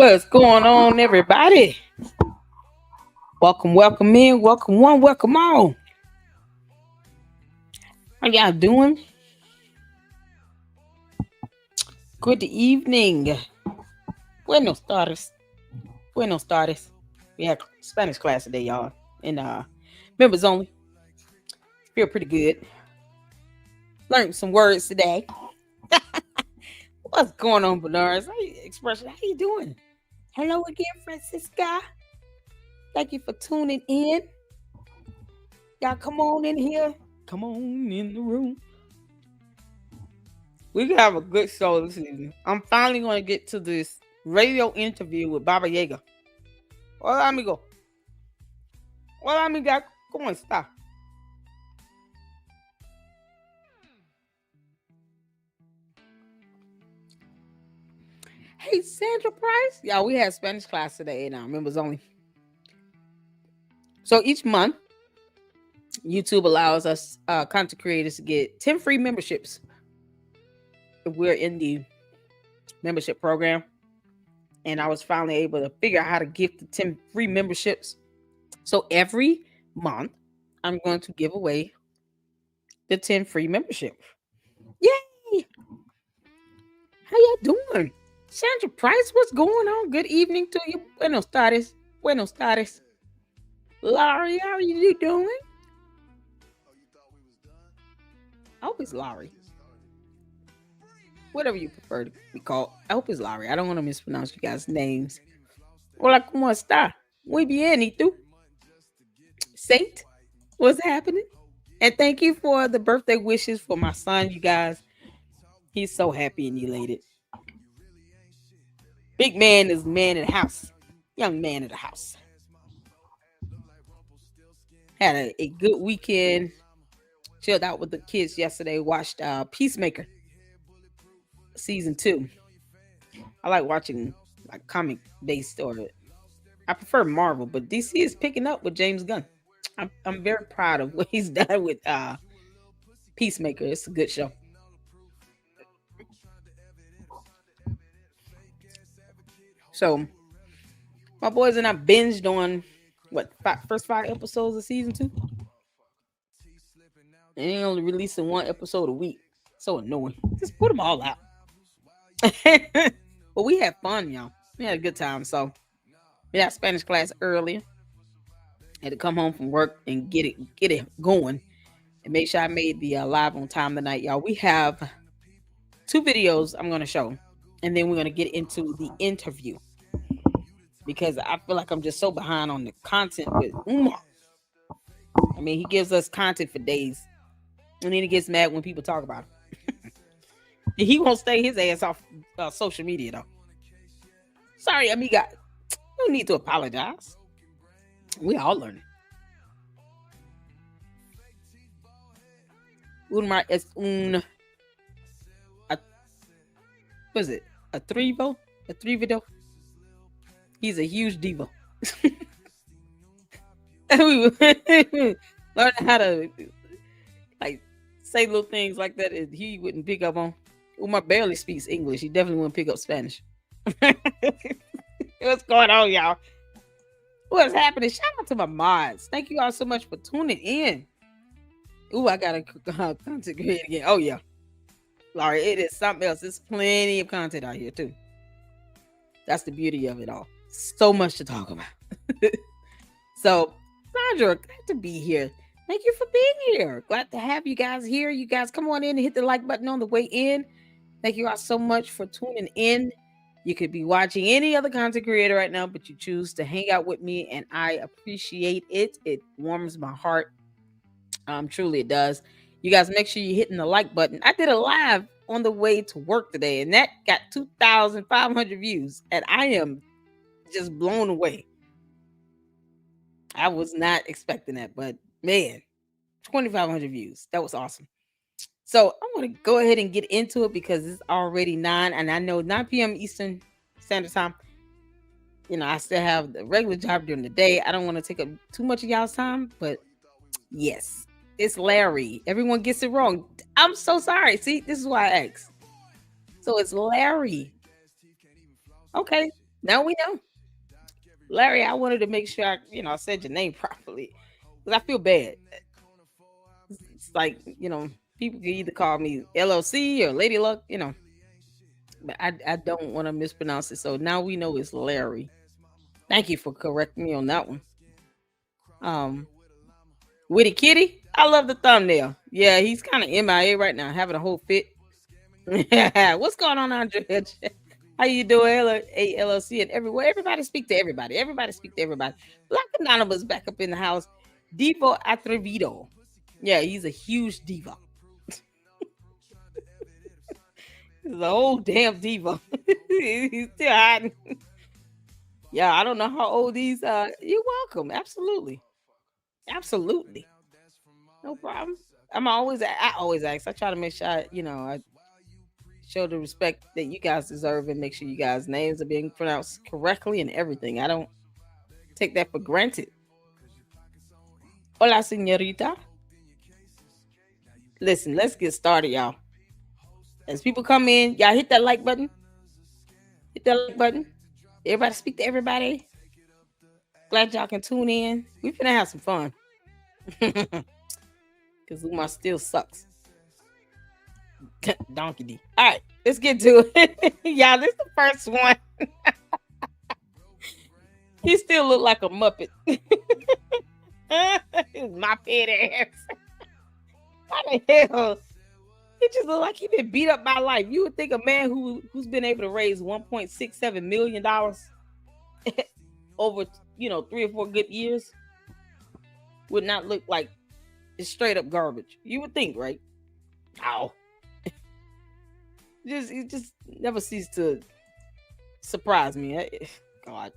What's going on, everybody? Welcome, welcome in, welcome one, welcome all. How y'all doing? Good evening. Buenos tardes. Buenos tardes. We had Spanish class today, y'all. And members only. Feel pretty good. Learned some words today. What's going on, Bernard? Expression, how you doing? Hello again, Francisca. Thank you for tuning in. Y'all come on in here. Come on in the room. We can have a good show this evening. I'm finally going to get to this radio interview with Baba Yaga. Hola, amigo. Hola, amiga. ¿Cómo está? Hey, Sandra Price. Yeah, we had Spanish class today and members only. So each month, YouTube allows us content creators to get 10 free memberships if we're in the membership program. And I was finally able to figure out how to gift the 10 free memberships. So every month, I'm going to give away the 10 free membership. Yay! How y'all doing? Sandra Price, what's going on? Good evening to you. Buenos tardes. Buenos tardes. Laurie, how are you doing? I hope it's Laurie. Whatever you prefer to be called. I hope it's Laurie. I don't want to mispronounce you guys' names. Hola, ¿cómo está? Muy bien, ¿y tú? Saint, what's happening? And thank you for the birthday wishes for my son, you guys. He's so happy and elated. Big man is man in the house. Young man in the house. Had a good weekend. Chilled out with the kids yesterday. Watched Peacemaker season 2. I like watching like comic based, or I prefer Marvel, but DC is picking up with James Gunn. I'm very proud of what he's done with Peacemaker. It's a good show. So my boys and I binged on first 5 episodes of season 2. And they only releasing 1 episode a week. So annoying. Just put them all out. But we had fun, y'all. We had a good time. So we had Spanish class earlier. Had to come home from work and get it going, and make sure I made the live on time tonight, y'all. We have 2 videos I'm going to show, and then we're going to get into the interview, because I feel like I'm just so behind on the content with Umar. I mean, he gives us content for days, and then he gets mad when people talk about him. He won't stay his ass off social media, though. Sorry, amiga. No need to apologize. We all learning. Umar es un... what is it? A trivo? A trivido? He's a huge divo. Learn how to like say little things like that he wouldn't pick up on. Umar barely speaks English. He definitely wouldn't pick up Spanish. What's going on, y'all? What's happening? Shout out to my mods. Thank you all so much for tuning in. Ooh, I gotta content create again. Oh yeah, Laurie, it is something else. There's plenty of content out here too. That's the beauty of it all. So much to talk about. So, Sandra, glad to be here. Thank you for being here. Glad to have you guys here. You guys come on in and hit the like button on the way in. Thank you all so much for tuning in. You could be watching any other content creator right now, but you choose to hang out with me, and I appreciate it. It warms my heart. Truly it does. You guys make sure you're hitting the like button. I did a live on the way to work today, and that got 2,500 views, and I am just blown away. I was not expecting that, but man, 2,500 views. That was awesome. So I want to go ahead and get into it because it's already 9, and I know 9 p.m. Eastern Standard Time. You know, I still have the regular job during the day. I don't want to take up too much of y'all's time, but yes, it's Larry. Everyone gets it wrong. I'm so sorry. See, this is why I asked. So it's Larry. Okay. Now we know. Larry, I wanted to make sure I said your name properly. Because I feel bad. It's like, people can either call me LLC or Lady Luck. But I don't want to mispronounce it. So now we know it's Larry. Thank you for correcting me on that one. Um, Witty Kitty, I love the thumbnail. Yeah, he's kind of MIA right now, having a whole fit. What's going on, Andrea? How you doing, ALLC and everywhere? Everybody speak to everybody. Everybody speak to everybody. Black Anonymous back up in the house. Divo Atrevido. Yeah, he's a huge diva. He's a whole damn diva. He's still hiding. Yeah, I don't know how old these. You're welcome. Absolutely, absolutely, no problem. I always ask. I try to make sure I show the respect that you guys deserve and make sure you guys' names are being pronounced correctly and everything. I don't take that for granted. Hola, señorita. Listen, let's get started, y'all. As people come in, y'all hit that like button. Hit that like button. Everybody speak to everybody. Glad y'all can tune in. We finna have some fun. Because Umar still sucks. Donkey D. All right, let's get to it. Y'all, this is the first one. He still look like a Muppet. His my pet ass. How the hell? He just look like he been beat up by life. You would think a man who's been able to raise $1.67 million over 3 or 4 good years would not look like it's straight up garbage. You would think, right? Ow. It just never ceased to surprise me. God.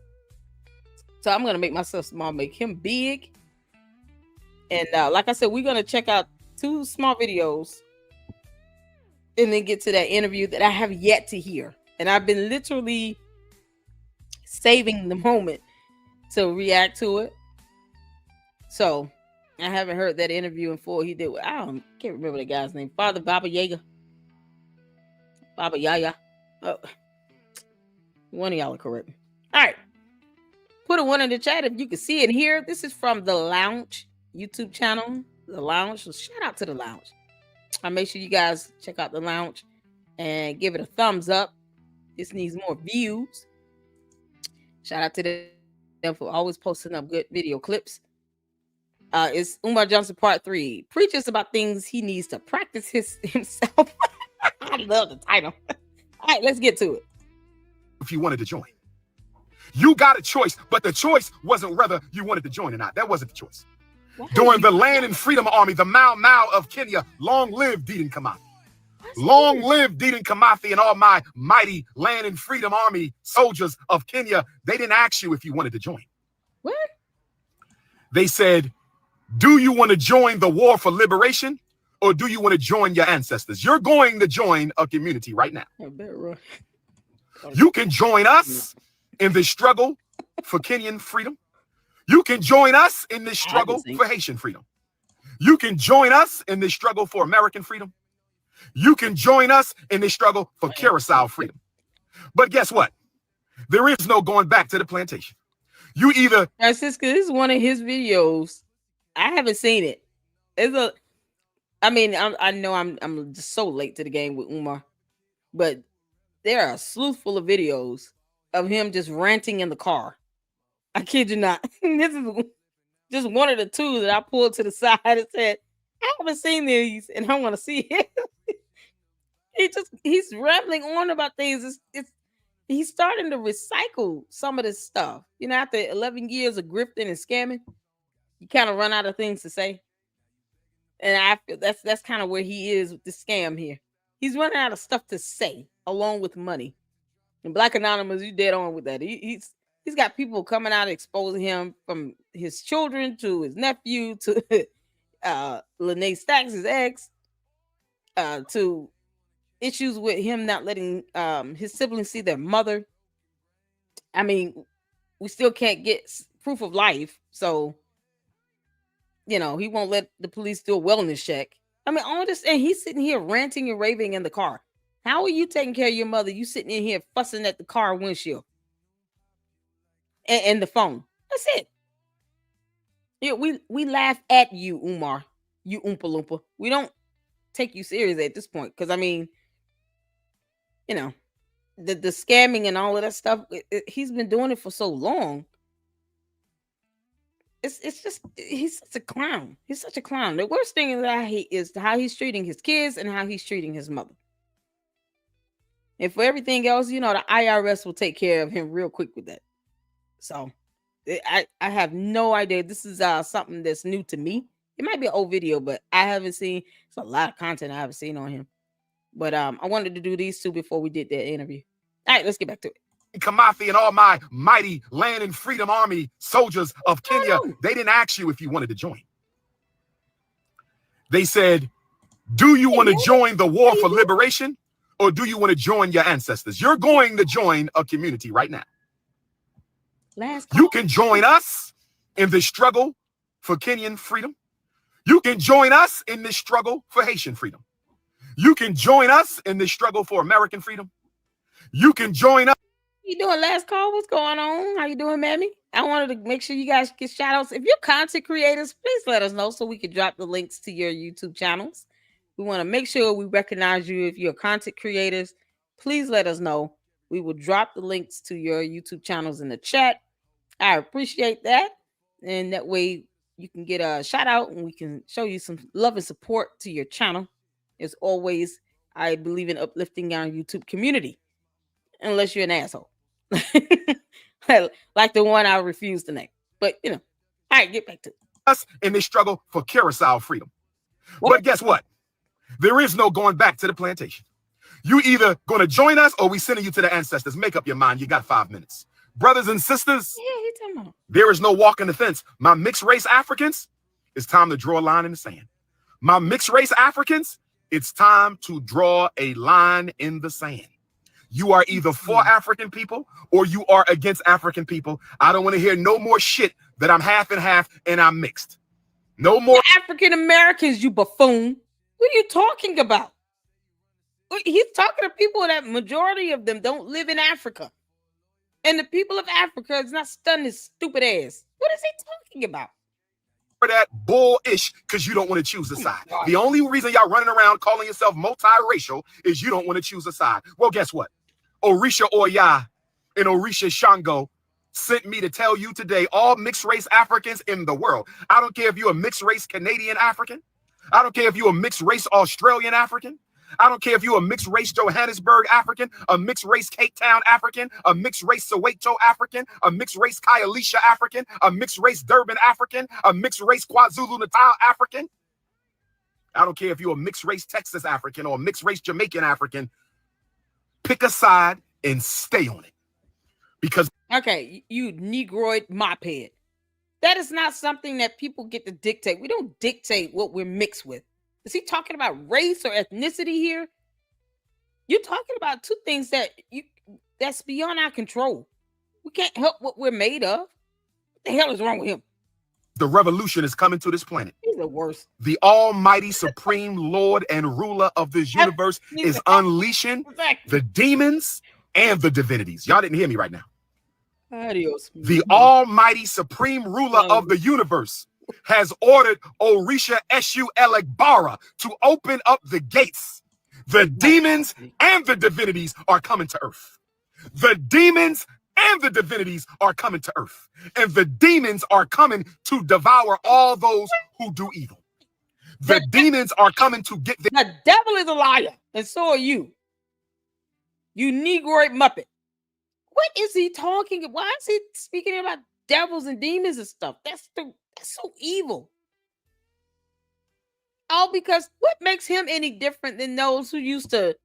So I'm gonna make myself small, make him big. And like I said, we're gonna check out 2 small videos and then get to that interview that I have yet to hear. And I've been literally saving the moment to react to it. So I haven't heard that interview in full. He did. Can't remember the guy's name. Father Baba Yaga. Baba Yaya. Oh, one of y'all are correct. All right. Put a 1 in the chat if you can see and hear. This is from the Lounge YouTube channel. The Lounge. So shout out to the Lounge. I make sure you guys check out the Lounge and give it a thumbs up. This needs more views. Shout out to them for always posting up good video clips. It's Umar Johnson Part 3. Preaches about things he needs to practice himself. I love the title. All right, let's get to it. If you wanted to join, you got a choice, but the choice wasn't whether you wanted to join or not. That wasn't the choice. During the Land and Freedom Army, the Mau Mau of Kenya, long live Dedan Kimathi. Long live Dedan Kimathi and all my mighty Land and Freedom Army soldiers of Kenya. They didn't ask you if you wanted to join. What? They said, do you want to join the war for liberation or do you want to join your ancestors? You're going to join a community right now. You can join us in the struggle for Kenyan freedom. You can join us in this struggle for Haitian freedom. You can join us in this struggle for American freedom. You can join us in this struggle for Curacao freedom. But guess what? There is no going back to the plantation. You either... That's just because this is one of his videos. I haven't seen it. I know I'm just so late to the game with Umar, but there are a slew full of videos of him just ranting in the car. I kid you not. This is just one of the 2 that I pulled to the side and said, I haven't seen these and I want to see it. He's rambling on about things. He's starting to recycle some of this stuff. After 11 years of grifting and scamming, you kind of run out of things to say. And I feel that's kind of where he is with the scam here. He's running out of stuff to say along with money. And Black Anonymous, you dead on with that. He's got people coming out exposing him, from his children to his nephew to Lene Stacks, his ex, to issues with him not letting his siblings see their mother. I mean, we still can't get proof of life, so he won't let the police do a wellness check. I mean, all this, and he's sitting here ranting and raving in the car. How are you taking care of your mother? You sitting in here fussing at the car windshield. and the phone. That's it. Yeah, we laugh at you, Umar. You Oompa Loompa. We don't take you serious at this point. Because, I mean, you know, the scamming and all of that stuff, he's been doing it for so long. It's just, he's such a clown. He's such a clown. The worst thing that I hate is how he's treating his kids and how he's treating his mother. And for everything else, you know, the IRS will take care of him real quick with that. So I have no idea. This is something that's new to me. It might be an old video, but I haven't seen. It's a lot of content I haven't seen on him. But I wanted to do these two before we did that interview. All right, let's get back to it. Kamathi and all my mighty land and freedom army soldiers of Kenya, they didn't ask you if you wanted to join. They said, do you want to join the war for liberation, or do you want to join your ancestors? You're going to join a community right now. You can join us in the struggle for Kenyan freedom. You can join us in this struggle for Haitian freedom. You can join us in this struggle for American freedom. You can join us. You doing last call? What's going on? How you doing, Mammy? I wanted to make sure you guys get shout outs. If you're content creators, please let us know so we can drop the links to your YouTube channels. We want to make sure we recognize you. If you're content creators, please let us know. We will drop the links to your YouTube channels in the chat. I appreciate that. And that way you can get a shout out and we can show you some love and support to your channel. As always, I believe in uplifting our YouTube community. Unless you're an asshole. Like the one I refuse to name. But, you know, all right, get back to it. Us in this struggle for Curacao freedom. What? But guess what? There is no going back to the plantation. You either going to join us or we sending you to the ancestors. Make up your mind. You got 5 minutes. Brothers and sisters, there is no walking the fence. My mixed race Africans, it's time to draw a line in the sand. My mixed race Africans, it's time to draw a line in the sand. You are either for African people or you are against African people. I don't want to hear no more shit that I'm half and half and I'm mixed. No more African Americans, you buffoon. What are you talking about? He's talking to people that majority of them don't live in Africa. And the people of Africa is not stunned his stupid ass. What is he talking about? That bullish because you don't want to choose a side. The only reason y'all running around calling yourself multiracial is you don't want to choose a side. Well, guess what? Orisha Oya and Orisha Shango sent me to tell you today, all mixed race Africans in the world. I don't care if you're a mixed race Canadian African. I don't care if you're a mixed race Australian African. I don't care if you're a mixed race Johannesburg African, a mixed race Cape Town African, a mixed race Soweto African, a mixed race Kyalisha African, a mixed race Durban African, a mixed race KwaZulu-Natal African. I don't care if you're a mixed race Texas African or a mixed race Jamaican African. Pick a side and stay on it. Because okay, you Negroid mophead. That is not something that people get to dictate. We don't dictate what we're mixed with. Is he talking about race or ethnicity here? You're talking about two things that's beyond our control. We can't help what we're made of. What the hell is wrong with him? The revolution is coming to this planet. He's the worst. The almighty supreme Lord and ruler of this universe is unleashing the demons and the divinities. Y'all didn't hear me right now. Adios. The almighty supreme ruler of the universe has ordered Orisha Eshu Elegbara to open up the gates. The demons and the divinities are coming to earth. The demons and the divinities are coming to earth. And the demons are coming to devour all those who do evil. The demons are coming to get the devil is a liar, and so are you. You Negroid Muppet. What is he talking about? Why is he speaking about devils and demons and stuff? That's so evil. All because what makes him any different than those who used to,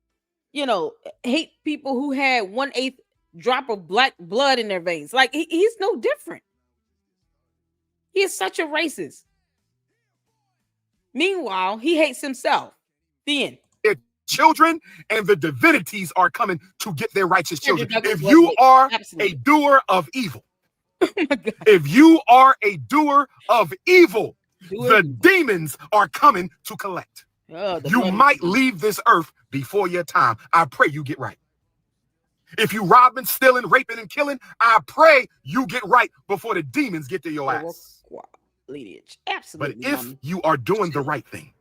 hate people who had 1/8 drop of black blood in their veins? Like he's no different. He is such a racist. Meanwhile, he hates himself. The end. Children and the divinities are coming to get their righteous children. If you are a doer of evil, if you are a doer of evil, the demons are coming to collect. You might leave this earth before your time. I pray you get right. If you robbing, stealing, raping, and killing, I pray you get right before the demons get to your ass. Lineage. Absolutely. But if you are doing the right thing,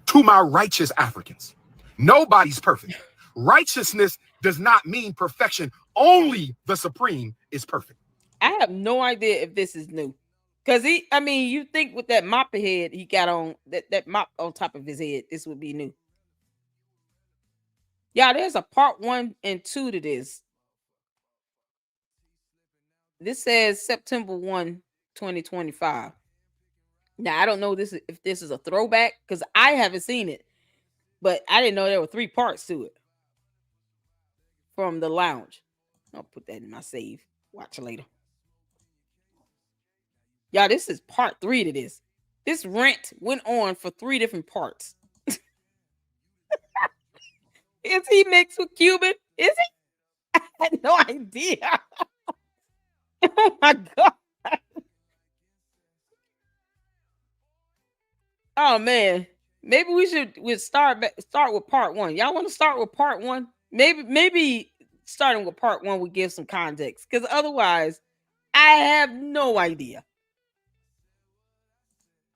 to my righteous Africans, nobody's perfect. Righteousness does not mean perfection. Only the Supreme is perfect. I have no idea if this is new. Because you think with that mop head he got on, that mop on top of his head, this would be new. Yeah, there's a part 1 and 2 to this. This says September 1, 2025. Now, I don't know if this is a throwback because I haven't seen it, but I didn't know there were 3 parts to it from the lounge. I'll put that in my save. Watch later. Y'all, this is part 3 to this. This rant went on for 3 different parts. Is he mixed with Cuban? Is he? I had no idea. Oh my God. Oh man. Maybe we should start with part 1. Y'all want to start with part 1? Maybe starting with part 1 would give some context. Because otherwise, I have no idea.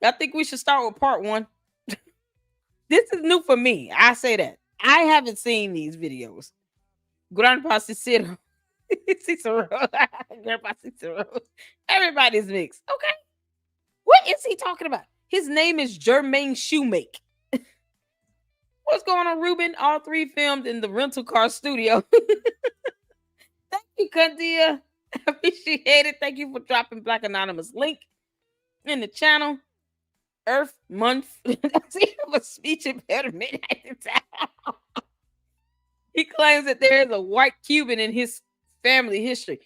I think we should start with part 1. This is new for me. I say that. I haven't seen these videos. Grandpa Cicero. Cicero. Grandpa Cicero. Everybody's mixed. Okay. What is he talking about? His name is Jermaine Shoemake. What's going on, Ruben? All 3 filmed in the rental car studio. Thank you, Kandia. I appreciate it. Thank you for dropping Black Anonymous link in the channel. Earth Month. Does he have a speech impediment? He claims that there is a white Cuban in his family history.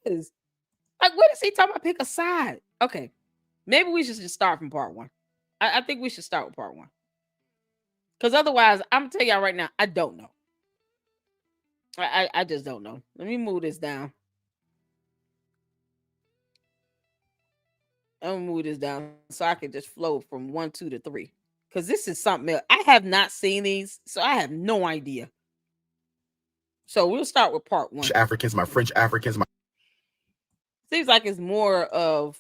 Like, what is he talking about? Pick a side. Okay. Maybe we should just start from part 1. I think we should start with part 1. Because otherwise, I'm going to tell y'all right now, I don't know. I just don't know. Let me move this down. I'm going to move this down so I can just flow from 1, 2 to 3. Because this is something else. I have not seen these, so I have no idea. So we'll start with part 1. Africans, my French Africans. Seems like it's more of,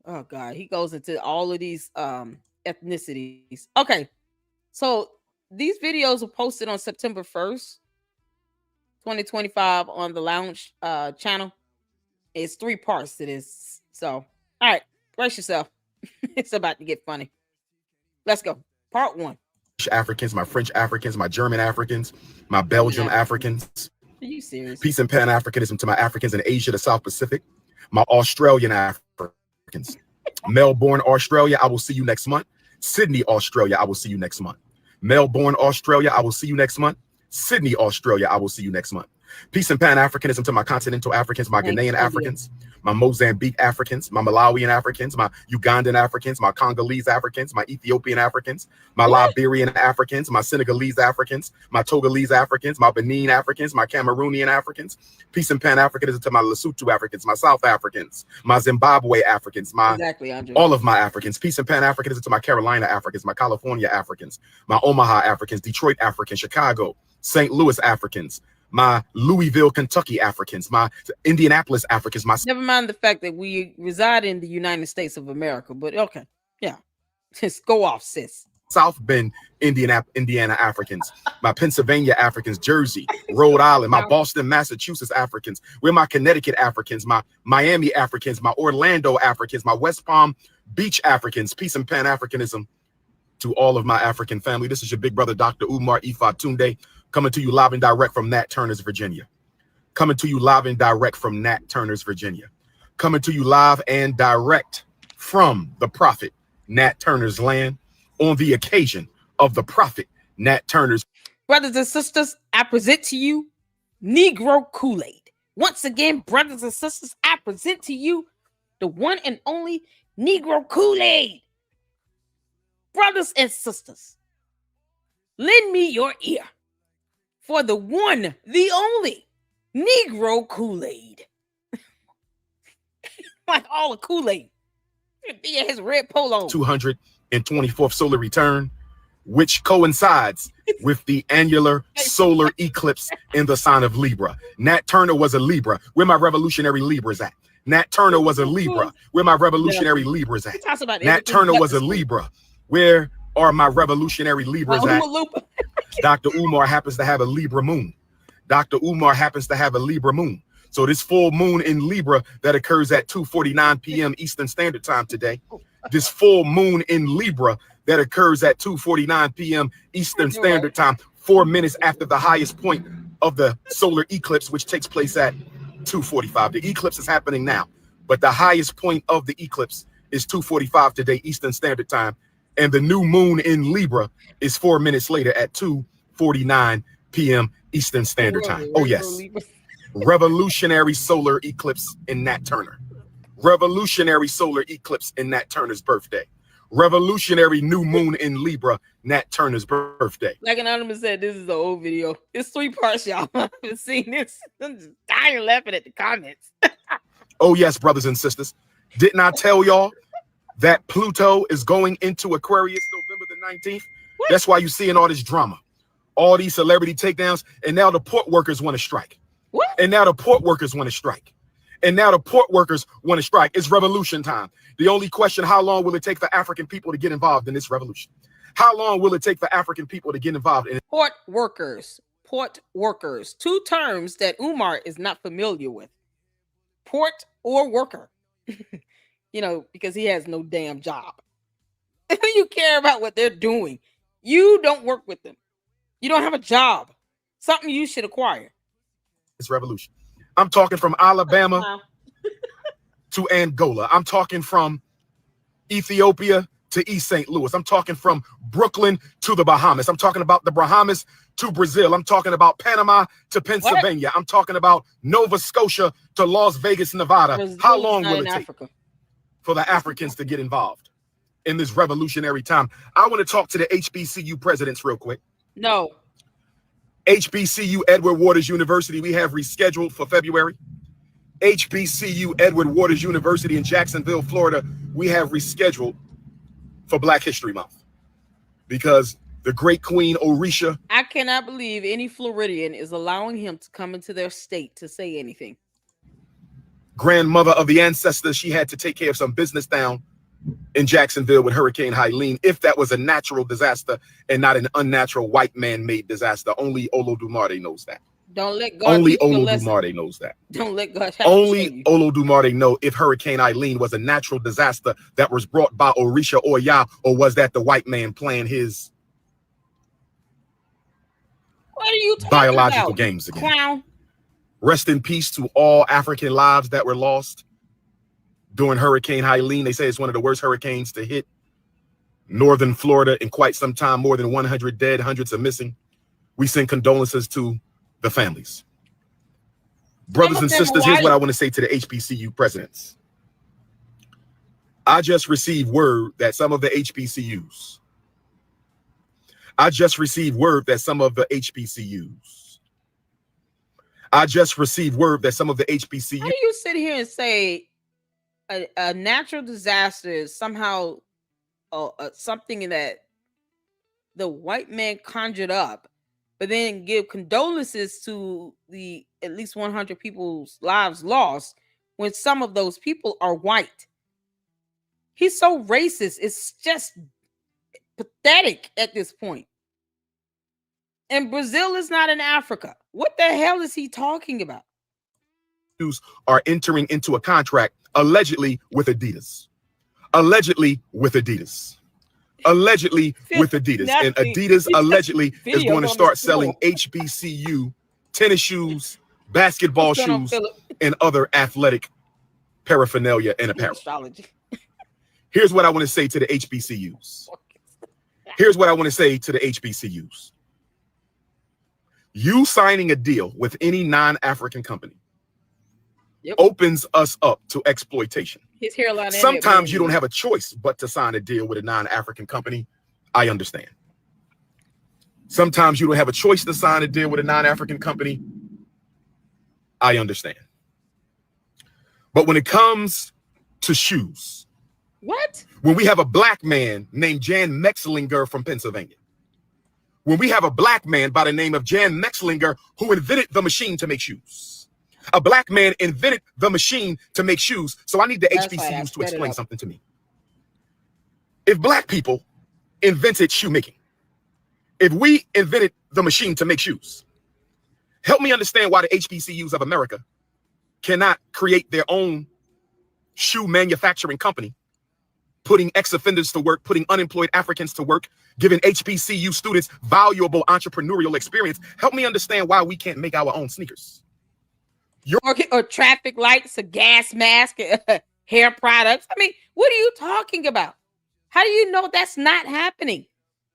oh God, he goes into all of these ethnicities. Okay. So these videos were posted on September 1st, 2025 on the Lounge channel. It's 3 parts to this. So, all right, brace yourself. It's about to get funny. Let's go. Part 1. Africans, my French Africans, my German Africans, my Belgium Africans. Are you serious? Peace and Pan-Africanism to my Africans in Asia, the South Pacific, my Australian Africans. Melbourne, Australia, I will see you next month. Sydney, Australia, I will see you next month. Melbourne, Australia, I will see you next month. Sydney, Australia, I will see you next month. Peace and Pan-Africanism to my continental Africans, my Ghanaian Africans, my Mozambique Africans, my Malawian Africans, my Ugandan Africans, my Congolese Africans, my Ethiopian Africans, my Liberian Africans, my Senegalese Africans, my Togolese Africans, my Benin Africans, my Cameroonian Africans. Peace and Pan-Africanism to my Lesotho Africans, my South Africans, my Zimbabwe Africans, my all of my Africans. Peace and Pan-Africanism to my Carolina Africans, my California Africans, my Omaha Africans, Detroit Africans, Chicago, St. Louis Africans, my Louisville, Kentucky Africans, my Indianapolis Africans, my... Never mind the fact that we reside in the United States of America, but okay. Yeah. Just go off, sis. South Bend, Indiana Africans, my Pennsylvania Africans, Jersey, Rhode Island, my Boston, Massachusetts Africans, we're my Connecticut Africans, my Miami Africans, my Orlando Africans, my West Palm Beach Africans. Peace and Pan-Africanism to all of my African family. This is your big brother, Dr. Umar Ifatunde, coming to you live and direct from Nat Turner's, Virginia. Coming to you live and direct from Nat Turner's, Virginia. Coming to you live and direct from the prophet Nat Turner's land on the occasion of the prophet Nat Turner's. Brothers and sisters, I present to you Negro Kool-Aid. Once again, brothers and sisters, I present to you the one and only Negro Kool-Aid. Brothers and sisters, lend me your ear for the one, the only Negro Kool-Aid. Like all the Kool-Aid. His red polo. 224th solar return. which coincides with the annular solar eclipse in the sign of Libra. Nat Turner was a Libra. Where my revolutionary Libras at? Nat Turner was a Libra. Where my revolutionary Libras at? Nat Turner was a Libra. Where are my revolutionary Libras at? Dr. Umar happens to have a Libra moon. Dr. Umar happens to have a Libra moon. So this full moon in Libra that occurs at 2:49 p.m. Eastern Standard Time today, this full moon in Libra that occurs at 2:49 p.m. Eastern Standard Time, 4 minutes after the highest point of the solar eclipse, which takes place at 2:45. The eclipse is happening now, but the highest point of the eclipse is 2:45 today, Eastern Standard Time. And the new moon in Libra is 4 minutes later at 2:49 p.m. Eastern Standard Time. Oh, yes. Revolutionary solar eclipse in Nat Turner. Revolutionary solar eclipse in Nat Turner's birthday. Revolutionary new moon in Libra, Nat Turner's birthday. Like Anonymous said, this is the old video. It's 3 parts, y'all. I haven't seen this. I'm just dying laughing at the comments. Oh, yes, brothers and sisters. Didn't I tell y'all that Pluto is going into Aquarius November the 19th? What? That's why you're seeing all this drama, all these celebrity takedowns, and now the port workers want to strike. What? And now the port workers want to strike. And now the port workers want to strike. It's revolution time. The only question, how long will it take for African people to get involved in this revolution? How long will it take for African people to get involved in it? Port workers, 2 terms that Umar is not familiar with. Port or worker, you know, because he has no damn job. You care about what they're doing. You don't work with them. You don't have a job. Something you should acquire. It's revolution. I'm talking from Alabama to Angola. I'm talking from Ethiopia to East St. Louis. I'm talking from Brooklyn to the Bahamas. I'm talking about the Bahamas to Brazil. I'm talking about Panama to Pennsylvania. What? I'm talking about Nova Scotia to Las Vegas, Nevada. Brazil. How long will it take for the Africans to get involved in this revolutionary time? I want to talk to the HBCU presidents real quick. No. HBCU Edward Waters University, we have rescheduled for February. HBCU Edward Waters University in Jacksonville, Florida, we have rescheduled for Black History Month because the great Queen Orisha. I cannot believe any Floridian is allowing him to come into their state to say anything. Grandmother of the ancestors, she had to take care of some business down in Jacksonville with Hurricane Helene. If that was a natural disaster and not an unnatural white man-made disaster, only Olodumare knows that. Don't let God. Only Olodumare knows that. Don't let God. Only Olodumare know if Hurricane Helene was a natural disaster that was brought by Orisha or Yah, or was that the white man playing his biological games again? Clown. Rest in peace to all African lives that were lost during Hurricane Helene. They say it's one of the worst hurricanes to hit northern Florida in quite some time. More than 100 dead, hundreds of missing. We send condolences to the families. Brothers and sisters, here's what I want to say to the HBCU presidents. I just received word that some of the HBCUs. I just received word that some of the HBCUs. How do you sit here and say a natural disaster is somehow something that the white man conjured up, but then give condolences to the at least 100 people's lives lost when some of those people are white? He's so racist. It's just pathetic at this point. And Brazil is not in Africa. What the hell is he talking about? Are entering into a contract allegedly with Adidas. Allegedly with Adidas. Allegedly with Adidas. And Adidas allegedly is going to start selling HBCU tennis shoes, basketball shoes, and other athletic paraphernalia and apparel. Here's what I want to say to the HBCUs. Here's what I want to say to the HBCUs. You signing a deal with any non-African company opens us up to exploitation. His hairline. Sometimes you don't have a choice but to sign a deal with a non-African company. I understand. Sometimes you don't have a choice to sign a deal with a non-African company. I understand. But when it comes to shoes, what? When we have a black man named Jan Mexlinger from Pennsylvania, when we have a black man by the name of Jan Metzlinger who invented the machine to make shoes. A black man invented the machine to make shoes. So I need the HBCUs to explain something to me. If black people invented shoemaking, if we invented the machine to make shoes, help me understand why the HBCUs of America cannot create their own shoe manufacturing company, putting ex-offenders to work, putting unemployed Africans to work, giving HBCU students valuable entrepreneurial experience. Help me understand why we can't make our own sneakers. Or traffic lights, a gas mask, hair products. I mean, what are you talking about? How do you know that's not happening?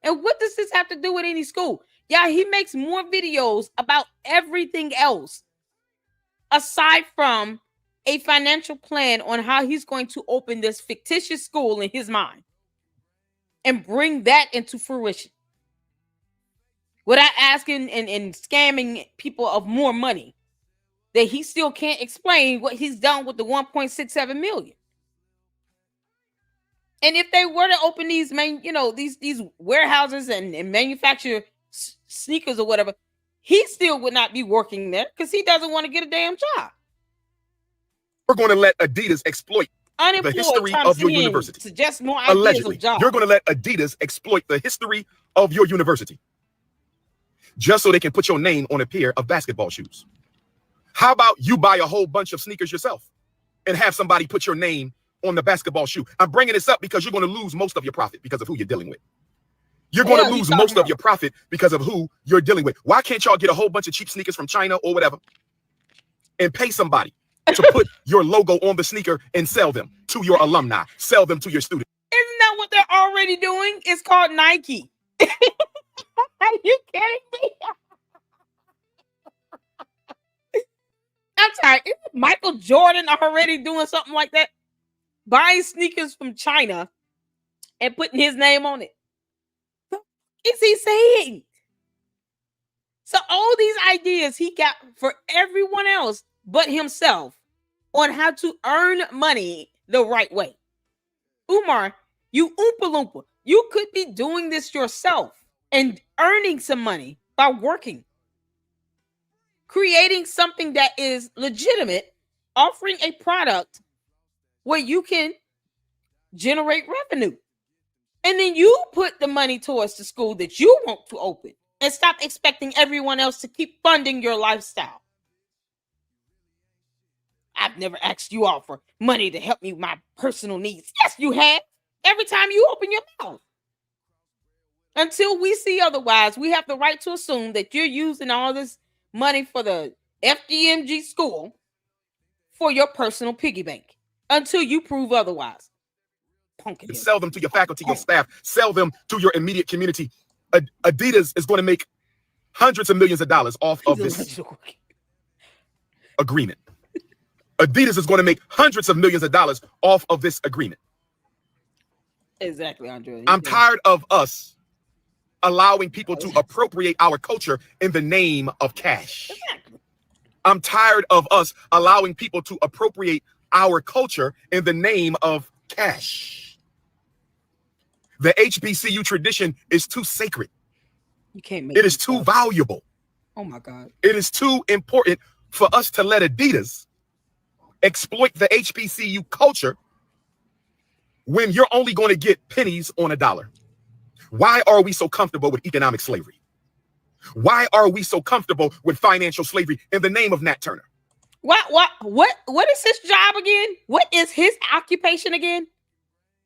And what does this have to do with any school? Yeah, he makes more videos about everything else aside from a financial plan on how he's going to open this fictitious school in his mind and bring that into fruition without asking and scamming people of more money that he still can't explain what he's done with the 1.67 million. And if they were to open these these warehouses and manufacture sneakers or whatever, he still would not be working there because he doesn't want to get a damn job. We're going to let Adidas exploit the history of your university. Suggest more ideas Allegedly, of jobs. You're going to let Adidas exploit the history of your university just so they can put your name on a pair of basketball shoes. How about you buy a whole bunch of sneakers yourself and have somebody put your name on the basketball shoe? I'm bringing this up because you're going to lose most of your profit because of who you're dealing with. You're going to lose most of your profit because of who you're dealing with. Why can't y'all get a whole bunch of cheap sneakers from China or whatever and pay somebody to put your logo on the sneaker and sell them to your alumni, sell them to your students? Isn't that what they're already doing? It's called Nike. Are you kidding me? I'm sorry. Isn't Michael Jordan already doing something like that? Buying sneakers from China and putting his name on it. What is he saying? So all these ideas he got for everyone else but himself on how to earn money the right way. Umar, you Oompa Loompa, you could be doing this yourself and earning some money by working. Creating something that is legitimate, offering a product where you can generate revenue. And then you put the money towards the school that you want to open and stop expecting everyone else to keep funding your lifestyle. I've never asked you all for money to help me with my personal needs. Yes, you have. Every time you open your mouth. Until we see otherwise, we have the right to assume that you're using all this money for the FDMG school for your personal piggy bank until you prove otherwise. Sell them to your faculty, your staff, sell them to your immediate community. Adidas is going to make hundreds of millions of dollars off of this agreement. Adidas is going to make hundreds of millions of dollars off of this agreement. Exactly, Andre. I'm tired of us allowing people to appropriate our culture in the name of cash. Exactly. I'm tired of us allowing people to appropriate our culture in the name of cash. The HBCU tradition is too sacred. You can't make it is too valuable. Oh my God. It is too important for us to let Adidas exploit the HBCU culture when you're only going to get pennies on a dollar. Why are we so comfortable with economic slavery? Why are we so comfortable with financial slavery in the name of Nat Turner? What is his job again? What is his occupation again?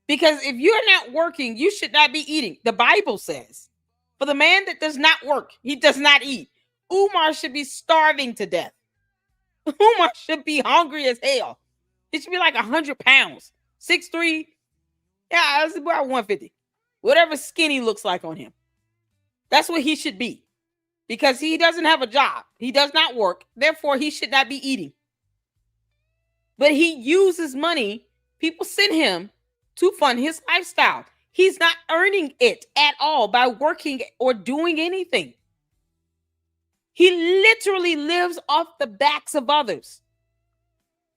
Because if you're not working, you should not be eating. The Bible says, for the man that does not work, he does not eat. Umar should be starving to death. Umar should be hungry as hell. He should be like 100 pounds, 6'3". Yeah, it's about 150. Whatever skinny looks like on him. That's what he should be. Because he doesn't have a job. He does not work. Therefore, he should not be eating. But he uses money people send him to fund his lifestyle. He's not earning it at all by working or doing anything. He literally lives off the backs of others.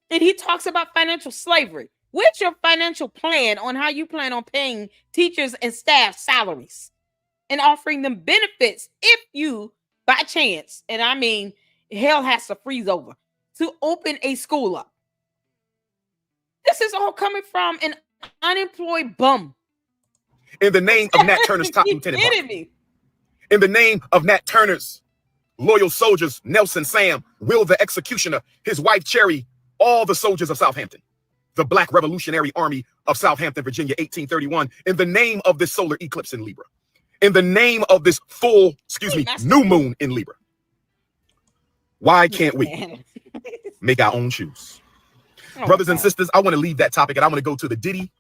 And he talks about financial slavery. What's your financial plan on how you plan on paying teachers and staff salaries? and offering them benefits if you, by chance, and I mean, hell has to freeze over, to open a school up. This is all coming from an unemployed bum. In the name of Nat Turner's top lieutenant. In the name of Nat Turner's loyal soldiers, Nelson, Sam, Will the Executioner, his wife Cherry, all the soldiers of Southampton, the Black Revolutionary Army of Southampton, Virginia, 1831, in the name of this solar eclipse in Libra, in the name of this new moon in Libra. Why can't we make our own shoes? Brothers and sisters, I want to leave that topic and I want to go to the Diddy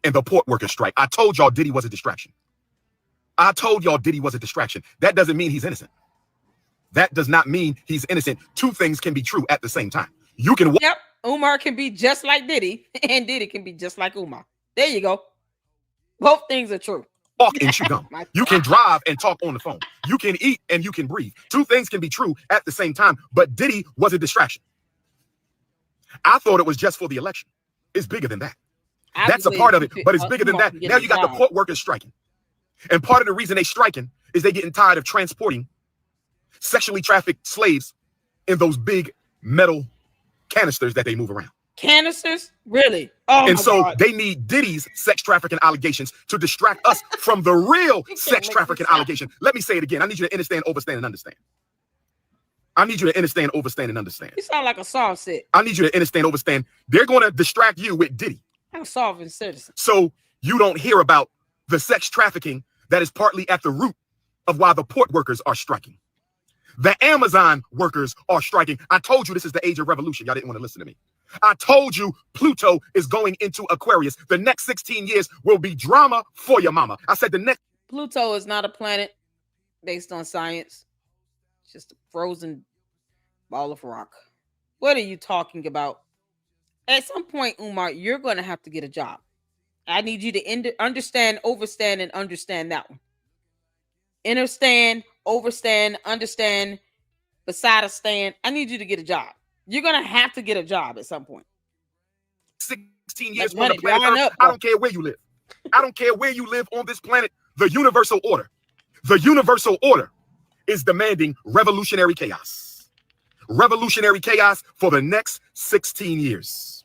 and the port worker strike. I told y'all Diddy was a distraction. I told y'all Diddy was a distraction. That doesn't mean he's innocent. That does not mean he's innocent. Two things can be true at the same time. You can. Yep. Umar can be just like Diddy, and Diddy can be just like Umar. There you go. Both things are true. Walk and chew gum. You can drive and talk on the phone. You can eat and you can breathe. Two things can be true at the same time, but Diddy was a distraction. I thought it was just for the election. It's bigger than that. That's a part of it, but it's bigger than that. Now you got the port workers striking. And part of the reason they striking is they getting tired of transporting sexually trafficked slaves in those big metal canisters that they move around. Canisters? Really? Oh, and so God. They need Diddy's sex trafficking allegations to distract us from the real sex trafficking allegation. Let me say it again. I need you to understand, overstand, and understand. I need you to understand, overstand, and understand. You sound like a soft set. I need you to understand, overstand. They're going to distract you with Diddy. I'm soft and citizen. So you don't hear about the sex trafficking that is partly at the root of why the port workers are striking. The Amazon workers are striking. I told you this is the age of revolution. Y'all didn't want to listen to me. I told you Pluto is going into Aquarius. The next 16 years will be drama for your mama. I said the next. Pluto is not a planet based on science. It's just a frozen ball of rock. What are you talking about? At some point, Umar, you're going to have to get a job. I need you to understand, overstand, and understand that one. Understand, overstand, understand, beside a stand. I need you to get a job. You're going to have to get a job at some point. 16 years on the planet Earth. I don't care where you live. I don't care where you live on this planet. The universal order. The universal order is demanding revolutionary chaos. Revolutionary chaos for the next 16 years.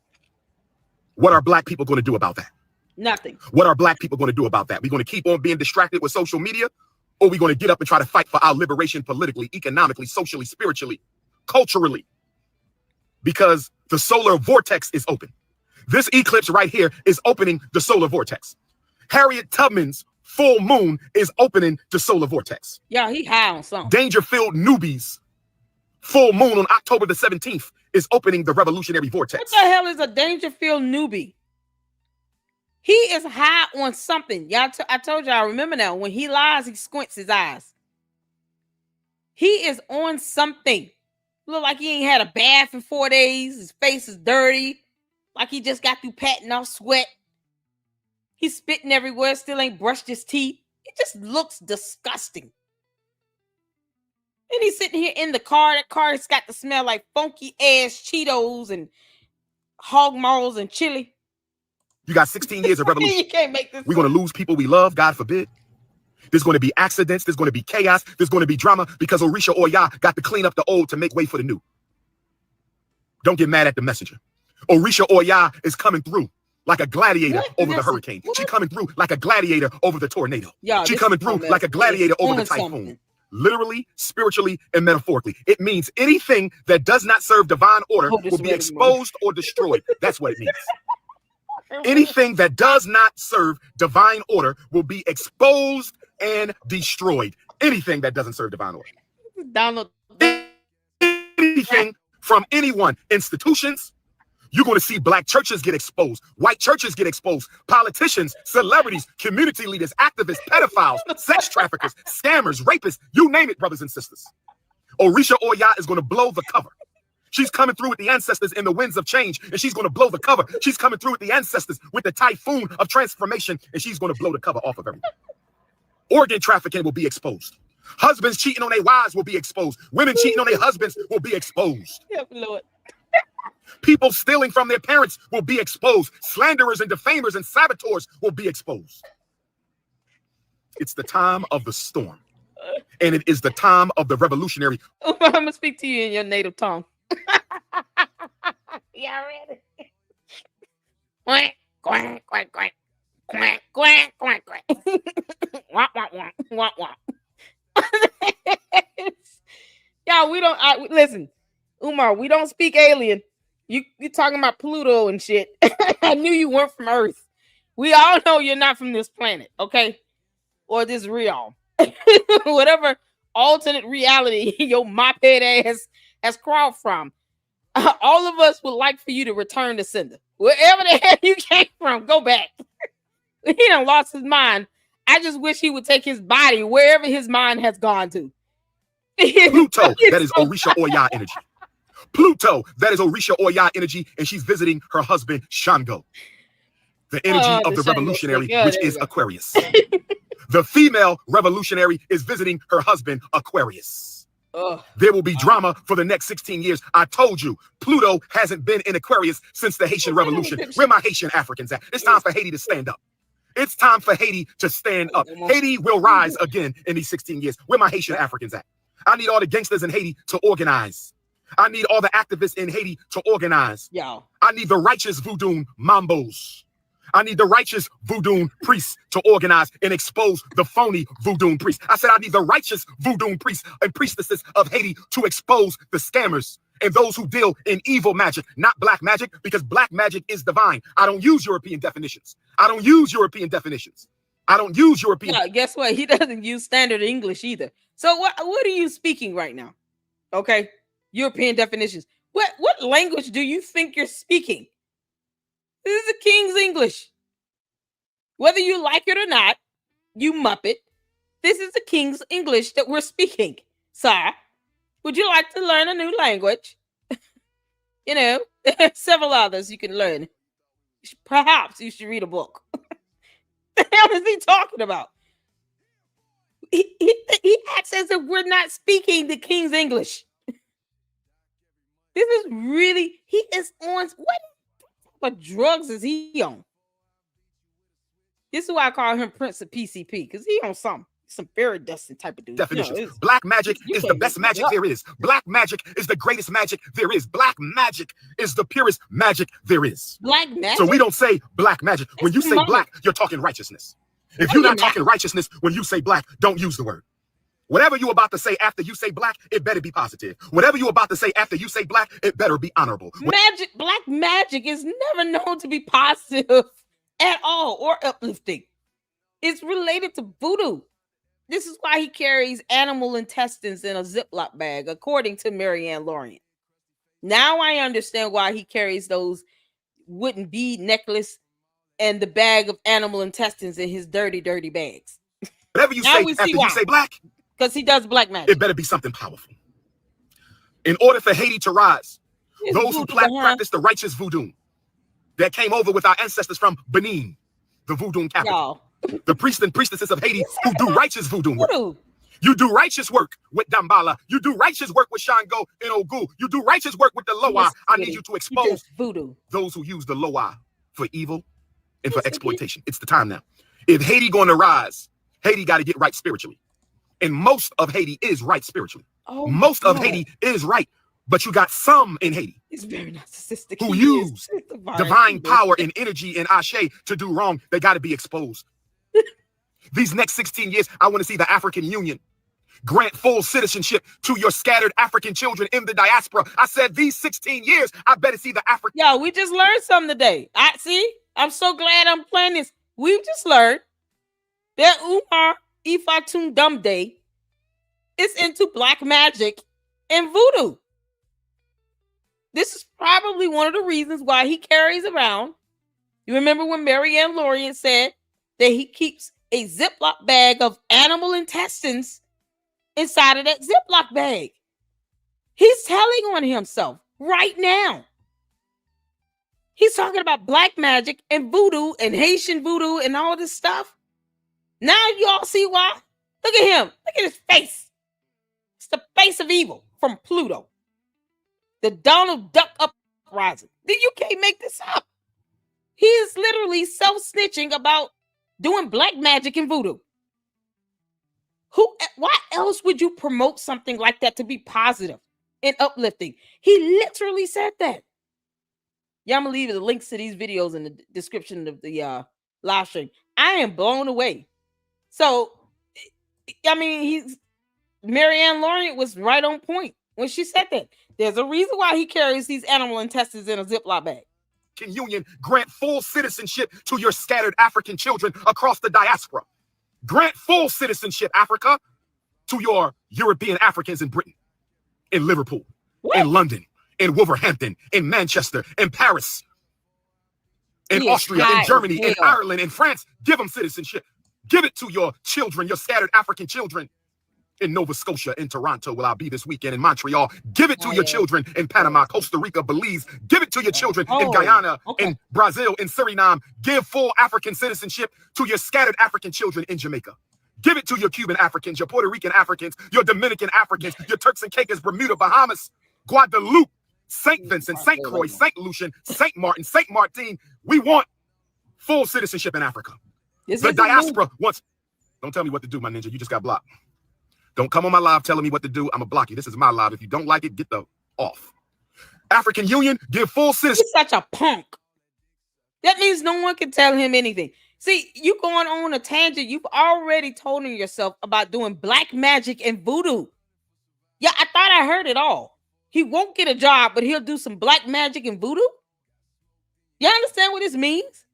What are black people going to do about that? Nothing. What are black people going to do about that? We're going to keep on being distracted with social media, or we're going to get up and try to fight for our liberation politically, economically, socially, spiritually, culturally, because the solar vortex is open. This eclipse right here is opening the solar vortex. Harriet Tubman's full moon is opening the solar vortex. Yeah, he high on something. Dangerfield Newby's full moon on October the 17th is opening the revolutionary vortex. What the hell is a Dangerfield Newby? He is high on something. Y'all, I told y'all, remember now, when he lies, he squints his eyes. He is on something. Look like he ain't had a bath in 4 days. His face is dirty. Like he just got through patting off sweat. He's spitting everywhere, still ain't brushed his teeth. It just looks disgusting. And he's sitting here in the car. That car has got to smell like funky ass Cheetos and hog maws and chili. You got 16 years of revolution. You can't make this. We're going to lose people we love, God forbid. There's going to be accidents. There's going to be chaos. There's going to be drama because Orisha Oya got to clean up the old to make way for the new. Don't get mad at the messenger. Orisha Oya is coming through like a gladiator over the hurricane. She's coming through like a gladiator over the tornado. She's coming through like a gladiator over the typhoon. Literally, spiritually, and metaphorically. It means anything that does not serve divine order will be exposed or destroyed. That's what it means. Anything that does not serve divine order will be exposed and destroyed. Anything that doesn't serve divine order. Download anything from anyone, institutions. You're going to see black churches get exposed, white churches get exposed, politicians, celebrities, community leaders, activists, pedophiles, sex traffickers, scammers, rapists, you name it, brothers and sisters. Orisha Oya is going to blow the cover. She's coming through with the ancestors in the winds of change, and she's going to blow the cover. She's coming through with the ancestors with the typhoon of transformation, and she's going to blow the cover off of everything. Organ trafficking will be exposed. Husbands cheating on their wives will be exposed. Women cheating on their husbands will be exposed. Yep, Lord. People stealing from their parents will be exposed. Slanderers and defamers and saboteurs will be exposed. It's the time of the storm. And it is the time of the revolutionary. I'm going to speak to you in your native tongue. Y'all ready? Quack, quack, quack, quack. Quack, quack, quack, quack. Wah, wah, wah, wah, wah. Y'all, we don't listen, Umar, we don't speak alien. You talking about Pluto and shit. I knew you weren't from Earth. We all know you're not from this planet, okay? Or this realm. Whatever alternate reality your moped ass has crawled from. All of us would like for you to return to sender. Wherever the hell you came from, go back. He done lost his mind. I just wish he would take his body wherever his mind has gone to. Pluto, that is Orisha Oya energy. Pluto, that is Orisha Oya energy, and she's visiting her husband, Shango. The energy of the revolutionary, which is Aquarius. The female revolutionary is visiting her husband, Aquarius. There will be drama for the next 16 years. I told you, Pluto hasn't been in Aquarius since the Haitian Revolution. Where my Haitian Africans at? It's time for Haiti to stand up. It's time for Haiti to stand up. Haiti will rise again in these 16 years. Where my Haitian Africans at? I need all the gangsters in Haiti to organize. I need all the activists in Haiti to organize. I need the righteous voodoo mambos. I need the righteous voodoo priests to organize and expose the phony voodoo priests. I said I need the righteous voodoo priests and priestesses of Haiti to expose the scammers and those who deal in evil magic, not black magic, because black magic is divine. I don't use European definitions. I don't use European definitions. I don't use European. Yeah, guess what? He doesn't use standard English either. So what are you speaking right now? Okay, European definitions. What language do you think you're speaking? This is the King's English. Whether you like it or not, you muppet, this is the King's English that we're speaking. Sir, would you like to learn a new language? You know, several others you can learn. Perhaps you should read a book. The hell is he talking about? He acts as if we're not speaking the King's English. This is really, he is on, what drugs is he on? This is why I call him Prince of PCP, because he on some fairy dusting type of dude. Definitions. You know, black magic is the best magic there is. Black magic is the greatest magic there is. Black magic is the purest magic there is. Black magic? So we don't say black magic. When you say black, you're talking righteousness. If you're not talking righteousness when you say black, don't use the word. Whatever you're about to say after you say black, it better be positive. Whatever you're about to say after you say black, it better be honorable. Black magic is never known to be positive at all or uplifting. It's related to voodoo. This is why he carries animal intestines in a Ziploc bag, according to Marianne Lorient. Now I understand why he carries those wooden bead necklace and the bag of animal intestines in his dirty, dirty bags. Whatever you say after you say black, because he does black magic. It better be something powerful. In order for Haiti to rise, those who practice the righteous voodoo that came over with our ancestors from Benin, the voodoo capital, the priests and priestesses of Haiti who do righteous voodoo work. You do righteous work with Dambala. You do righteous work with Shango and Ogu. You do righteous work with the Loa. I need you to expose voodoo. Those who use the Loa for evil and for exploitation. It's the time now. If Haiti going to rise, Haiti got to get right spiritually. And most of Haiti is right spiritually. Most of Haiti is right. But you got some in Haiti very narcissistic who use divine power and energy and ashe to do wrong. They got to be exposed. These next 16 years, I want to see the African Union grant full citizenship to your scattered African children in the diaspora. I said these 16 years, I better see the African. Yo, we just learned something today. I'm so glad I'm playing this. We've just learned that Umar Ifatun Dumday is into black magic and voodoo. This is probably one of the reasons why he carries around. You remember when Marianne Lorient said that he keeps a Ziploc bag of animal intestines inside of that Ziploc bag. He's telling on himself right now. He's talking about black magic and voodoo and Haitian voodoo and all this stuff. Now y'all see why? Look at him. Look at his face. It's the face of evil from Pluto. The Donald Duck uprising. You can't make this up. He is literally self-snitching about doing black magic and voodoo. Why else would you promote something like that to be positive and uplifting? He literally said that. Yeah, I'm gonna leave the links to these videos in the description of the live stream. I am blown away. So, I mean, Marianne Lawrence was right on point when she said that. There's a reason why he carries these animal intestines in a Ziploc bag. Union grant full citizenship to your scattered African children across the diaspora. Grant full citizenship, Africa, to your European Africans in Britain, in Liverpool, in London, in Wolverhampton, in Manchester, in Paris, in Austria, in Germany, in Ireland, in France. Give them citizenship. Give it to your children, your scattered African children in Nova Scotia, in Toronto, where I'll be this weekend, in Montreal. Give it to your children in Panama, Costa Rica, Belize. Give it to your children in Guyana, in Brazil, in Suriname. Give full African citizenship to your scattered African children in Jamaica. Give it to your Cuban Africans, your Puerto Rican Africans, your Dominican Africans, your Turks and Caicos, Bermuda, Bahamas, Guadeloupe, St. Vincent, St. Croix, St. Lucian, St. Martin, St. Martin. We want full citizenship in Africa. The diaspora wants... Don't tell me what to do, my ninja. You just got blocked. Don't come on my live telling me what to do. I'm going to block you. This is my live. If you don't like it, get the off. African Union, give full citizenship. He's such a punk. That means no one can tell him anything. See, you going on a tangent. You've already told yourself about doing black magic and voodoo. Yeah, I thought I heard it all. He won't get a job, but he'll do some black magic and voodoo. You understand what this means?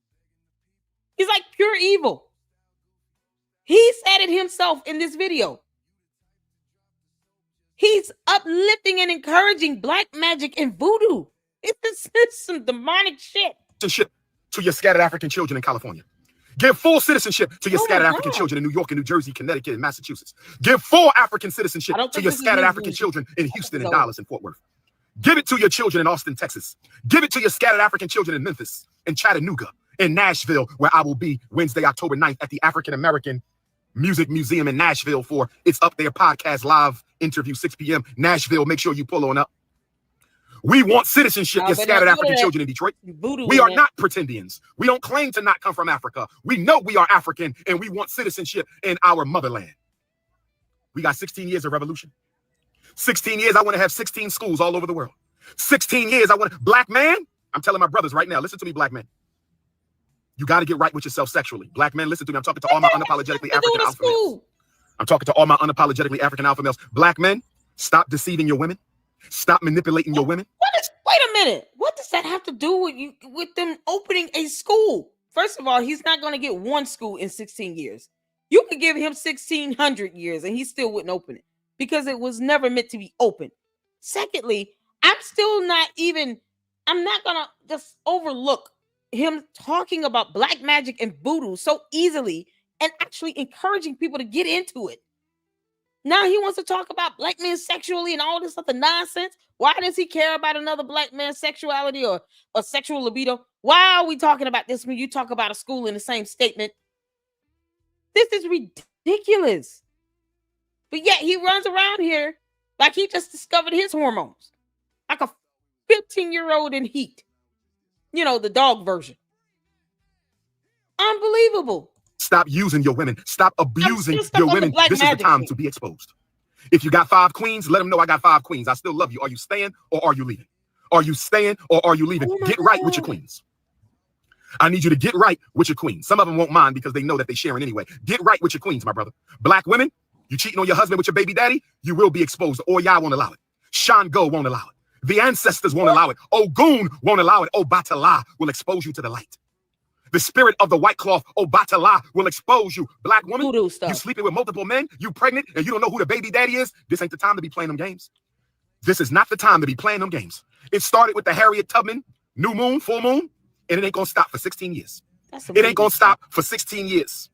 He's like pure evil. He said it himself in this video. He's uplifting and encouraging black magic and voodoo. It's some demonic shit. To your scattered African children in California. Give full citizenship to your scattered African children in New York and New Jersey, Connecticut and Massachusetts. Give full African citizenship to your scattered African children in Houston and Dallas and Fort Worth. Give it to your children in Austin, Texas. Give it to your scattered African children in Memphis, in Chattanooga, in Nashville, where I will be Wednesday, October 9th at the African American Music Museum in Nashville for It's Up There podcast live interview, 6 p.m. Nashville, make sure you pull on up. We want citizenship, your scattered African children in Detroit. We are not pretendians. We don't claim to not come from Africa. We know we are African and we want citizenship in our motherland. We got 16 years of revolution. 16 years, I want to have 16 schools all over the world. 16 years, I want black man. I'm telling my brothers right now, listen to me, black men. You got to get right with yourself sexually. Black men, listen to me. I'm talking to all my unapologetically African alpha males. I'm talking to all my unapologetically African alpha males. Black men, stop deceiving your women. Stop manipulating your women. Wait a minute. What does that have to do with them opening a school? First of all, he's not going to get one school in 16 years. You could give him 1,600 years and he still wouldn't open it because it was never meant to be open. Secondly, I'm not going to just overlook him talking about black magic and voodoo so easily and actually encouraging people to get into it. Now he wants to talk about black men sexually and all this other nonsense. Why does he care about another black man's sexuality or sexual libido? Why are we talking about this when you talk about a school in the same statement? This is ridiculous. But yet he runs around here like he just discovered his hormones. Like a 15-year-old in heat. You know, the dog version. Unbelievable. Stop using your women. Stop abusing your women. This is the time to be exposed. If you got 5 queens, let them know I got 5 queens. I still love you. Are you staying or are you leaving? Are you staying or are you leaving? Get right with your queens. I need you to get right with your queens. Some of them won't mind because they know that they're sharing anyway. Get right with your queens, my brother. Black women, you cheating on your husband with your baby daddy, you will be exposed. Oya won't allow it. Shango won't allow it. The ancestors won't allow it. Ogun won't allow it. Obatala will expose you to the light. The spirit of the white cloth, Obatala, will expose you. Black woman, you sleeping with multiple men, you pregnant, and you don't know who the baby daddy is. This ain't the time to be playing them games. This is not the time to be playing them games. It started with the Harriet Tubman, new moon, full moon, and it ain't going to stop for 16 years. It ain't going to stop for 16 years.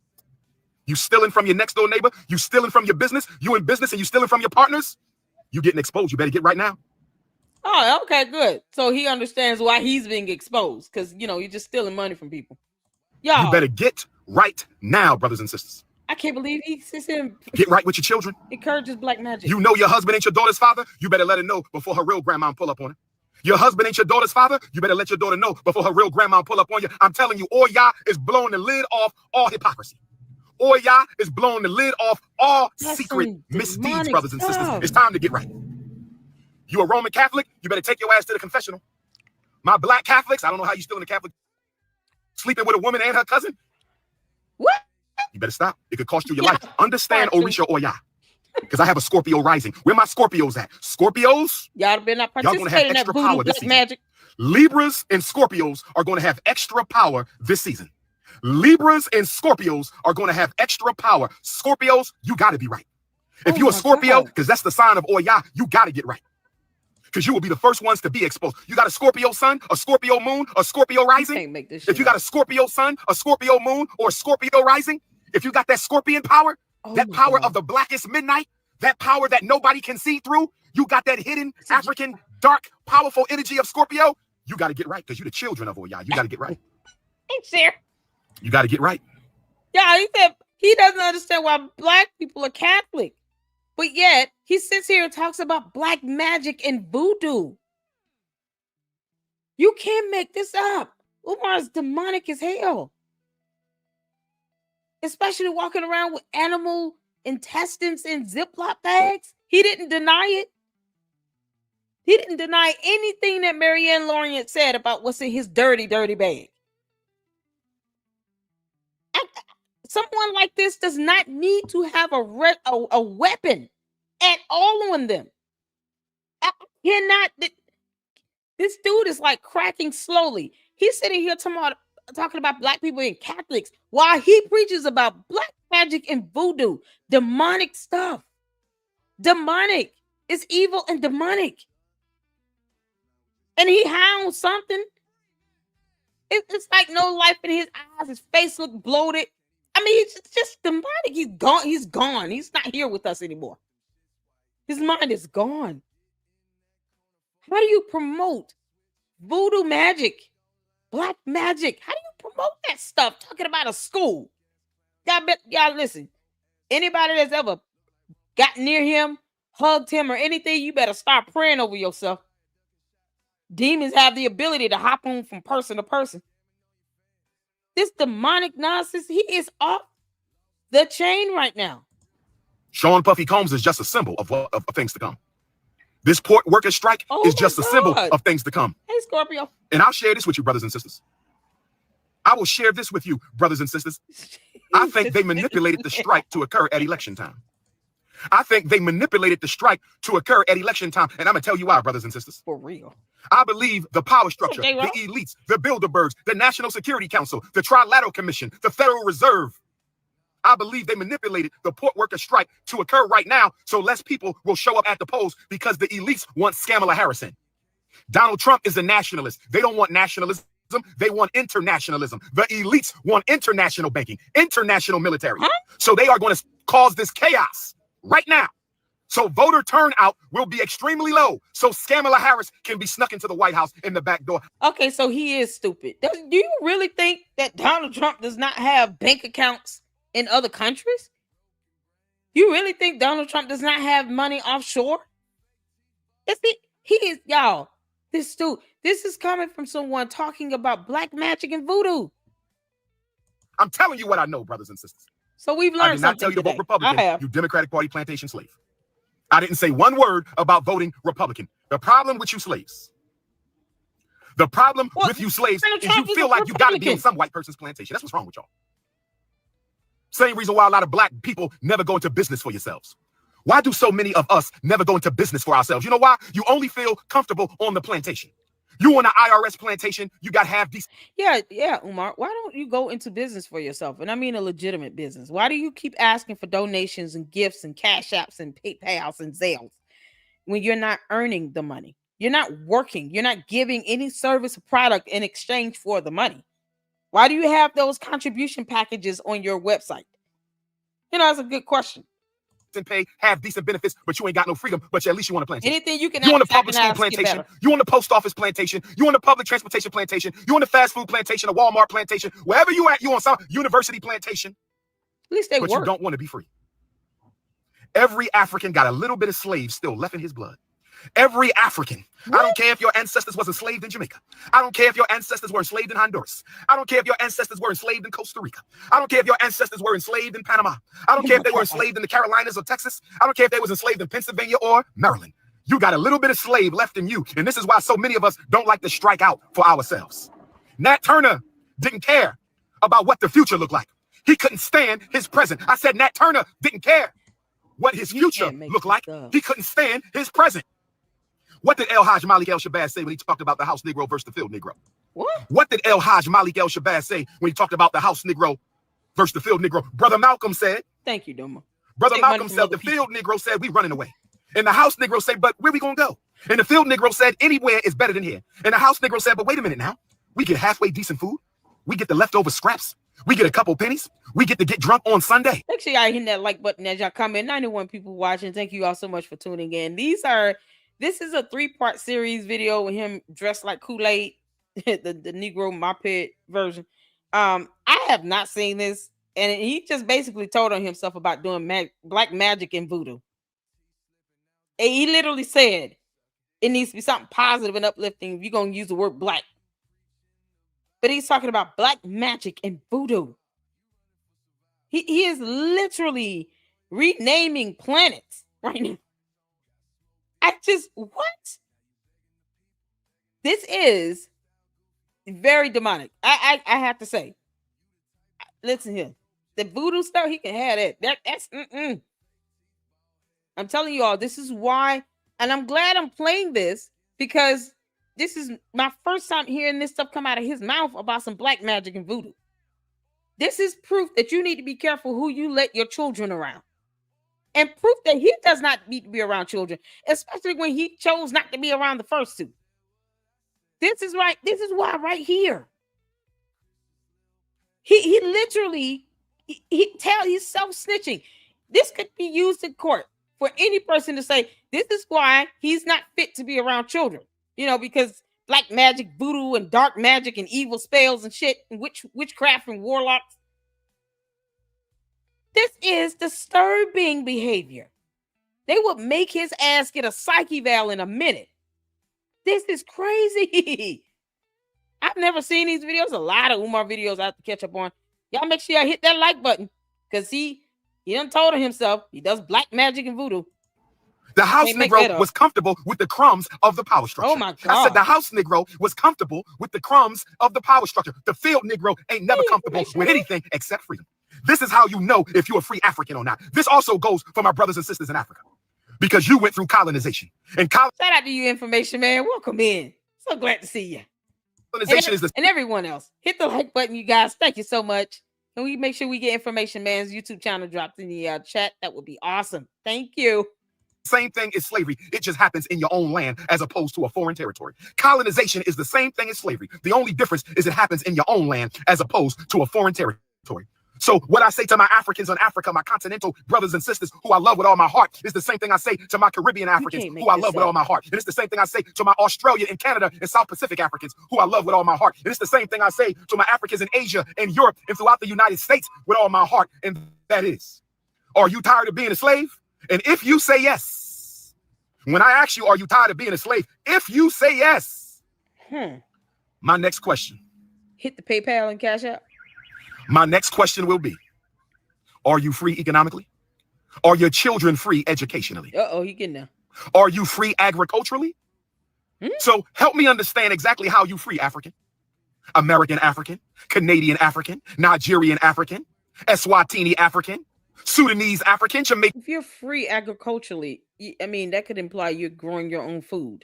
You stealing from your next door neighbor. You stealing from your business. You in business and you stealing from your partners. You getting exposed. You better get right now. Oh, okay, good. So he understands why he's being exposed because, you know, you're just stealing money from people. Y'all, you better get right now, brothers and sisters. I can't believe he sits in. Get right with your children. Encourages black magic. You know your husband ain't your daughter's father. You better let her know before her real grandma pull up on her. Your husband ain't your daughter's father. You better let your daughter know before her real grandma pull up on you. I'm telling you, Oya is blowing the lid off all hypocrisy. Oya is blowing the lid off all secret misdeeds, brothers and sisters. It's time to get right. You a Roman Catholic? You better take your ass to the confessional. My black Catholics, I don't know how you still in the Catholic, sleeping with a woman and her cousin. What? You better stop. It could cost you your life. Understand, Orisha Oya. Because I have a Scorpio rising. Where my Scorpios at? Scorpios? Y'all been not participating in that voodoo black magic. Libras and Scorpios are going to have extra power this season. Libras and Scorpios are going to have extra power. Scorpios, you got to be right. If you're a Scorpio, because that's the sign of Oya, you got to get right. Because you will be the first ones to be exposed. You got a Scorpio sun, a Scorpio moon, a Scorpio rising. Can't make this shit if you got a Scorpio sun, a Scorpio moon, or a Scorpio rising, if you got that Scorpion power, that power of the blackest midnight, that power that nobody can see through, you got that hidden African, dark, powerful energy of Scorpio, you got to get right because you're the children of Oya. You got to get right. Thanks, sir. You got to get right. Yeah, he said he doesn't understand why black people are Catholic. But yet, he sits here and talks about black magic and voodoo. You can't make this up. Umar's demonic as hell. Especially walking around with animal intestines in Ziploc bags. He didn't deny it. He didn't deny anything that Marianne Lorient said about what's in his dirty, dirty bag. Someone like this does not need to have a weapon at all on them. I cannot. This dude is like cracking slowly. He's sitting here talking about black people and Catholics while he preaches about black magic and voodoo, demonic stuff. Demonic. It's evil and demonic. And he hounds something. It's like no life in his eyes. His face look bloated. I mean, he's just demonic. He's gone. He's gone. He's not here with us anymore. His mind is gone. How do you promote voodoo magic, black magic? How do you promote that stuff? Talking about a school. Y'all listen. Anybody that's ever got near him, hugged him, or anything, you better start praying over yourself. Demons have the ability to hop on from person to person. This demonic nonsense, he is off the chain right now. Sean Puffy Combs is just a symbol of things to come. This port workers strike is just a symbol of things to come. Hey, Scorpio. And I'll share this with you, brothers and sisters. I will share this with you, brothers and sisters. I think they manipulated the strike to occur at election time. I think they manipulated the strike to occur at election time. And I'm going to tell you why, brothers and sisters. For real. I believe the power structure, the elites, the Bilderbergs, the National Security Council, the Trilateral Commission, the Federal Reserve. I believe they manipulated the port worker strike to occur right now so less people will show up at the polls because the elites want Kamala Harris in. Donald Trump is a nationalist. They don't want nationalism. They want internationalism. The elites want international banking, international military. So they are going to cause this chaos right now. So voter turnout will be extremely low. So Kamala Harris can be snuck into the White House in the back door. Okay, so he is stupid. Do you really think that Donald Trump does not have bank accounts in other countries? You really think Donald Trump does not have money offshore? He is, y'all. This is coming from someone talking about black magic and voodoo. I'm telling you what I know, brothers and sisters. So we've learned something. I did not tell you to vote Republican, you Democratic Party plantation slave. I didn't say one word about voting Republican. The problem with you slaves, with you slaves is you feel like you got to be on some white person's plantation. That's what's wrong with y'all. Same reason why a lot of black people never go into business for yourselves. Why do so many of us never go into business for ourselves? You know why? You only feel comfortable on the plantation. You on an IRS plantation, you got half decent. Yeah, Umar. Why don't you go into business for yourself? And I mean a legitimate business. Why do you keep asking for donations and gifts and cash apps and payouts and Zelles when you're not earning the money? You're not working. You're not giving any service or product in exchange for the money. Why do you have those contribution packages on your website? That's a good question. And pay, have decent benefits, but you ain't got no freedom, but at least you want a plantation. Anything you can. You on the public school plantation, you on the post office plantation, you on the public transportation plantation, you on the fast food plantation, a Walmart plantation, wherever you at, you on some university plantation. At least they work. But you don't want to be free. Every African got a little bit of slave still left in his blood. Every African. What? I don't care if your ancestors was enslaved in Jamaica. I don't care if your ancestors were enslaved in Honduras. I don't care if your ancestors were enslaved in Costa Rica. I don't care if your ancestors were enslaved in Panama. I don't care if they were enslaved in the Carolinas or Texas. I don't care if they was enslaved in Pennsylvania or Maryland. You got a little bit of slave left in you. And this is why so many of us don't like to strike out for ourselves. Nat Turner didn't care about what the future looked like. He couldn't stand his present. I said Nat Turner didn't care what his future looked like. He couldn't stand his present. What did El Hajj Malik El Shabazz say when he talked about the house Negro versus the field Negro? What did El Hajj Malik El Shabazz say when he talked about the house Negro versus the field Negro? Brother Malcolm said. Thank you, Doma. Brother Malcolm said the field Negro said we running away. And the house Negro said, but where we gonna go? And the field Negro said anywhere is better than here. And the house Negro said, but wait a minute now. We get halfway decent food. We get the leftover scraps. We get a couple pennies. We get to get drunk on Sunday. Make sure y'all hitting that like button as y'all comment. 91 people watching. Thank you all so much for tuning in. This is a 3-part series video with him dressed like Kool-Aid, the Negro moped version. I have not seen this, and he just basically told on himself about doing black magic and voodoo. And he literally said it needs to be something positive and uplifting if you're gonna use the word black. But he's talking about black magic and voodoo. He is literally renaming planets right now. What? This is very demonic. I have to say. Listen here. The voodoo stuff, he can have that. That's I'm telling you all, this is why, and I'm glad I'm playing this because this is my first time hearing this stuff come out of his mouth about some black magic and voodoo. This is proof that you need to be careful who you let your children around. And proof that he does not need to be around children, especially when he chose not to be around the first two. This is right. This is why right here. He literally, he's self-snitching. This could be used in court for any person to say, this is why he's not fit to be around children. Because black magic, voodoo, and dark magic, and evil spells and shit, and witchcraft and warlocks. This is disturbing behavior. They would make his ass get a psych eval in a minute. This is crazy. I've never seen these videos. A lot of Umar videos I have to catch up on. Y'all make sure y'all hit that like button because he done told himself he does black magic and voodoo. The house Negro was comfortable with the crumbs of the power structure. Oh my God. I said the house Negro was comfortable with the crumbs of the power structure. The field Negro ain't never comfortable with anything except freedom. This is how you know if you're a free African or not. This also goes for my brothers and sisters in Africa because you went through colonization. And shout out to you, Information Man. Welcome in. So glad to see you. Colonization and everyone else. Hit the like button, you guys. Thank you so much. And we make sure we get Information Man's YouTube channel dropped in the chat. That would be awesome. Thank you. Same thing as slavery. It just happens in your own land as opposed to a foreign territory. Colonization is the same thing as slavery. The only difference is it happens in your own land as opposed to a foreign territory. So what I say to my Africans in Africa, my continental brothers and sisters who I love with all my heart, is the same thing I say to my Caribbean Africans who I love with all my heart. And it's the same thing I say to my Australia and Canada and South Pacific Africans who I love with all my heart. And it's the same thing I say to my Africans in Asia and Europe and throughout the United States with all my heart. And that is, are you tired of being a slave? And if you say yes, when I ask you, are you tired of being a slave? If you say yes, my next question. Hit the PayPal and Cash App. My next question will be, are you free economically? Are your children free educationally? You getting there. Are you free agriculturally? So help me understand exactly how you free African, American African, Canadian African, Nigerian African, Eswatini African, Sudanese African, Jamaican. If you're free agriculturally, that could imply you're growing your own food.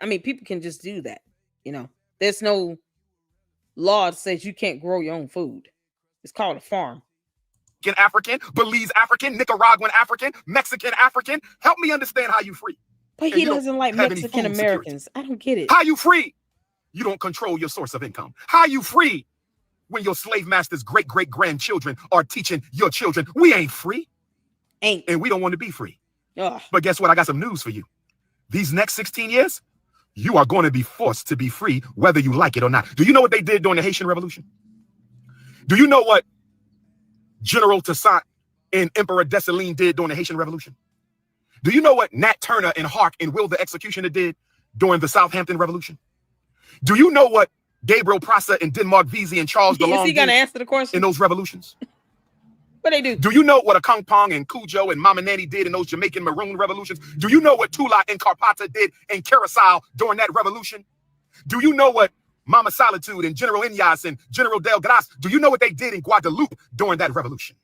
People can just do that. There's no law that says you can't grow your own food. It's called a farm. African, Belize African, Nicaraguan African, Mexican African. Help me understand how you free. But he doesn't like Mexican Americans. I don't get it. How you free? You don't control your source of income. How you free when your slave master's great-great-grandchildren are teaching your children? We ain't free. And we don't want to be free. But guess what? I got some news for you. These next 16 years, you are going to be forced to be free, whether you like it or not. Do you know what they did during the Haitian Revolution? Do you know what General Toussaint and Emperor Dessalines did during the Haitian Revolution? Do you know what Nat Turner and Hark and Will the Executioner did during the Southampton Revolution? Do you know what Gabriel Prosser and Denmark Vesey and Charles DeLong did answer the question in those revolutions? What they do? Do you know what a Kung Pong and Cujo and Mama Nanny did in those Jamaican Maroon revolutions? Do you know what Tula and Carpata did in Curacao during that revolution? Do you know what Mama Solitude and General Inyas and General Del Gras, do you know what they did in Guadeloupe during that revolution?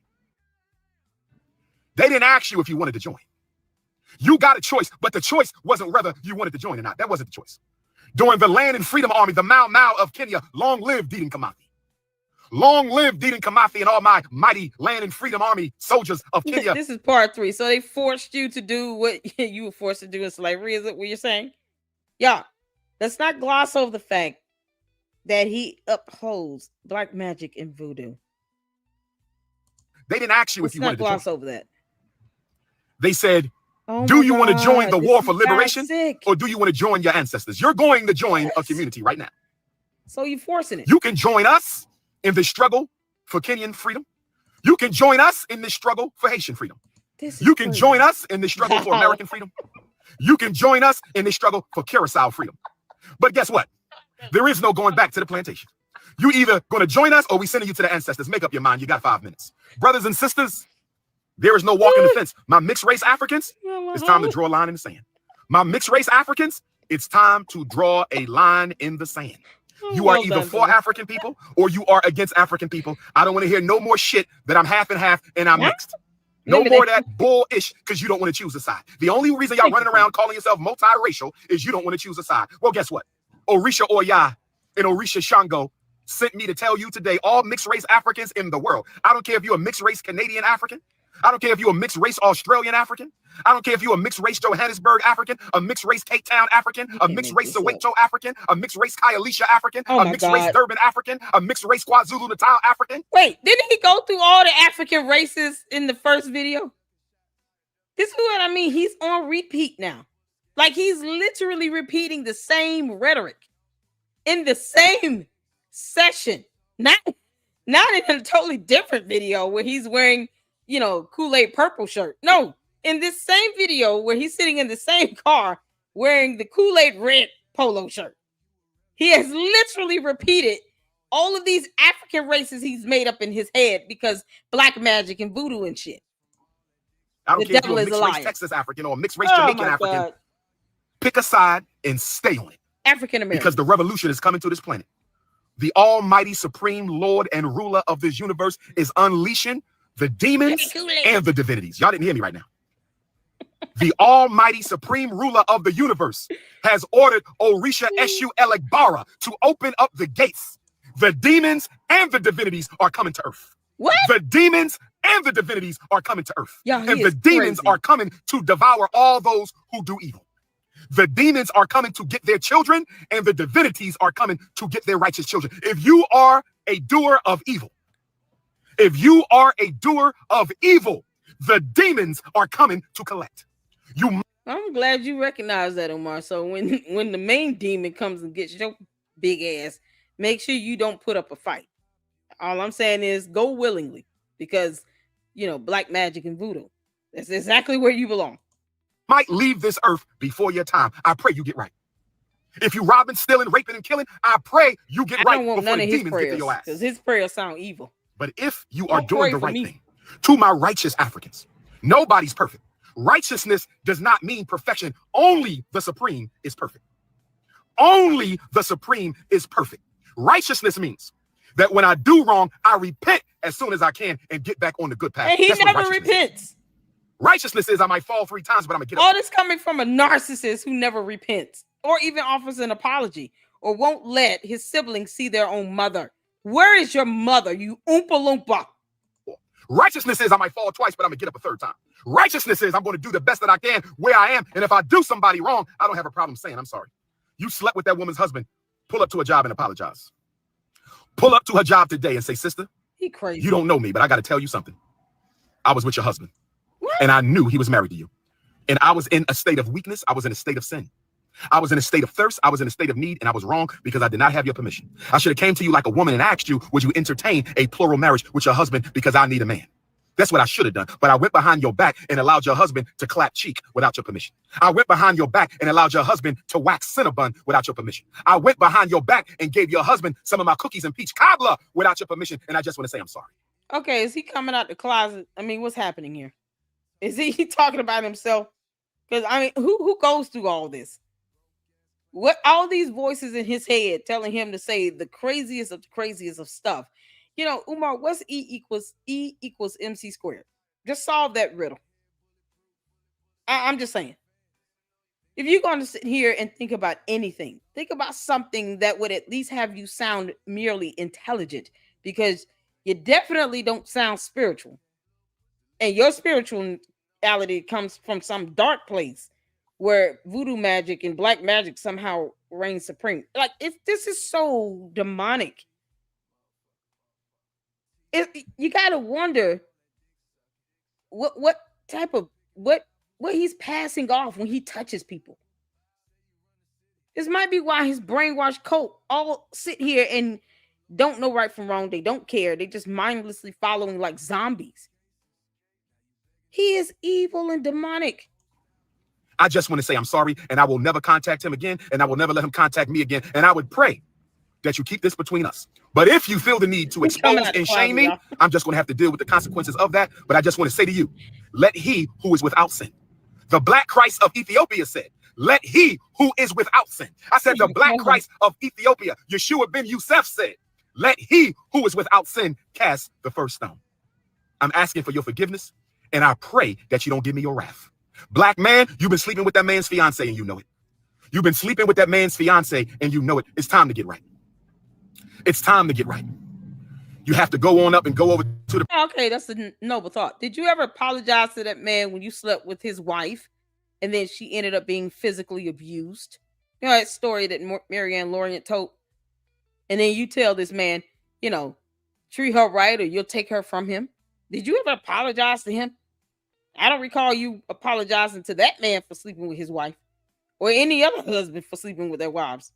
They didn't ask you if you wanted to join. You got a choice, but the choice wasn't whether you wanted to join or not. That wasn't the choice. During the Land and Freedom Army, the Mau Mau of Kenya, long live Dedan Kimathi. Long live Dedan Kimathi and all my mighty Land and Freedom Army soldiers of Kenya. This is part 3. So they forced you to do what you were forced to do in slavery. Is it what you're saying? Yeah. Let's not gloss over the fact that he upholds black magic and voodoo. They didn't ask you if you wanted to gloss over that. They said, do you want to join the war for liberation, or do you want to join your ancestors? You're going to join a community right now. So you're forcing it. You can join us in the struggle for Kenyan freedom. You can join us in the struggle for Haitian freedom. You can join us in the struggle for American freedom. You can join us in the struggle for Curacao freedom. But guess what? There is no going back to the plantation. You either going to join us or we sending you to the ancestors. Make up your mind. You got 5 minutes. Brothers and sisters, there is no walking the fence. My mixed race Africans, it's time to draw a line in the sand. My mixed race Africans, it's time to draw a line in the sand. You are either for African people or you are against African people. I don't want to hear no more shit that I'm half and half and I'm mixed. No more of that bull-ish because you don't want to choose a side. The only reason y'all running around calling yourself multiracial is you don't want to choose a side. Well, guess what? Orisha Oya and Orisha Shango sent me to tell you today, all mixed race Africans in the world. I don't care if you're a mixed race Canadian African. I don't care if you're a mixed race Australian African. I don't care if you're a mixed race Johannesburg African, a mixed race Cape Town African, a mixed race Soweto African, a mixed race Kyalisha African, a mixed race Durban African, a mixed race KwaZulu Natal African. Wait, didn't he go through all the African races in the first video? This is what I mean. He's on repeat now. Like he's literally repeating the same rhetoric in the same session. Not in a totally different video where he's wearing, you know, Kool-Aid purple shirt. No, in this same video where he's sitting in the same car wearing the Kool-Aid red polo shirt. He has literally repeated all of these African races he's made up in his head because black magic and voodoo and shit. I don't care if you're a mixed race Texas African or a mixed race Jamaican African. Pick a side and stay on it. African American. Because the revolution is coming to this planet. The almighty supreme Lord and ruler of this universe is unleashing the demons and the divinities. Y'all didn't hear me right now. The almighty supreme ruler of the universe has ordered Orisha Eshu Elegbara to open up the gates. The demons and the divinities are coming to earth. What? The demons and the divinities are coming to earth. Yeah, and the demons are coming to devour all those who do evil. The demons are coming to get their children, and the divinities are coming to get their righteous children. If you are a doer of evil, the demons are coming to collect. I'm glad you recognize that, Umar. So when the main demon comes and gets your big ass, make sure you don't put up a fight. All I'm saying is go willingly because, you know, black magic and voodoo. That's exactly where you belong. Might leave this earth before your time. I pray you get right. If you robbing, stealing, raping, and killing, I pray you get right before the demons get to your ass. Because his prayers sound evil. But if you are doing the right thing, to my righteous Africans, nobody's perfect. Righteousness does not mean perfection. Only the supreme is perfect. Only the supreme is perfect. Righteousness means that when I do wrong, I repent as soon as I can and get back on the good path. And he never repents. Righteousness is I might fall 3 times, but I'm gonna get up. All this coming from a narcissist who never repents or even offers an apology or won't let his siblings see their own mother. Where is your mother, you Oompa Loompa? Righteousness is I might fall twice, but I'm gonna get up a 3rd time. Righteousness is I'm going to do the best that I can where I am. And if I do somebody wrong, I don't have a problem saying I'm sorry. You slept with that woman's husband. Pull up to a job and apologize. Pull up to her job today and say, sister, he crazy. You don't know me, but I got to tell you something. I was with your husband. What? And I knew he was married to you. And I was in a state of weakness. I was in a state of sin. I was in a state of thirst. I was in a state of need, and I was wrong because I did not have your permission. I should have came to you like a woman and asked you, would you entertain a plural marriage with your husband because I need a man? That's what I should have done. But I went behind your back and allowed your husband to clap cheek without your permission. I went behind your back and allowed your husband to wax Cinnabon without your permission. I went behind your back and gave your husband some of my cookies and peach cobbler without your permission. And I just want to say I'm sorry. Okay, is he coming out the closet? I mean, what's happening here? Is he talking about himself? Because, I mean, who goes through all this? What all these voices in his head telling him to say the craziest of stuff. You know, Umar, what's E equals MC squared? Just solve that riddle. I'm just saying. If you're going to sit here and think about anything, think about something that would at least have you sound merely intelligent, because you definitely don't sound spiritual. And your spirituality comes from some dark place where voodoo magic and black magic somehow reigns supreme. Like, this is so demonic. You gotta wonder what type of what he's passing off when he touches people. This might be why his brainwashed cult all sit here and don't know right from wrong. They don't care. They just mindlessly following like zombies. He is evil and demonic. I just want to say I'm sorry, and I will never contact him again, and I will never let him contact me again. And I would pray that you keep this between us. But if you feel the need to expose and shame me, I'm just going to have to deal with the consequences of that. But I just want to say to you, let he who is without sin. The Black Christ of Ethiopia said, let he who is without sin. I said the Black Christ of Ethiopia, Yeshua ben Yusuf, said, let he who is without sin cast the first stone. I'm asking for your forgiveness, and I pray that you don't give me your wrath. Black man, you've been sleeping with that man's fiance and you know it. You've been sleeping with that man's fiance and you know it. It's time to get right. It's time to get right. You have to go on up and go over to the... Okay, that's a noble thought. Did you ever apologize to that man when you slept with his wife and then she ended up being physically abused? You know that story that Marianne Lorient told? And then you tell this man, you know, treat her right or you'll take her from him. Did you ever apologize to him? I don't recall you apologizing to that man for sleeping with his wife or any other husband for sleeping with their wives,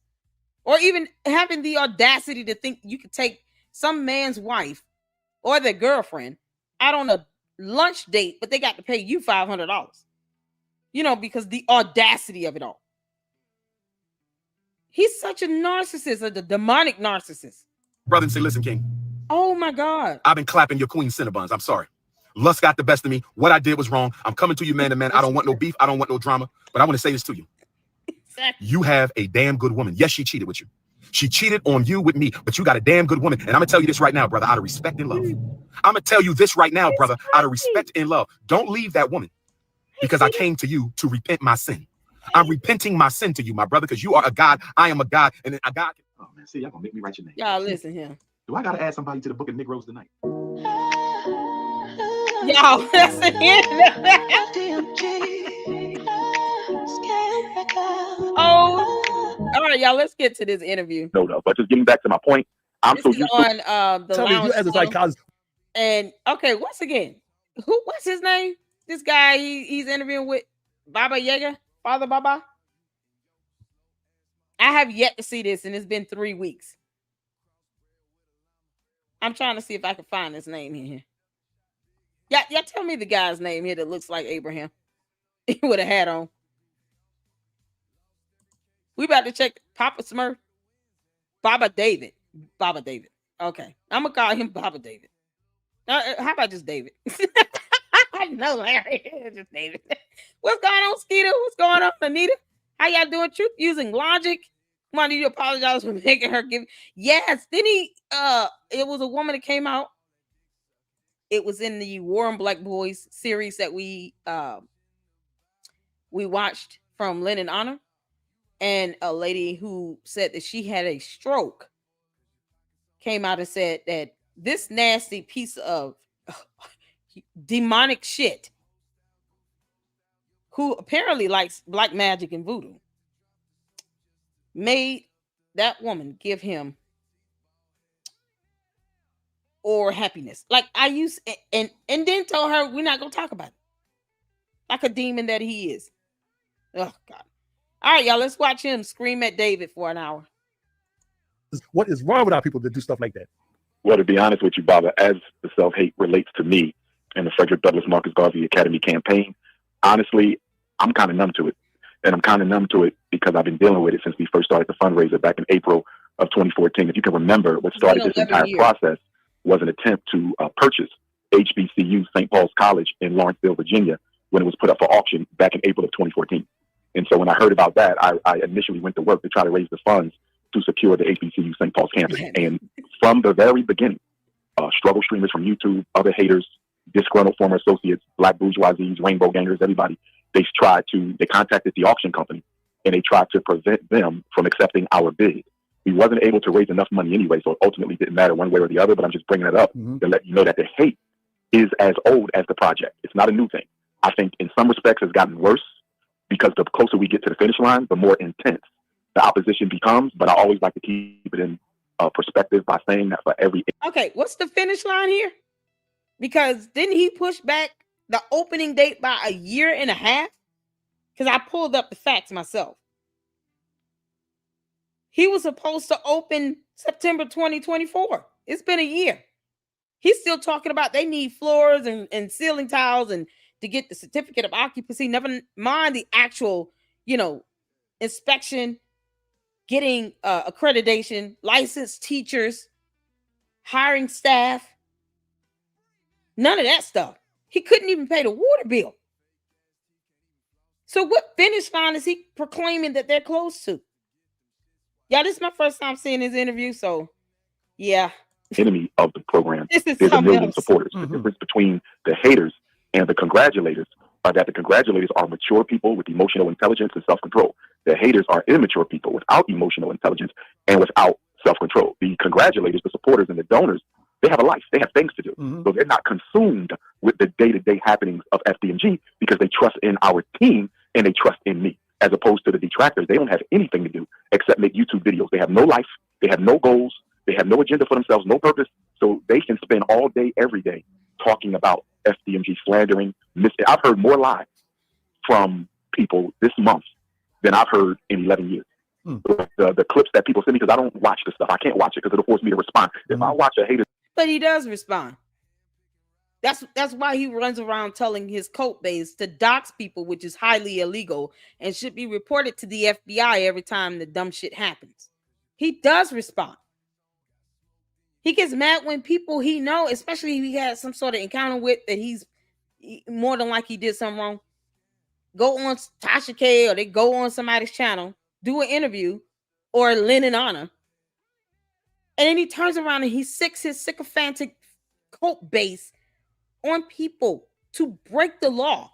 or even having the audacity to think you could take some man's wife or their girlfriend out on a lunch date, but they got to pay you $500, you know, because the audacity of it all. He's such a narcissist, a demonic narcissist. Brother, and say, listen, King. Oh my God. I've been clapping your queen Cinnabons. I'm sorry. Lust got the best of me. What I did was wrong. I'm coming to you man to man. I don't want no beef. I don't want no drama. But I want to say this to you. Exactly. You have a damn good woman. Yes, she cheated with you. She cheated on you with me, but you got a damn good woman. And I'm going to tell you this right now, brother, out of respect and love. I'm going to tell you this right now, brother, out of respect and love. Don't leave that woman, because I came to you to repent my sin. I'm repenting my sin to you, my brother, because you are a God. I am a God. And a God. Oh, man. See, y'all going to make me write your name. Y'all listen here. Do I got to add somebody to the book of Negroes tonight? Y'all, that's the end. Oh, all right, y'all. Let's get to this interview. No, but just getting back to my point, I'm this so is used on the tell me, you as a psychologist. And okay, once again, what's his name? This guy he's interviewing with, Baba Yaga, Father Baba. I have yet to see this, and it's been 3 weeks. I'm trying to see if I can find his name in here. Yeah, tell me the guy's name here that looks like Abraham with a hat on. We about to check Papa Smurf. Baba David. Baba David. Okay. I'm going to call him Baba David. How about just David? I know, Larry. Just David. What's going on, Skeeter? What's going on, Anita? How y'all doing? Truth using logic. Come on, you apologize for making her give. Yes. Then it was a woman that came out. It was in the War on Black Boys series that we watched from Lynn and Honor, and a lady who said that she had a stroke came out and said that this nasty piece of demonic shit, who apparently likes black magic and voodoo, made that woman give him or happiness. Like I used and then told her we're not gonna talk about it. Like a demon that he is. Oh God. All right, y'all, let's watch him scream at David for an hour. What is wrong with our people that do stuff like that? Well, to be honest with you, Baba, as the self-hate relates to me, and the Frederick Douglass Marcus Garvey Academy campaign. Honestly, I'm kind of numb to it. And I'm kind of numb to it because I've been dealing with it since we first started the fundraiser back in April of 2014. If you can remember, what started this entire process was an attempt to purchase HBCU St. Paul's College in Lawrenceville, Virginia, when it was put up for auction back in April of 2014. And so when I heard about that, I initially went to work to try to raise the funds to secure the HBCU St. Paul's campus. And from the very beginning, struggle streamers from YouTube, other haters, disgruntled former associates, black bourgeoisies, rainbow gangers, everybody, they contacted the auction company and they tried to prevent them from accepting our bid. We wasn't able to raise enough money anyway, so it ultimately didn't matter one way or the other, but I'm just bringing it up to let you know that the hate is as old as the project. It's not a new thing. I think in some respects it's gotten worse because the closer we get to the finish line, the more intense the opposition becomes, but I always like to keep it in perspective by saying that for every... Okay, what's the finish line here? Because didn't he push back the opening date by a year and a half? Because I pulled up the facts myself. He was supposed to open September 2024. It's been a year. He's still talking about they need floors and ceiling tiles and to get the certificate of occupancy. Never mind the actual, inspection, getting accreditation, licensed teachers, hiring staff. None of that stuff. He couldn't even pay the water bill. So what finish line is he proclaiming that they're close to? Yeah, this is my first time seeing his interview, so yeah. Enemy of the program. There's a million supporters. The difference between the haters and the congratulators are that the congratulators are mature people with emotional intelligence and self-control. The haters are immature people without emotional intelligence and without self-control. The congratulators, the supporters, and the donors, they have a life. They have things to do. So they're not consumed with the day-to-day happenings of FDMG because they trust in our team and they trust in me. As opposed to the detractors, they don't have anything to do except make YouTube videos. They have no life. They have no goals. They have no agenda for themselves, no purpose. So they can spend all day, every day talking about FDMG slandering. I've heard more lies from people this month than I've heard in 11 years. The clips that people send me, because I don't watch the stuff. I can't watch it because it'll force me to respond. If I watch a hater. But he does respond. That's why he runs around telling his cult base to dox people, which is highly illegal and should be reported to the FBI every time the dumb shit happens. He does respond. He gets mad when people he know, especially if he had some sort of encounter with that he's more than like he did something wrong, go on Tasha K or they go on somebody's channel, do an interview or Lynn and Honor. And then he turns around and he sicks his sycophantic cult base on people to break the law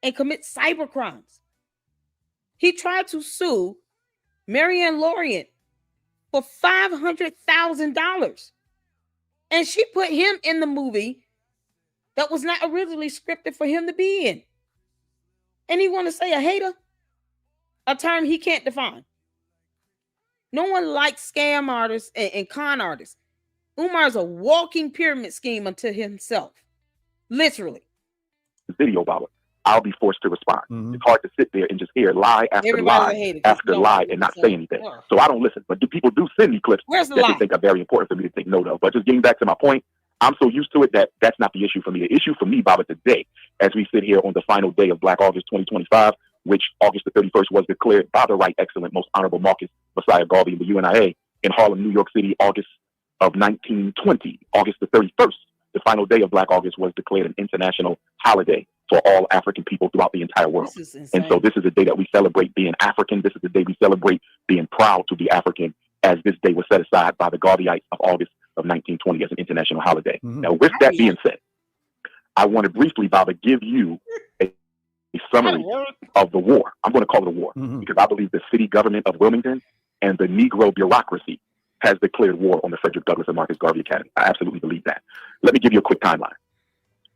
and commit cyber crimes. He tried to sue Marianne Lorient for $500,000. And she put him in the movie that was not originally scripted for him to be in. And he want to say a hater? A term he can't define. No one likes scam artists and con artists. Umar's a walking pyramid scheme unto himself. Literally. Video about it. I'll be forced to respond. It's hard to sit there and just hear lie after lie after lie and not say anything. So I don't listen. But people do send me clips that they think are very important for me to take note of. But just getting back to my point, I'm so used to it that that's not the issue for me. The issue for me, Baba, today, as we sit here on the final day of Black August 2025, which August the 31st was declared by the Right Excellent Most Honorable Marcus Messiah Garvey and the UNIA in Harlem, New York City, August of 1920, August the 31st. The final day of Black August was declared an international holiday for all African people throughout the entire world. And so this is a day that we celebrate being African. This is the day we celebrate being proud to be African, as this day was set aside by the Garveyites of August of 1920 as an international holiday. Now, with that being said, I want to briefly, Baba, give you a summary of the war. I'm going to call it a war because I believe the city government of Wilmington and the Negro bureaucracy has declared war on the Frederick Douglass and Marcus Garvey Academy. I absolutely believe that. Let me give you a quick timeline.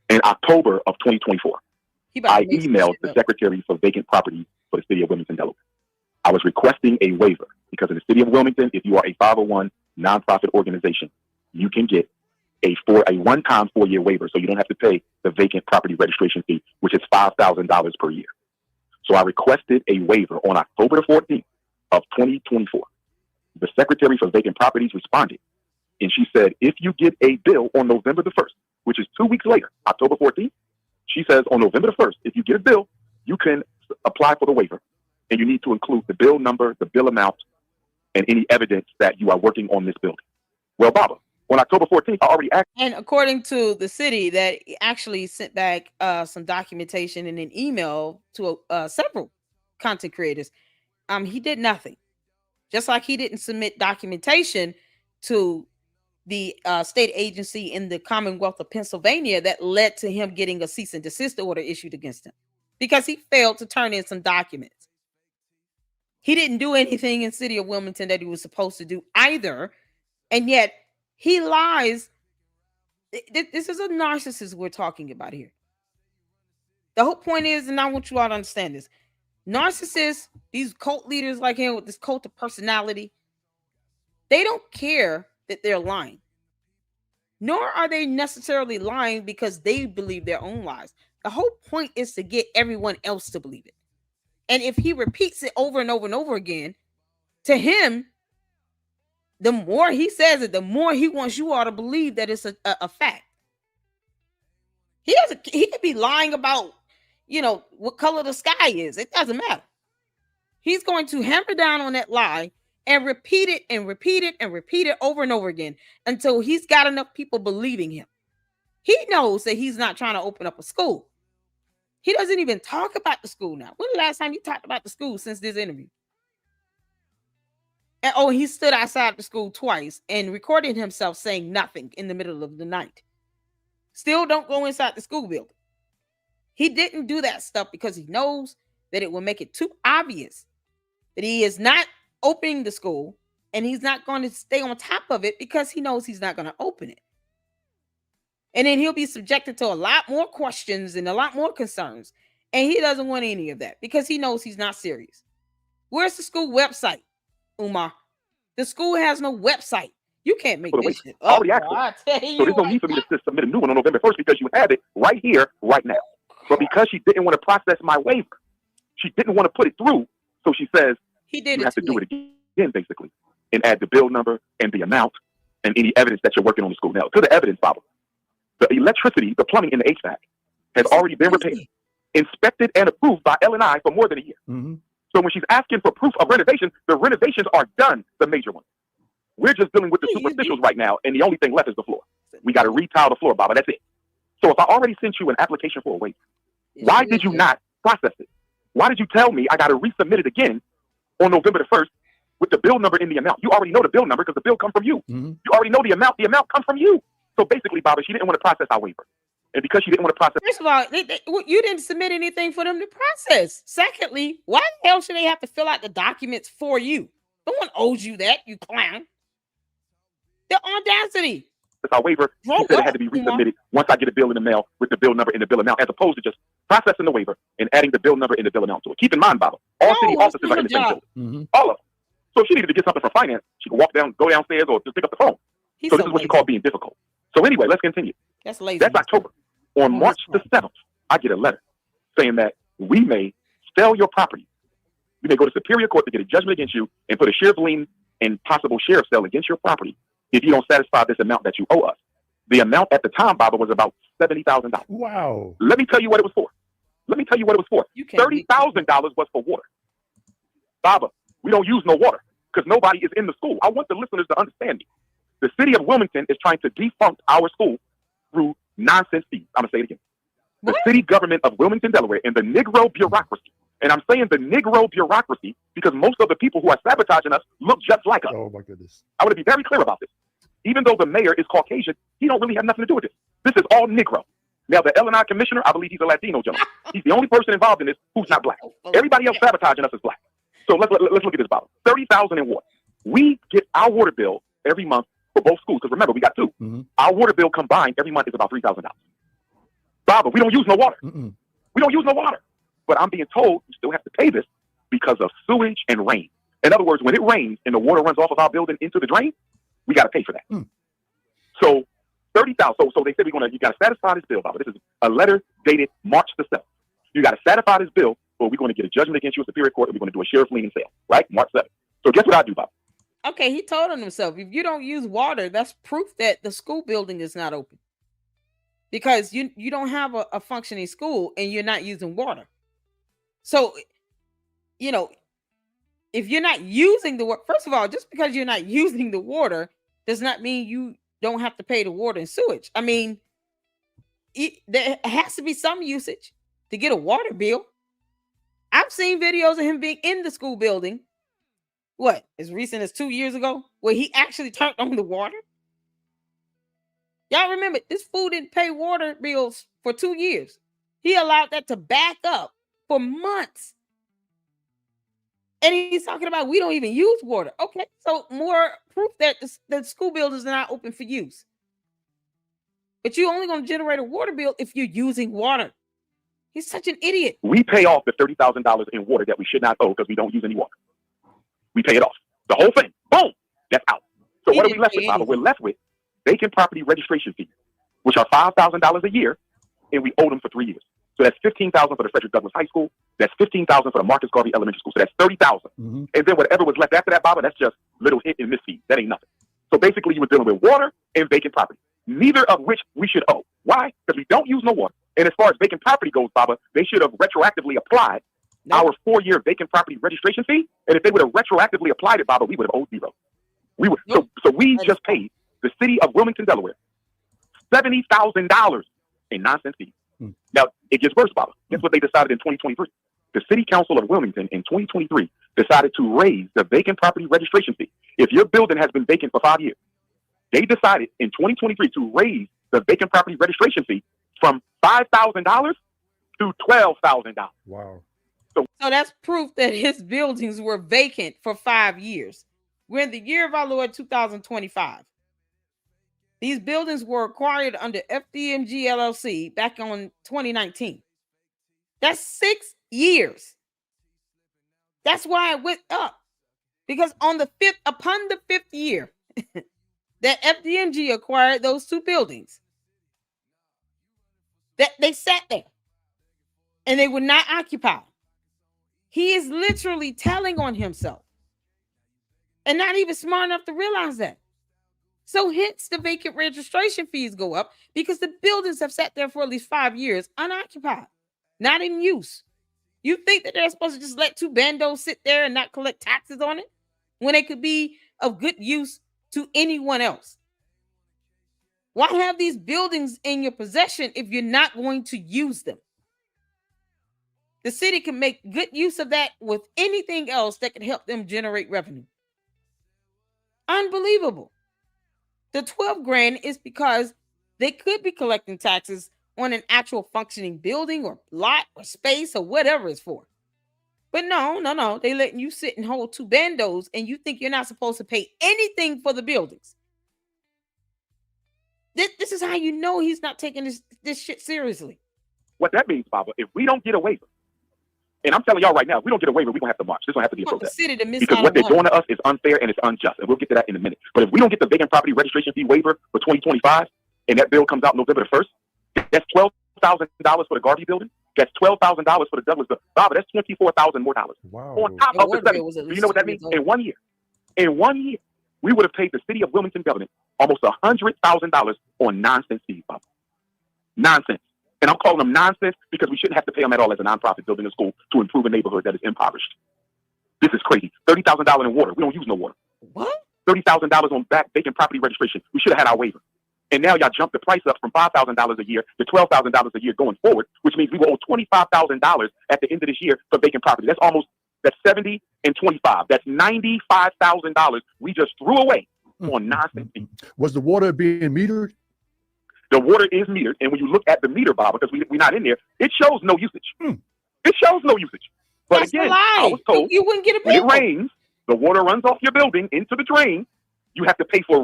In October of 2024, I emailed the Secretary for Vacant Properties for the city of Wilmington, Delaware. I was requesting a waiver because in the city of Wilmington, if you are a 501 nonprofit organization, you can get a one-time 4-year waiver, so you don't have to pay the vacant property registration fee, which is $5,000 per year. So I requested a waiver on October the 14th of 2024. The Secretary for Vacant Properties responded, and she said, if you get a bill on November the 1st, which is 2 weeks later, October 14th, she says on November the 1st, if you get a bill, you can apply for the waiver, and you need to include the bill number, the bill amount, and any evidence that you are working on this building. Well, Baba, on October 14th, I already asked. And according to the city, that actually sent back some documentation in an email to several content creators. He did nothing. Just like he didn't submit documentation to the state agency in the Commonwealth of Pennsylvania that led to him getting a cease and desist order issued against him because he failed to turn in some documents. He didn't do anything in the city of Wilmington that he was supposed to do either. And yet he lies. This is a narcissist we're talking about here. The whole point is, and I want you all to understand this, narcissists, these cult leaders like him with this cult of personality, they don't care that they're lying. Nor are they necessarily lying because they believe their own lies. The whole point is to get everyone else to believe it. And if he repeats it over and over and over again, to him, the more he says it, the more he wants you all to believe that it's a fact. He could be lying about, what color the sky is. It doesn't matter. He's going to hammer down on that lie and repeat it and repeat it and repeat it over and over again until he's got enough people believing him. He knows that he's not trying to open up a school. He doesn't even talk about the school now. When the last time you talked about the school since this interview? And he stood outside the school twice and recorded himself saying nothing in the middle of the night. Still don't go inside the school building. He didn't do that stuff because he knows that it will make it too obvious that he is not opening the school, and he's not going to stay on top of it because he knows he's not going to open it. And then he'll be subjected to a lot more questions and a lot more concerns. And he doesn't want any of that because he knows he's not serious. Where's the school website, Umar? The school has no website. You can't make this shit up. So there's no need for me to submit a new one on November 1st because you have it right here, right now. But because she didn't want to process my waiver, she didn't want to put it through. So she says, you have to do it again, basically, and add the bill number and the amount and any evidence that you're working on the school. Now, to the evidence, Baba, the electricity, the plumbing, and the HVAC has already been repaired, inspected, and approved by L&I for more than a year. Mm-hmm. So when she's asking for proof of renovation, the renovations are done, the major ones. We're just dealing with the superficials right now, and the only thing left is the floor. We got to retile the floor, Baba. That's it. So if I already sent you an application for a waiver, why did you not process it? Why did you tell me I got to resubmit it again on November the 1st with the bill number and the amount? You already know the bill number because the bill comes from you. Mm-hmm. You already know the amount. The amount comes from you. So basically, Baba, she didn't want to process our waiver. And because she didn't want to process... First of all, you didn't submit anything for them to process. Secondly, why the hell should they have to fill out the documents for you? No one owes you that, you clown. The audacity. It's our waiver. She said it had to be resubmitted once I get a bill in the mail with the bill number and the bill amount, as opposed to just processing the waiver and adding the bill number and the bill amount to it. Keep in mind, Baba, all city offices are in the same building. Mm-hmm. All of them. So if she needed to get something from finance, she could go downstairs or just pick up the phone. So this is what you call being difficult. So anyway, let's continue. That's lazy. That's October. On March the 7th, I get a letter saying that we may sell your property. You may go to Superior Court to get a judgment against you and put a sheriff lien and possible sheriff sale against your property if you don't satisfy this amount that you owe us. The amount at the time, Baba, was about $70,000. Wow. Let me tell you what it was for. $30,000 was for water. Baba, we don't use no water because nobody is in the school. I want the listeners to understand me. The city of Wilmington is trying to defunct our school through nonsense fees. I'm going to say it again. The city government of Wilmington, Delaware, and the Negro bureaucracy. And I'm saying the Negro bureaucracy because most of the people who are sabotaging us look just like us. Oh, my goodness. I want to be very clear about this. Even though the mayor is Caucasian, he don't really have nothing to do with this. This is all Negro. Now, the L&I commissioner, I believe he's a Latino gentleman. He's the only person involved in this who's not black. Everybody else sabotaging us is black. So let's look at this, Bob. $30,000 in water. We get our water bill every month for both schools, because remember, we got two. Mm-hmm. Our water bill combined every month is about $3,000. Baba, we don't use no water. Mm-mm. We don't use no water. But I'm being told you still have to pay this because of sewage and rain. In other words, when it rains and the water runs off of our building into the drain, we got to pay for that. Mm. So $30,000. So they said you got to satisfy this bill, Baba. This is a letter dated March the 7th. You got to satisfy this bill, or we're going to get a judgment against you at Superior Court, and we're going to do a sheriff lien and sale, right? March 7th. So guess what I do, Baba? Okay, he told on himself, if you don't use water, that's proof that the school building is not open. because you don't have a functioning school and you're not using water. So, if you're not using the water, first of all, just because you're not using the water does not mean you don't have to pay the water and sewage. I mean, there has to be some usage to get a water bill. I've seen videos of him being in the school building, as recent as 2 years ago, where he actually turned on the water. Y'all remember, this fool didn't pay water bills for 2 years. He allowed that to back up for months. And he's talking about we don't even use water. Okay, so more proof that the school buildings are not open for use. But you're only going to generate a water bill if you're using water. He's such an idiot. We pay off the $30,000 in water that we should not owe because we don't use any water. We pay it off. The whole thing. Boom. That's out. So what are we left with, Baba? We're left with vacant property registration fees, which are $5,000 a year, and we owe them for 3 years. So that's $15,000 for the Frederick Douglass High School. That's $15,000 for the Marcus Garvey Elementary School. So that's $30,000. And then whatever was left after that, Baba, that's just little hit and miss fees. That ain't nothing. So basically, you were dealing with water and vacant property, neither of which we should owe. Why? Because we don't use no water. And as far as vacant property goes, Baba, they should have retroactively applied our 4-year vacant property registration fee. And if they would have retroactively applied it, Baba, we would have owed zero. We would. So we just paid the city of Wilmington, Delaware, $70,000 in nonsense fees. Now, it gets worse, Baba. Guess what they decided in 2023? The City Council of Wilmington in 2023 decided to raise the vacant property registration fee. If your building has been vacant for 5 years, they decided in 2023 to raise the vacant property registration fee from $5,000 to $12,000. Wow. So that's proof that his buildings were vacant for 5 years. We're in the year of our Lord 2025. These buildings were acquired under FDMG LLC back on 2019. That's 6 years. That's why it went up. Because upon the fifth year that FDMG acquired those 2 buildings, that they sat there and they were not occupied. He is literally telling on himself and not even smart enough to realize that. So hence the vacant registration fees go up because the buildings have sat there for at least 5 years unoccupied, not in use. You think that they're supposed to just let 2 bandos sit there and not collect taxes on it when they could be of good use to anyone else? Why have these buildings in your possession if you're not going to use them? The city can make good use of that with anything else that can help them generate revenue. Unbelievable. The 12 grand is because they could be collecting taxes on an actual functioning building or lot or space or whatever it's for. But no. They letting you sit and hold 2 bandos and you think you're not supposed to pay anything for the buildings. This is how you know he's not taking this shit seriously. What that means, Baba, if we don't get a waiver, and I'm telling y'all right now, if we don't get a waiver, we're going to have to march. This is going to have to be a protest. Because what they're doing to us is unfair and it's unjust. And we'll get to that in a minute. But if we don't get the vacant property registration fee waiver for 2025, and that bill comes out November the 1st, that's $12,000 for the Garvey building. That's $12,000 for the Douglas building. Baba, that's $24,000 more dollars. Wow. On top of the 7. Do you know what that means? In 1 year. In 1 year, we would have paid the city of Wilmington government almost $100,000 on nonsense fees, Baba. Nonsense. And I'm calling them nonsense because we shouldn't have to pay them at all as a nonprofit building a school to improve a neighborhood that is impoverished. This is crazy. $30,000 in water. We don't use no water. What? $30,000 on vacant property registration. We should have had our waiver. And now y'all jumped the price up from $5,000 a year to $12,000 a year going forward, which means we will owe $25,000 at the end of this year for vacant property. That's 70 and 25. That's $95,000 we just threw away on nonsense fees. Was the water being metered? The water is metered, and when you look at the meter, Bob, because we're not in there, it shows no usage. It shows no usage. But that's again, I was told you wouldn't get a when bill. it rains, the water runs off your building into the drain. You have to pay for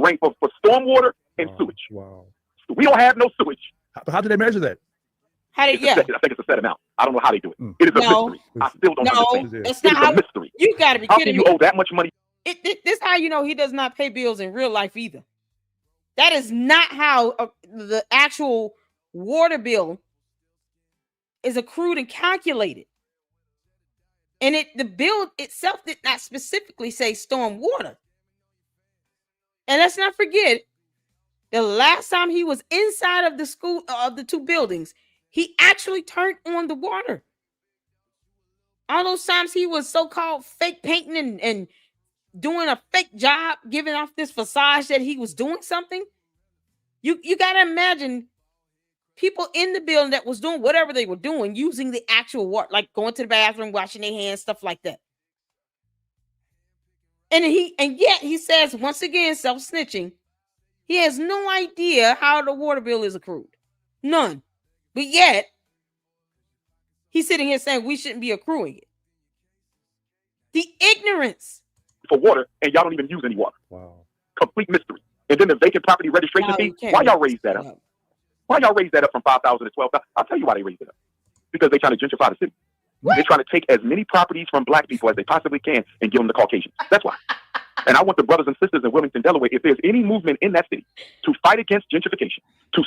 storm water and sewage. Wow. So we don't have no sewage. How do they measure that? I think it's a set amount. I don't know how they do it. It is a mystery. I still don't understand. That's not a mystery. You got to be kidding me. How can you owe that much money? This is how you know he does not pay bills in real life either. That is not how the actual water bill is accrued and calculated. And the bill itself did not specifically say storm water. And let's not forget The last time he was inside of the school of the two buildings, he actually turned on the water. All those times he was so-called fake painting and doing a fake job, giving off this facade that he was doing something. You got to imagine people in the building that was doing whatever they were doing, using the actual water, like going to the bathroom, washing their hands, stuff like that. And yet he says, once again, self-snitching, he has no idea how the water bill is accrued. None. But yet, he's sitting here saying we shouldn't be accruing it. The ignorance. For water, and y'all don't even use any water. Wow. Complete mystery. And then the vacant property registration fee, why y'all raise that up? Why y'all raise that up from 5,000 to 12,000? I'll tell you why they raised it up. Because they're trying to gentrify the city. What? They're trying to take as many properties from black people as they possibly can and give them to Caucasians. That's why. And I want the brothers and sisters in Wilmington, Delaware, if there's any movement in that city to fight against gentrification, to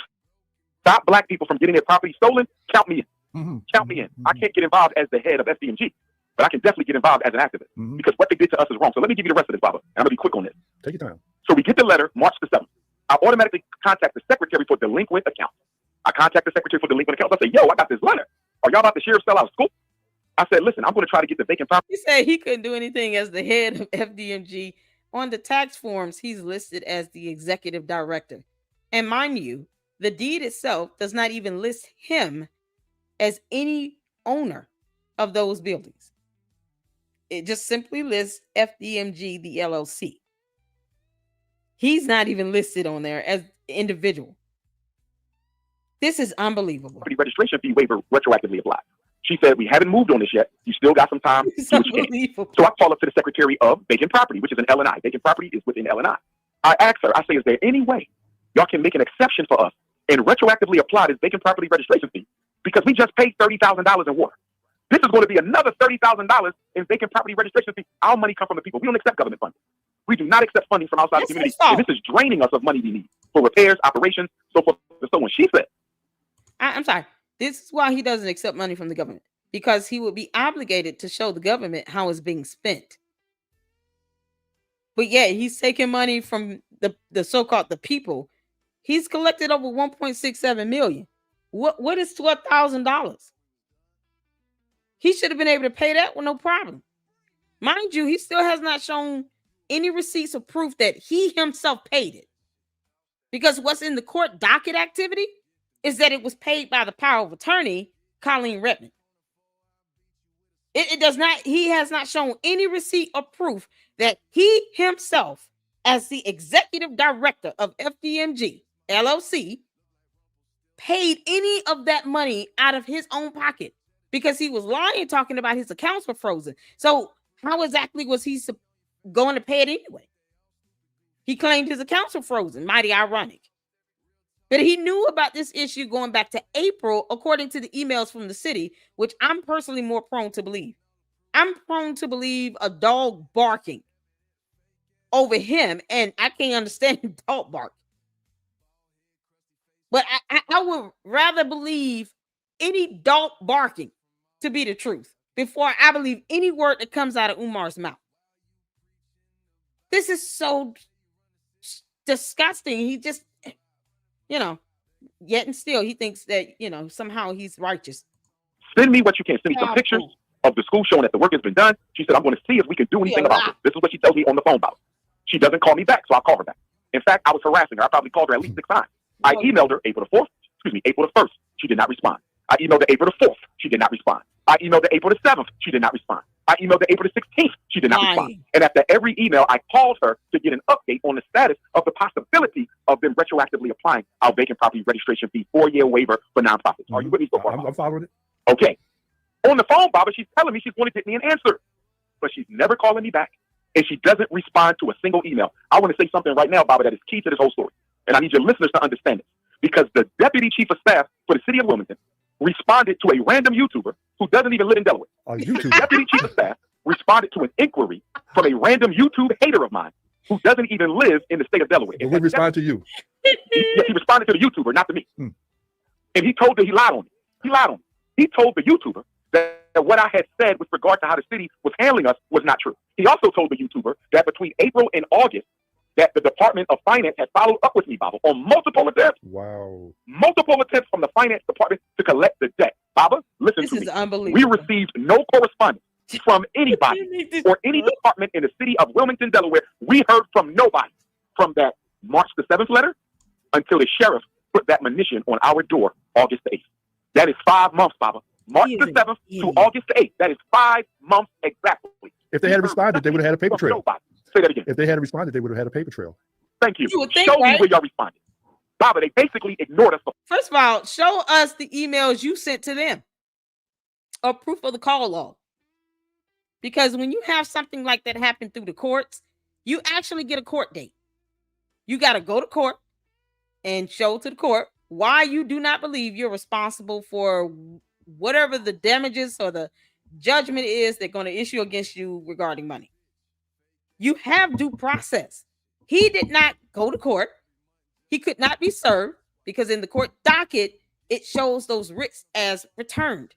stop black people from getting their property stolen, count me in. Mm-hmm. Count me in. Mm-hmm. I can't get involved as the head of FDMG, but I can definitely get involved as an activist because what they did to us is wrong. So let me give you the rest of this, Baba. And I'm going to be quick on this. Take your time. So we get the letter March the 7th. I automatically contact the secretary for delinquent accounts. I contact the secretary for delinquent accounts. I say, yo, I got this letter. Are y'all about to sheriff sell out of school? I said, listen, I'm going to try to get the vacant property. He said he couldn't do anything as the head of FDMG. On the tax forms, he's listed as the executive director. And mind you, the deed itself does not even list him as any owner of those buildings. It just simply lists FDMG, the LLC. He's not even listed on there as individual. This is unbelievable. The registration fee waiver retroactively applied. She said, we haven't moved on this yet. You still got some time. So I call up to the secretary of vacant property, which is an L&I. Vacant property is within L&I. I asked her, I say, is there any way y'all can make an exception for us and retroactively apply this vacant property registration fee? Because we just paid $30,000 in water. This is going to be another $30,000 in vacant property registration fee. Our money comes from the people. We don't accept government funding. We do not accept funding from outside the community. And this is draining us of money we need for repairs, operations, so forth and so on. She said, I'm sorry. This is why he doesn't accept money from the government, because he would be obligated to show the government how it's being spent. But yeah, he's taking money from the so-called the people. He's collected over 1.67 million. What is $12,000? He should have been able to pay that with no problem. Mind you, he still has not shown any receipts or proof that he himself paid it. Because what's in the court docket activity is that it was paid by the power of attorney, Colleen Redmond. It does not, he has not shown any receipt or proof that he himself, as the executive director of FDMG LLC, paid any of that money out of his own pocket, because he was lying, talking about his accounts were frozen. So how exactly was he going to pay it anyway? He claimed his accounts were frozen. Mighty ironic. But he knew about this issue going back to April, according to the emails from the city, which I'm personally more prone to believe. I'm prone to believe a dog barking over him, and I can't understand dog bark. But I would rather believe any dog barking to be the truth before I believe any word that comes out of Umar's mouth. This is so disgusting. He just, yet and still he thinks that, somehow he's righteous. Send me what you can. Send me some pictures of the school showing that the work has been done. She said, I'm going to see if we can do anything about this. This is what she tells me on the phone about. She doesn't call me back, so I'll call her back. In fact, I was harassing her. I probably called her at least 6 times. I emailed her April the 1st. She did not respond. I emailed her April the 4th. She did not respond. I emailed her April the 7th. She did not respond. I emailed her April the 16th. She did not respond. And after every email, I called her to get an update on the status of the possibility of them retroactively applying our vacant property registration fee 4-year waiver for nonprofits. Are you with me so far? I'm following it. Okay. On the phone, Baba, she's telling me she's going to get me an answer, but she's never calling me back, and she doesn't respond to a single email. I want to say something right now, Baba, that is key to this whole story, and I need your listeners to understand it, because the deputy chief of staff for the city of Wilmington responded to a random YouTuber who doesn't even live in Delaware. The deputy chief of staff responded to an inquiry from a random YouTube hater of mine who doesn't even live in the state of Delaware. But we responded to you. Yes, he responded to the YouTuber, not to me. And he told her he lied on me. He lied on me. He told the YouTuber that what I had said with regard to how the city was handling us was not true. He also told the YouTuber that between April and August, that the Department of Finance had followed up with me, Baba, on multiple attempts. Wow. Multiple attempts from the Finance Department to collect the debt. Baba, listen to me. This is unbelievable. We received no correspondence from anybody or any department in the city of Wilmington, Delaware. We heard from nobody from that March the 7th letter until the sheriff put that monition on our door August the 8th. That is 5 months, Baba. March the 7th to August the 8th. That is 5 months exactly. If they had responded, they would have had a paper trail. Nobody. Say that again. If they had responded, they would have had a paper trail. Thank you. Think, show right? me where y'all responded. Baba, they basically ignored us. First of all, show us the emails you sent to them or proof of the call log. Because when you have something like that happen through the courts, you actually get a court date. You got to go to court and show to the court why you do not believe you're responsible for whatever the damages or the judgment is they're going to issue against you regarding money. You have due process. He did not go to court. He could not be served because in the court docket, it shows those writs as returned.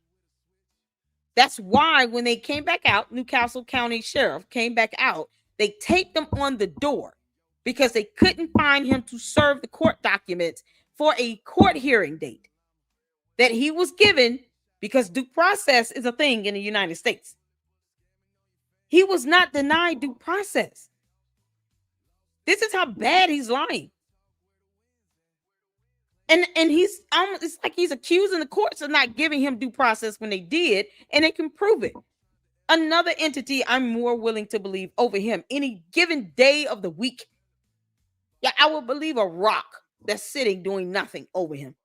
That's why when they came back out, Newcastle County Sheriff came back out, they taped them on the door because they couldn't find him to serve the court documents for a court hearing date that he was given because due process is a thing in the United States. He was not denied due process. This is how bad he's lying. And he's almost, it's like he's accusing the courts of not giving him due process when they did, and they can prove it. Another entity I'm more willing to believe over him any given day of the week. Yeah, I would believe a rock that's sitting doing nothing over him.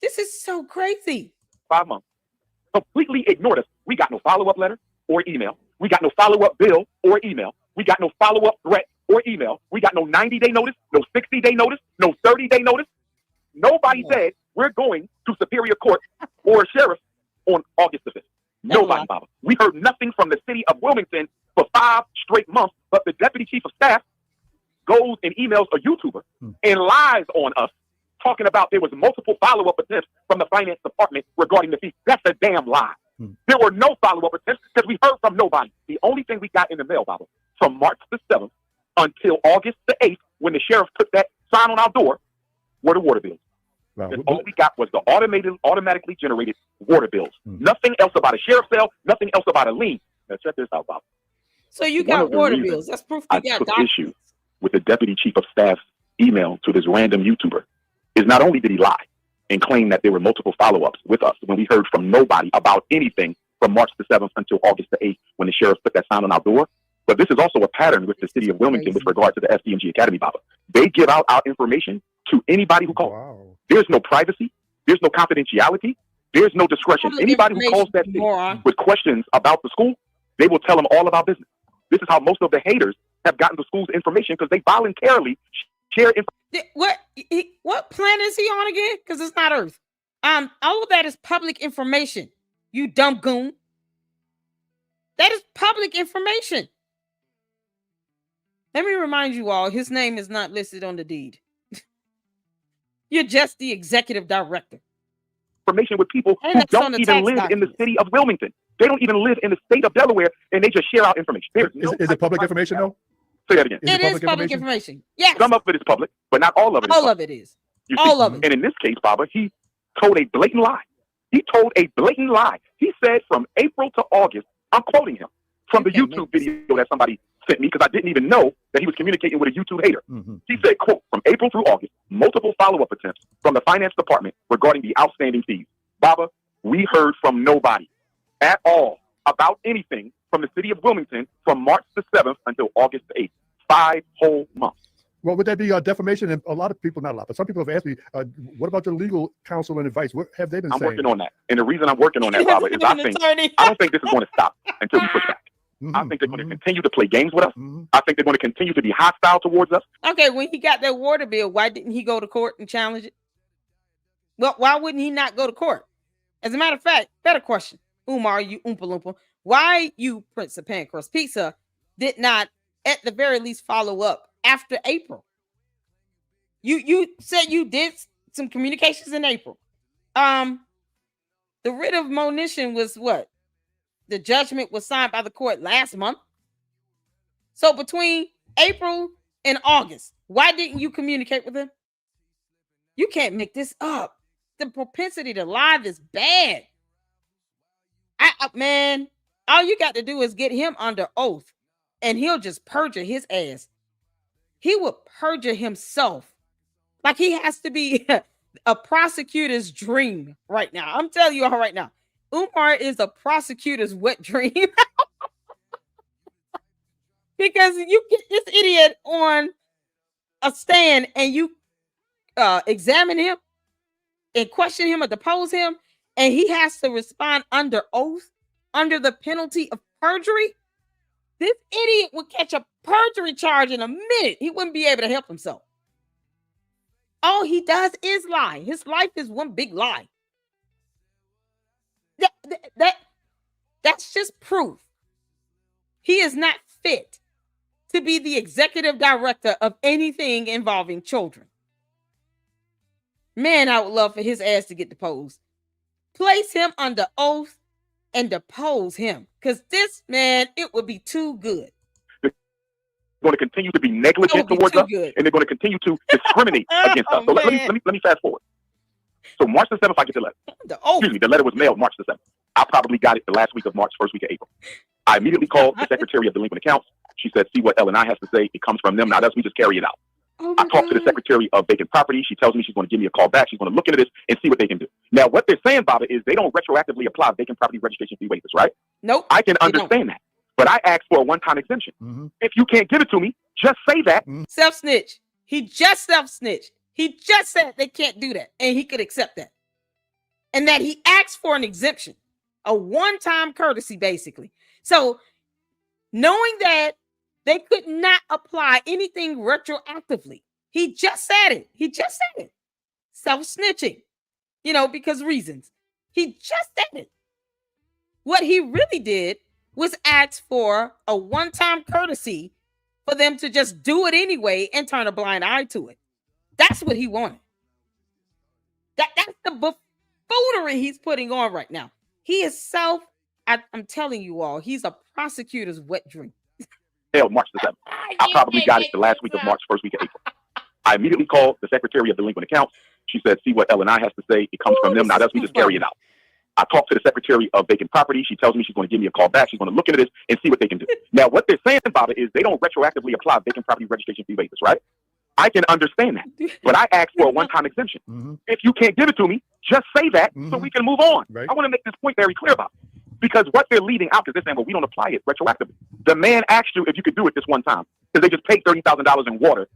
This is so crazy. 5 months. Completely ignored us. We got no follow-up letter or email. We got no follow-up bill or email. We got no follow-up threat or email. We got no 90-day notice, no 60-day notice, no 30-day notice. Nobody said we're going to Superior Court or sheriff on August the 5th. Nobody, Baba. We heard nothing from the city of Wilmington for 5 straight months, but the deputy chief of staff goes and emails a YouTuber and lies on us, talking about there was multiple follow-up attempts from the finance department regarding the fee. That's a damn lie. There were no follow-up attempts because we heard from nobody. The only thing we got in the mail, Baba, from March the 7th until August the 8th, when the sheriff put that sign on our door, were the water bills. Wow. All we got was the automatically generated water bills. Nothing else about a sheriff's sale, nothing else about a lien. Now check this out, Bob. So you got water bills. That's proof you got documents. Issue with the deputy chief of staff's email to this random YouTuber is not only did he lie and claim that there were multiple follow-ups with us when we heard from nobody about anything from March the 7th until August the 8th when the sheriff put that sign on our door, but this is also a pattern with the city of Wilmington with regard to the FDMG Academy, Baba. They give out our information to anybody who calls. Wow. There's no privacy. There's no confidentiality. There's no discretion. Anybody who calls that city with questions about the school, they will tell them all of our business. This is how most of the haters have gotten the school's information because they voluntarily share information. What planet is he on again? Because it's not Earth. All of that is public information. You dumb goon. That is public information. Let me remind you all, his name is not listed on the deed. You're just the executive director. Information with people who don't even live in the city of Wilmington. They don't even live in the state of Delaware, and they just share out information. Is it public information, though? Say that again. It is public information. Yes. Some of it is public, but not all of it. All of it is. All of it. And in this case, Baba, he told a blatant lie. He told a blatant lie. He said from April to August, I'm quoting him from the YouTube video that somebody sent me because I didn't even know that he was communicating with a YouTube hater. He said, quote, from April through August, multiple follow-up attempts from the finance department regarding the outstanding fees. Baba, we heard from nobody at all about anything from the city of Wilmington from March the 7th until August the 8th. 5 whole months. Well, would that be defamation? And a lot of people, not a lot, but some people have asked me, what about your legal counsel and advice? What have they been saying? I'm working on that. And the reason I'm working on that, Baba, is I don't think this is going to stop until we push back. I think they're going to continue to play games with us. I think they're going to continue to be hostile towards us. Okay, when he got that water bill, why didn't he go to court and challenge it? Well, why wouldn't he not go to court? As a matter of fact, better question, Umar, you Oompa Loompa, why you, Prince of Pancrust Pizza, did not at the very least follow up after April? You said you did some communications in April. The writ of monition was what? The judgment was signed by the court last month. So between April in August. Why didn't you communicate with him? You can't make this up. The propensity to lie is bad. Man, all you got to do is get him under oath and he'll just perjure his ass. He would perjure himself. Like he has to be a prosecutor's dream right now. I'm telling you all right now. Umar is a prosecutor's wet dream. Because you get this idiot on a stand and you examine him and question him or depose him, and he has to respond under oath, under the penalty of perjury. This idiot would catch a perjury charge in a minute. He wouldn't be able to help himself. All he does is lie. His life is one big lie. That's just proof. He is not fit to be the executive director of anything involving children. Man, I would love for his ass to get deposed. Place him under oath and depose him. Because this man, it would be too good. They're going to continue to be negligent towards us, and they're going to continue to discriminate against us. So let me fast forward. So March the 7th, I get the letter. Excuse me, the letter was mailed March the 7th. I probably got it the last week of March, first week of April. I immediately called the Secretary of Delinquent Accounts. She said, see what L&I has to say. It comes from them. Not us. We just carry it out. I talked to the Secretary of Vacant Property. She tells me she's going to give me a call back. She's going to look into this and see what they can do. Now, what they're saying about it is they don't retroactively apply vacant property registration fee waivers, right? Nope. I can understand that. But I asked for a one-time exemption. Mm-hmm. If you can't give it to me, just say that. Self-snitch. He just self-snitched. He just said they can't do that. And he could accept that. And that he asked for an exemption. A one-time courtesy, basically. So, knowing that they could not apply anything retroactively. He just said it. He just said it. Self-snitching. Because reasons. He just said it. What he really did was ask for a one-time courtesy for them to just do it anyway and turn a blind eye to it. That's what he wanted. That's the buffoonery he's putting on right now. He is I'm telling you all, he's a prosecutor's wet dream. March the 7th. I probably got it the last week of March, first week of April. I immediately called the Secretary of Delinquent Accounts. She said, see what L&I has to say. It comes from them. Not us. We just carry it out. I talked to the Secretary of Vacant Property. She tells me she's going to give me a call back. She's going to look into this and see what they can do. Now, what they're saying about it is they don't retroactively apply vacant property registration fee waivers, right? I can understand that. But I asked for a one-time exemption. Mm-hmm. If you can't give it to me, just say that so we can move on. Right. I want to make this point very clear about it. Because what they're leading out is they're saying, well, we don't apply it retroactively. The man asked you if you could do it this one time because they just paid $30,000 in water.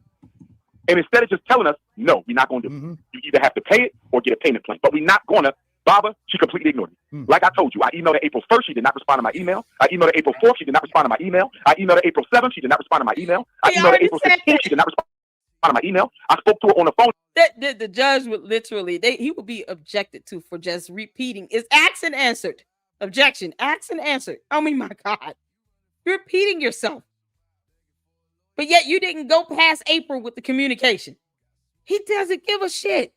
And instead of just telling us, no, we're not going to do it. You either have to pay it or get a payment plan. But we're not going to. Baba, she completely ignored me. Like I told you, I emailed her April 1st. She did not respond to my email. I emailed her April 4th. She did not respond to my email. I emailed her April 7th. She did not respond to my email. I emailed her April 16th. She did not respond to my email. I spoke to her on the phone. The judge would literally, he would be objected to for just repeating. Is asked and answered. Objection, asked and answered. I mean, my God. You're repeating yourself. But yet you didn't go past April with the communication. He doesn't give a shit.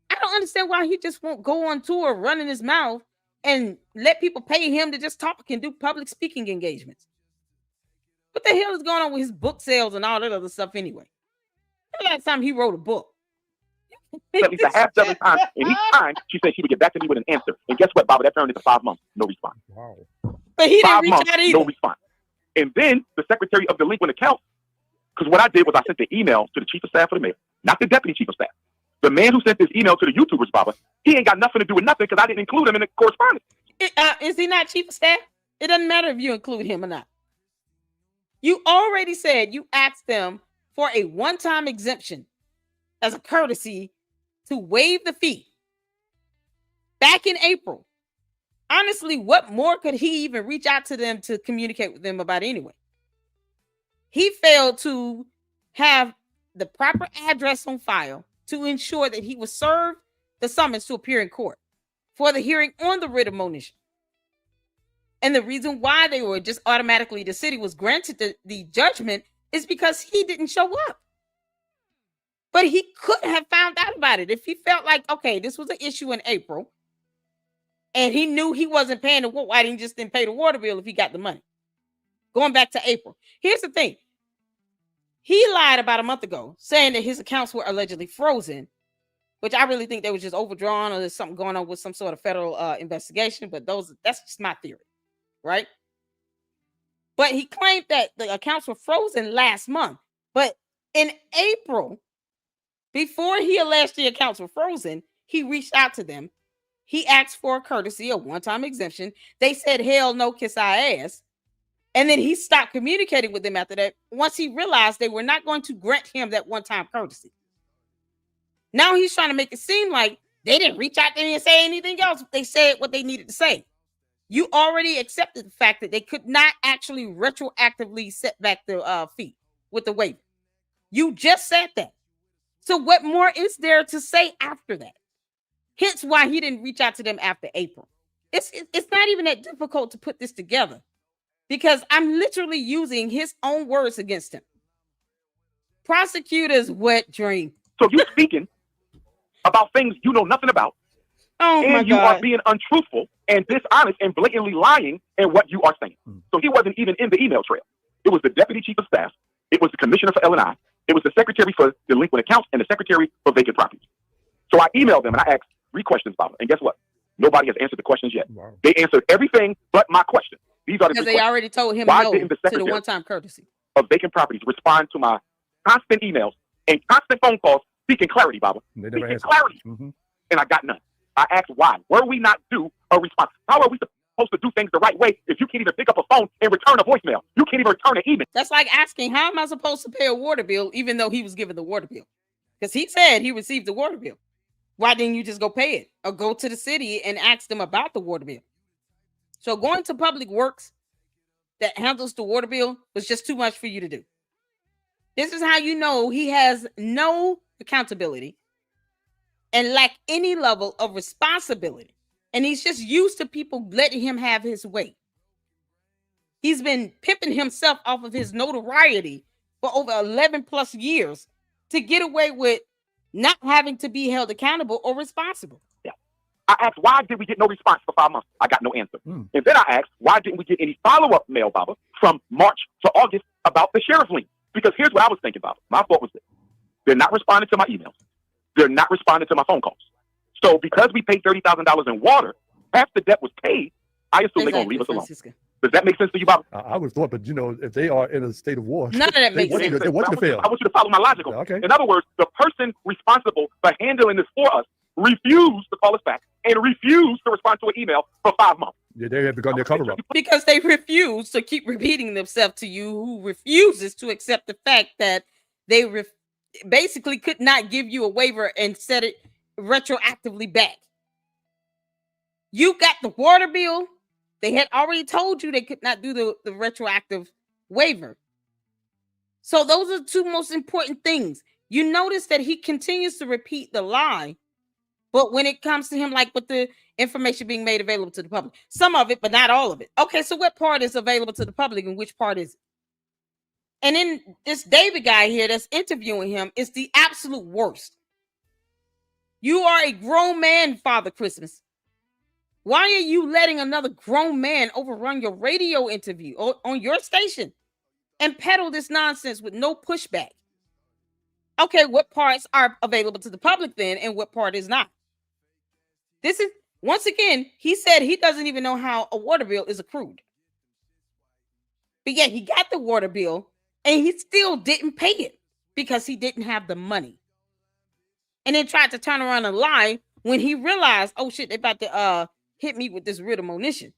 I don't understand why he just won't go on tour running his mouth and let people pay him to just talk and do public speaking engagements. What the hell is going on with his book sales and all that other stuff anyway? The last time he wrote a book. At least a half dozen times. And each time she said she would get back to me with an answer. And guess what, Baba? That turned into 5 months. No response. Wow. But he didn't reach out either. No response. And then the Secretary of Delinquent Accounts, because what I did was I sent the email to the Chief of Staff for the mayor, not the Deputy Chief of Staff. The man who sent this email to the YouTubers, Baba, he ain't got nothing to do with nothing because I didn't include him in the correspondence. Is he not Chief of Staff? It doesn't matter if you include him or not. You already said you asked them for a one-time exemption as a courtesy to waive the fee back in April. Honestly, what more could he even reach out to them to communicate with them about anyway? He failed to have the proper address on file to ensure that he was served the summons to appear in court for the hearing on the writ of monition. And the reason why they were just automatically, the city was granted the judgment is because he didn't show up. But he could have found out about it if he felt like, okay, this was an issue in April and he knew he wasn't paying the water. Why didn't he just pay the water bill if he got the money? Going back to April. Here's the thing. He lied about a month ago, saying that his accounts were allegedly frozen, which I really think they were just overdrawn or there's something going on with some sort of federal investigation. But that's just my theory, right? But he claimed that the accounts were frozen last month. But in April, before he alleged the accounts were frozen, he reached out to them. He asked for a courtesy, a one-time exemption. They said, hell no, kiss our ass. And then he stopped communicating with them after that once he realized they were not going to grant him that one-time courtesy. Now he's trying to make it seem like they didn't reach out to him and say anything else. They said what they needed to say. You already accepted the fact that they could not actually retroactively set back the fee with the waiver. You just said that. So what more is there to say after that? Hence why he didn't reach out to them after April. It's not even that difficult to put this together because I'm literally using his own words against him. Prosecutor's wet dream. So you're speaking about things you know nothing about. Oh my God. And you are being untruthful and dishonest and blatantly lying in what you are saying. So he wasn't even in the email trail. It was the deputy chief of staff. It was the commissioner for L&I. It was the secretary for delinquent accounts and the secretary for vacant properties. So I emailed them and I asked 3 questions about it. And guess what? Nobody has answered the questions yet. Wow. They answered everything but my question. These are the because they already told him no to the one-time courtesy of vacant properties respond to my constant emails and constant phone calls seeking clarity, Baba. Seeking clarity. And I got none. I asked why. Were we not due a response? How are we supposed to do things the right way if you can't even pick up a phone and return a voicemail? You can't even return an email. That's like asking, how am I supposed to pay a water bill even though he was given the water bill? Because he said he received the water bill. Why didn't you just go pay it or go to the city and ask them about the water bill? So going to Public Works that handles the water bill was just too much for you to do. This is how you know he has no accountability and lack any level of responsibility. And he's just used to people letting him have his way. He's been pimping himself off of his notoriety for over 11 plus years to get away with not having to be held accountable or responsible. Yeah. I asked, why did we get no response for 5 months? I got no answer. And then I asked, why didn't we get any follow-up mail, Baba, from March to August about the sheriff lien? Because here's what I was thinking about. My thought was this. They're not responding to my emails. They're not responding to my phone calls. So because we paid $30,000 in water, half the debt was paid, I assume they're going to leave us alone. Does that make sense to you, Bob? I would thought, but if they are in a state of war, none of that makes sense. They want you to fail. I want you to follow my logic. Okay. In other words, the person responsible for handling this for us refused to call us back and refused to respond to an email for 5 months. Yeah, they have begun their cover up. Because they refuse to keep repeating themselves to you, who refuses to accept the fact that they basically could not give you a waiver and set it retroactively back. You got the water bill. They had already told you they could not do the retroactive waiver. So those are the 2 most important things. You notice that he continues to repeat the lie, but when it comes to him, like with the information being made available to the public, some of it, but not all of it. Okay, so what part is available to the public and which part is it? And then this David guy here that's interviewing him is the absolute worst. You are a grown man, Father Christmas. Why are you letting another grown man overrun your radio interview on your station and peddle this nonsense with no pushback? Okay, what parts are available to the public then and what part is not? This is, once again, he said he doesn't even know how a water bill is accrued. But yet he got the water bill and he still didn't pay it because he didn't have the money. And then tried to turn around and lie when he realized, oh shit, they're about to hit me with this writ of monition.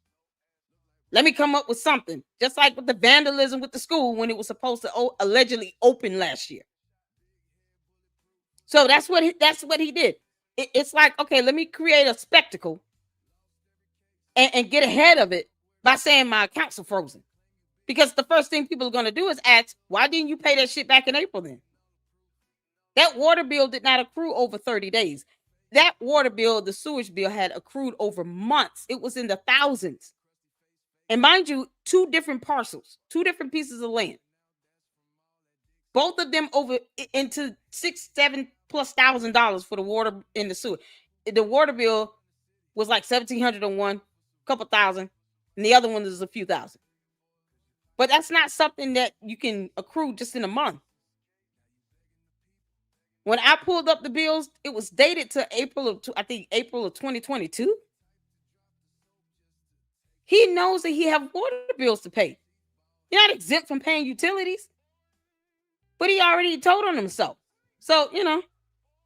Let me come up with something. Just like with the vandalism with the school when it was supposed to allegedly open last year. So that's what he did. It's like, okay, let me create a spectacle and get ahead of it by saying my accounts are frozen. Because the first thing people are going to do is ask, why didn't you pay that shit back in April then? That water bill did not accrue over 30 days. That water bill, the sewage bill, had accrued over months. It was in the thousands. And mind you, 2 different parcels, 2 different pieces of land. Both of them over into $6,000-7,000 for the water in the sewer. The water bill was like $1,700 on one, couple thousand, and the other one is a few thousand. But that's not something that you can accrue just in a month. When I pulled up the bills, it was dated to April of 2022. He knows that he have water bills to pay. You're not exempt from paying utilities, but he already told on himself. So, you know,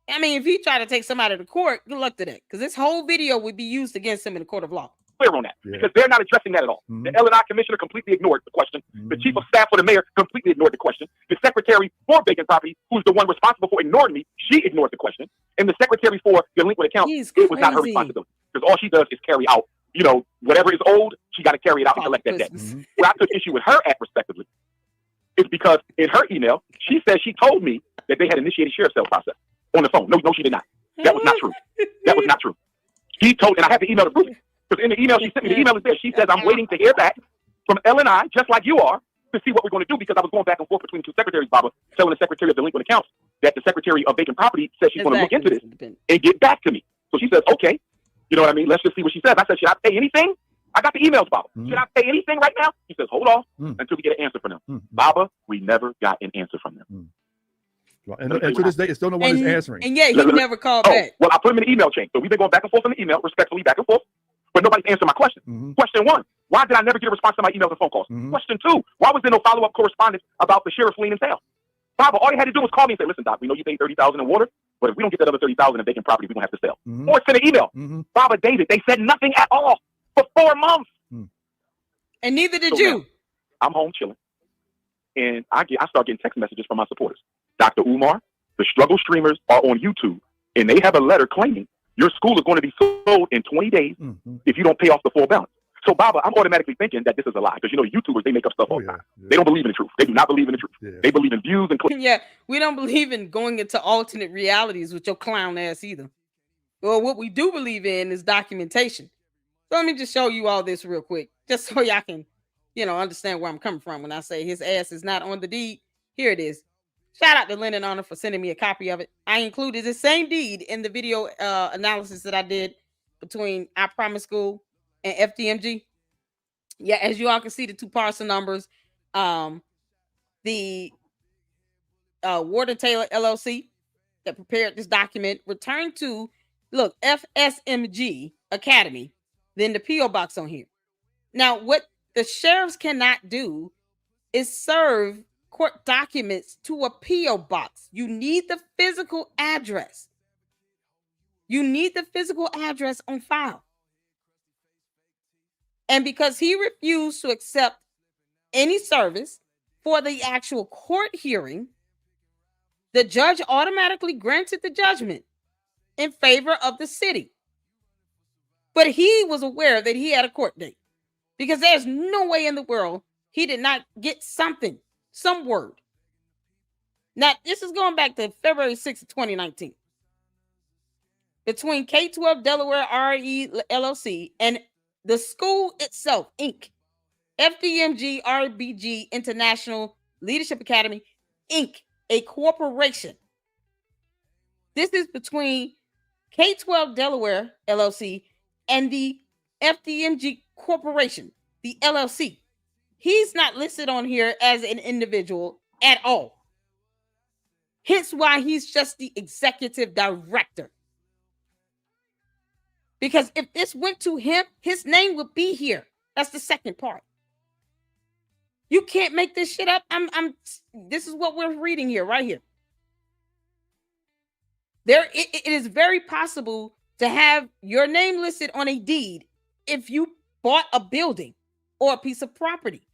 I mean, if he try to take somebody to court, good luck to that, because this whole video would be used against him in the court of law. Clear on that, because they're not addressing that at all. The L&I commissioner completely ignored the question. The chief of staff for the mayor completely ignored the question. The secretary for vacant property, who's the one responsible for ignoring me, she ignored the question. And the secretary for delinquent accounts, it was not her responsibility, because all she does is carry out, you know, whatever is owed, she got to carry it out and collect that debt. Where I took issue with her at, respectively, is because in her email, she says she told me that they had initiated sheriff sale process on the phone. No, she did not. That was not true. That was not true. She told, and I have the email to prove it. Because in the email she sent me, the email is there. She says, I'm waiting to hear back from L&I, just like you are, to see what we're going to do, because I was going back and forth between two secretaries, Baba, telling the secretary of delinquent accounts that the secretary of vacant property says she's going to look into this and get back to me. So she says, okay, you know what I mean? Let's just see what she says. I said, should I pay anything? I got the emails, Baba. Should I pay anything right now? He says, hold off until we get an answer from them. Baba, we never got an answer from them. And to this day, it's still no one is answering. And yet he never called back. Well, I put him in the email chain. So we've been going back and forth in the email, respectfully back and forth, but nobody's answering my question. Question 1, why did I never get a response to my emails and phone calls? Question 2, why was there no follow-up correspondence about the sheriff's lien and sale? Baba, all you had to do was call me and say, listen, Doc, we know you paid $30,000 in water, but if we don't get that other $30,000 in vacant property, we're going to have to sell. Or send an email. Baba, David, they said nothing at all for 4 months. And neither did you. Now, I'm home chilling, and I start getting text messages from my supporters. Dr. Umar, the struggle streamers are on YouTube, and they have a letter claiming your school is going to be sold in 20 days if you don't pay off the full balance. So, Baba, I'm automatically thinking that this is a lie, because, you know, YouTubers, they make up stuff all the time. They don't believe in the truth. They do not believe in the truth. They believe in views and clicks. Yeah, we don't believe in going into alternate realities with your clown ass either. Well, what we do believe in is documentation. So let me just show you all this real quick, just so y'all can, you know, understand where I'm coming from when I say his ass is not on the deed. Here it is. Shout out to Lennon Honor for sending me a copy of it. I included the same deed in the video analysis that I did between I Promise School and FDMG. Yeah, as you all can see, the two parcel numbers, the Ward & Taylor LLC that prepared this document returned to, look, FSMG Academy, then the P.O. box on here. Now, what the sheriffs cannot do is serve court documents to a P.O. box. You need the physical address. You need the physical address on file. And because he refused to accept any service for the actual court hearing, the judge automatically granted the judgment in favor of the city. But he was aware that he had a court date, because there's no way in the world he did not get something, some word. Now, this is going back to February 6th of 2019. Between K-12 Delaware RE LLC and the school itself, Inc., FDMG RBG International Leadership Academy, Inc., a corporation. This is between K-12 Delaware LLC and the FDMG Corporation, the LLC. He's not listed on here as an individual at all. Hence why he's just the executive director. Because if this went to him, his name would be here. That's the second part. You can't make this shit up. This is what we're reading here, right here. It is very possible to have your name listed on a deed if you bought a building or a piece of property.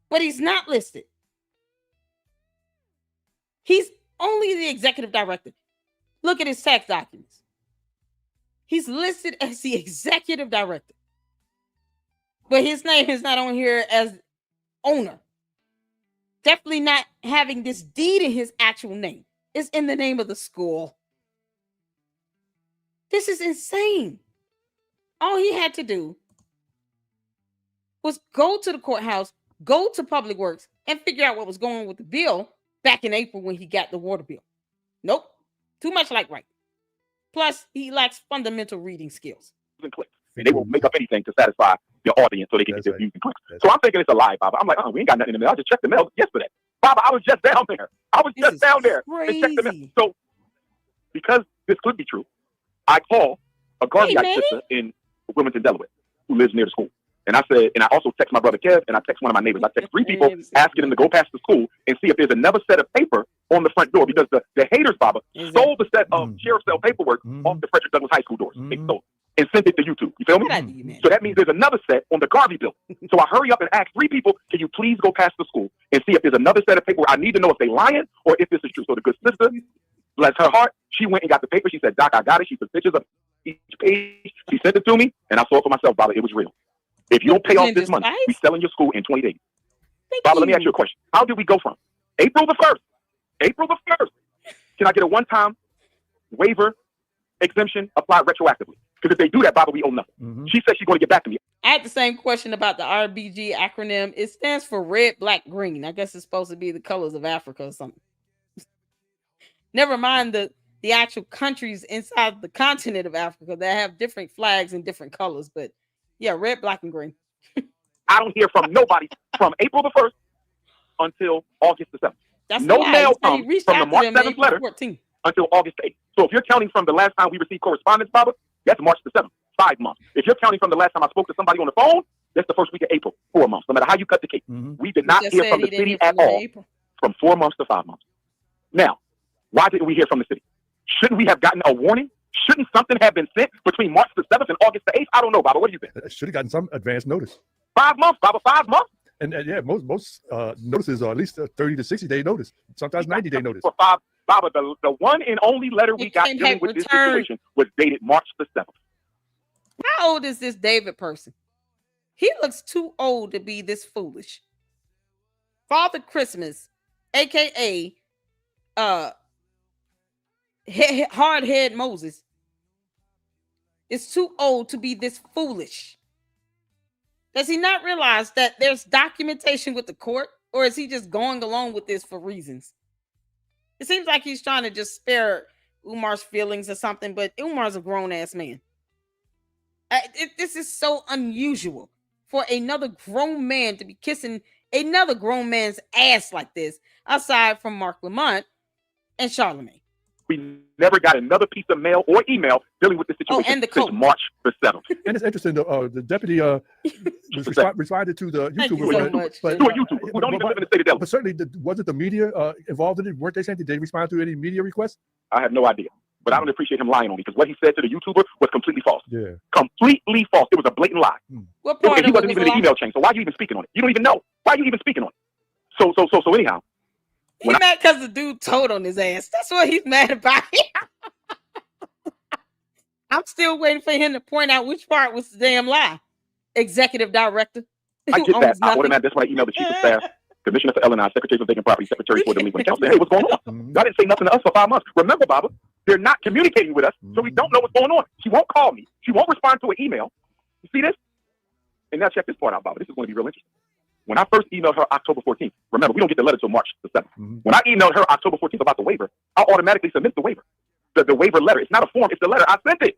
But he's not listed. He's only the executive director. Look at his tax documents. He's listed as the executive director. But his name is not on here as owner. Definitely not having this deed in his actual name. It's in the name of the school. This is insane. All he had to do was go to the courthouse, go to Public Works, and figure out what was going on with the bill back in April when he got the water bill. Nope. Too much like right. Plus, he lacks fundamental reading skills. And they will make up anything to satisfy your audience so they can get their views and clicks. So I'm thinking it's a lie, Bob. I'm like, we ain't got nothing in the mail. I just checked the mail yesterday. Baba, I was just down there. I was just down there crazy. to check them in. So, because this could be true, I call a Garveyite sister in Wilmington, Delaware, who lives near the school. And I said, and I also text my brother Kev, and I text one of my neighbors. I text 3 people asking them to go past the school and see if there's another set of paper on the front door, because the haters, Baba, stole the set of sheriff cell paperwork off the Frederick Douglass High School doors. They stole and sent it to YouTube. You feel me? So that means there's another set on the Garvey building. So I hurry up and ask 3 people, can you please go past the school and see if there's another set of paper? I need to know if they're lying or if this is true. So the good sister, bless her heart, she went and got the paper. She said, Doc, I got it. She took pictures of each page. She sent it to me, and I saw it for myself, Baba. It was real. If you don't pay off this money, we selling your school in 20 days. Baba, let me ask you a question. How did we go from April the 1st? Can I get a one-time waiver exemption applied retroactively? Because if they do that, Baba, we owe nothing. She said she's going to get back to me. I had the same question about the RBG acronym. It stands for red, black, green. I guess it's supposed to be the colors of Africa or something. Never mind the actual countries inside the continent of Africa that have different flags and different colors. But yeah, red, black, and green. I don't hear from nobody from April the 1st until August the 7th. That's no mail comes from the March 7th letter 14. until August 8th. So if you're counting from the last time we received correspondence, Baba, that's March the 7th, 5 months. If you're counting from the last time I spoke to somebody on the phone, that's the first week of April, 4 months. No matter how you cut the cake. We did not hear from the city at all from 4 months to 5 months. Now, why didn't we hear from the city? Shouldn't we have gotten a warning? Shouldn't something have been sent between March the 7th and August the 8th? I don't know, Baba. What do you think? Should have gotten some advance notice. 5 months, Baba, 5 months? And yeah, most notices are at least a 30 to 60 day notice, sometimes 90-day notice. For 5, Baba, the one and only letter we got dealing with this situation was dated March the 7th. How old is this David person? He looks too old to be this foolish. Father Christmas, aka Hardhead Moses, is too old to be this foolish. Does he not realize that there's documentation with the court, or is he just going along with this for reasons? It seems like he's trying to just spare Umar's feelings or something, but Umar's a grown-ass man. This is so unusual for another grown man to be kissing another grown man's ass like this, aside from Mark Lamont and Charlemagne. We never got another piece of mail or email dealing with this situation since March the 7th. And it's interesting, the deputy responded to the YouTuber. But to a YouTuber who don't even live in the state of Delaware. But certainly, wasn't the media involved in it? Weren't they saying, did they respond to any media requests? I have no idea. But I don't appreciate him lying on me, because what he said to the YouTuber was completely false. Yeah. Completely false. It was a blatant lie. What part he wasn't even in the email chain, so why are you even speaking on it? You don't even know. Why are you even speaking on it? So anyhow. He's mad because the dude told on his ass. That's what he's mad about. I'm still waiting for him to point out which part was the damn lie. Executive director. I get that. I automatically, that's why I emailed the chief of staff, commissioner for L&I, secretary for vacant property, secretary for delinquent accounts. Hey, what's going on? Y'all didn't say nothing to us for 5 months. Remember, Baba, they're not communicating with us, so we don't know what's going on. She won't call me. She won't respond to an email. You see this? And now check this part out, Baba. This is going to be real interesting. When I first emailed her October 14th, remember, we don't get the letter till March the 7th. When I emailed her October 14th about the waiver, I automatically submit the waiver. The waiver letter. It's not a form, it's the letter. I sent it.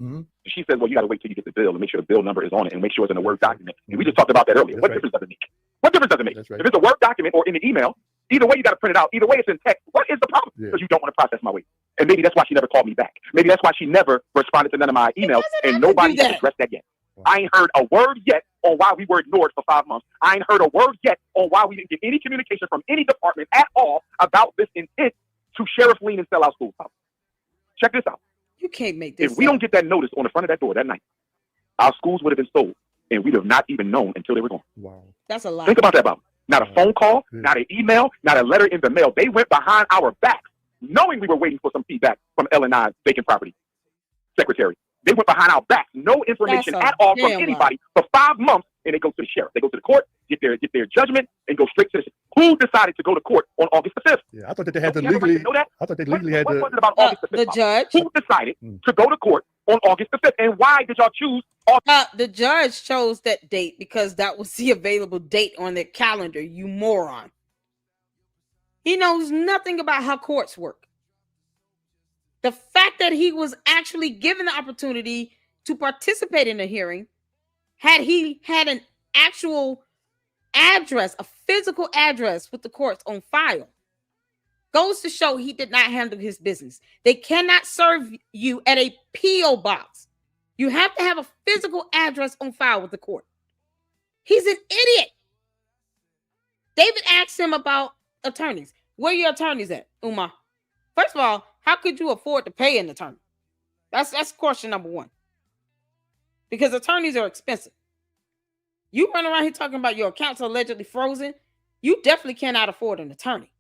She said, well, you got to wait till you get the bill and make sure the bill number is on it and make sure it's in a Word document. And we just talked about that earlier. What difference does it make? What difference does it make? If it's a Word document or in the email, either way you got to print it out. Either way it's in text. What is the problem? Because you don't want to process my waiver. And maybe that's why she never called me back. Maybe that's why she never responded to none of my emails, and nobody has addressed that yet. I ain't heard a word yet on why we were ignored for 5 months. I ain't heard a word yet on why we didn't get any communication from any department at all about this intent to sheriff lien and sell our schools. Check this out. You can't make this. If we don't get that notice on the front of that door that night, our schools would have been sold, and we'd have not even known until they were gone. Wow. That's a lot. Think about that, Bob. Not a phone call, not an email, not a letter in the mail. They went behind our backs, knowing we were waiting for some feedback from L&I vacant property secretary. They went behind our backs, no information at all from anybody for 5 months, and they go to the sheriff. They go to the court, get their judgment, and go straight to the. Who decided to go to court on August the 5th? Yeah, I thought that they had to legally. I thought they legally had to. What was it about August the 5th? The judge. Who decided to go to court on August the 5th, and why did y'all choose? The judge chose that date because that was the available date on their calendar. You moron. He knows nothing about how courts work. The fact that he was actually given the opportunity to participate in a hearing, had he had an actual address, a physical address with the courts on file, Goes to show he did not handle his business. They cannot serve you at a P.O. box. You have to have a physical address on file with the court. He's an idiot. David asked him about attorneys. Where are your attorneys at, Umar? First of all, how could you afford to pay an attorney? That's question number one. Because attorneys are expensive. You run around here talking about your accounts allegedly frozen. You definitely cannot afford an attorney.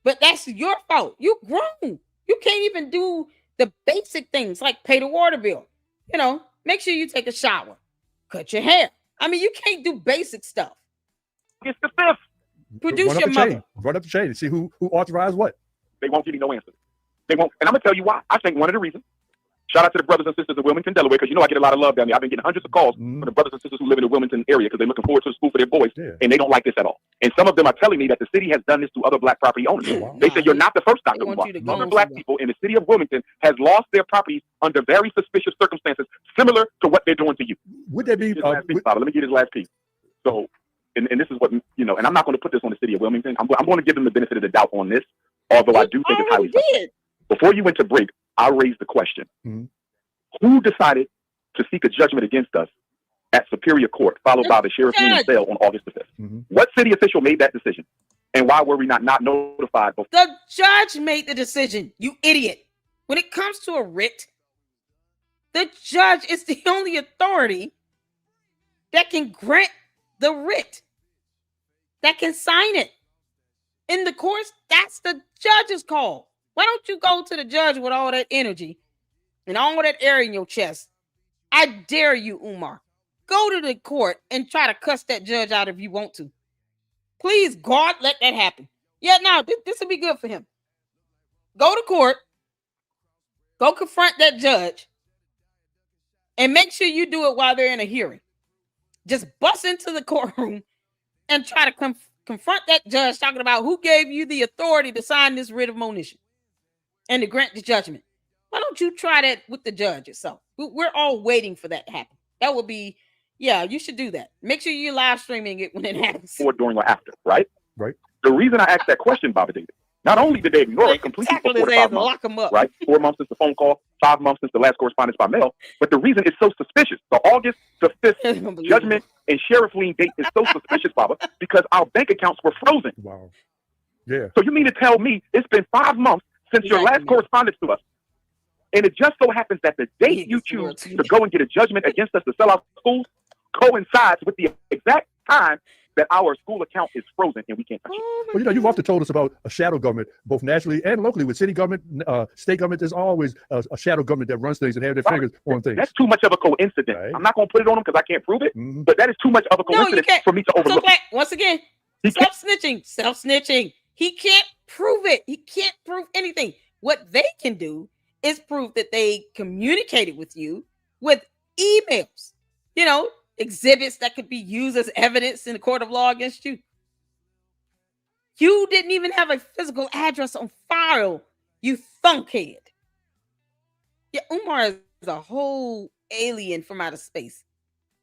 But that's your fault. You grown. You can't even do the basic things like pay the water bill. You know, make sure you take a shower. Cut your hair. I mean, you can't do basic stuff. It's the fifth. Produce your mother. Run up the chain and see who authorized what. They won't give you no answer. They won't. And I'm going to tell you why. I think one of the reasons. Shout out to the brothers and sisters of Wilmington, Delaware, because you know I get a lot of love down there. I've been getting hundreds of calls from the brothers and sisters who live in the Wilmington area because they're looking forward to the school for their boys, and they don't like this at all. And some of them are telling me that the city has done this to other black property owners. Wow. They say you're not the first Dr. Umar. Other black people in the city of Wilmington has lost their properties under very suspicious circumstances, similar to what they're doing to you. Would there be? Let me get his last piece. So, and this is what, you know, and I'm not going to put this on the city of Wilmington. I'm going to give them the benefit of the doubt on this, although I do think it's highly suspect. Before you went to break, I raised the question. Who decided to seek a judgment against us at Superior Court, followed by the Sheriff's Zelle on August the 5th? What city official made that decision? And why were we not notified before? The judge made the decision, you idiot. When it comes to a writ, the judge is the only authority that can grant the writ, that can sign it. In the courts, that's the judge's call. Why don't you go to the judge with all that energy and all that air in your chest? I dare you, Umar. Go to the court and try to cuss that judge out if you want to. Please, God, let that happen. Yeah, no, this will be good for him. Go to court. Go confront that judge. And make sure you do it while they're in a hearing. Just bust into the courtroom and try to confront that judge talking about who gave you the authority to sign this writ of monition and to grant the judgment. Why don't you try that with the judge itself? We're all waiting for that to happen. That would be, yeah, you should do that. Make sure you're live streaming it when it happens. Or during or after, right? Right. The reason I asked that question, Baba David, not only did they ignore us completely for 4 to 5 months, lock him up. right? 4 months since the phone call, 5 months since the last correspondence by mail, but the reason it's so suspicious, the August the 5th judgment and sheriff lien date is so suspicious, Baba, because our bank accounts were frozen. Wow. Yeah. So you mean to tell me it's been 5 months since your last correspondence to us, and it just so happens that the date you choose to go and get a judgment against us to sell our schools coincides with the exact time that our school account is frozen and we can't touch it. Well, you know, you've often told us about a shadow government, both nationally and locally, with city government, state government. There's always a shadow government that runs things and have their fingers on things. That's too much of a coincidence. Right. I'm not going to put it on them because I can't prove it, but that is too much of a coincidence for me to overlook. So, once again, self-snitching. He can't prove it. He can't prove anything. What they can do is prove that they communicated with you with emails, you know, exhibits that could be used as evidence in the court of law against you. You didn't even have a physical address on file, you thunkhead. Yeah, Umar is a whole alien from outer space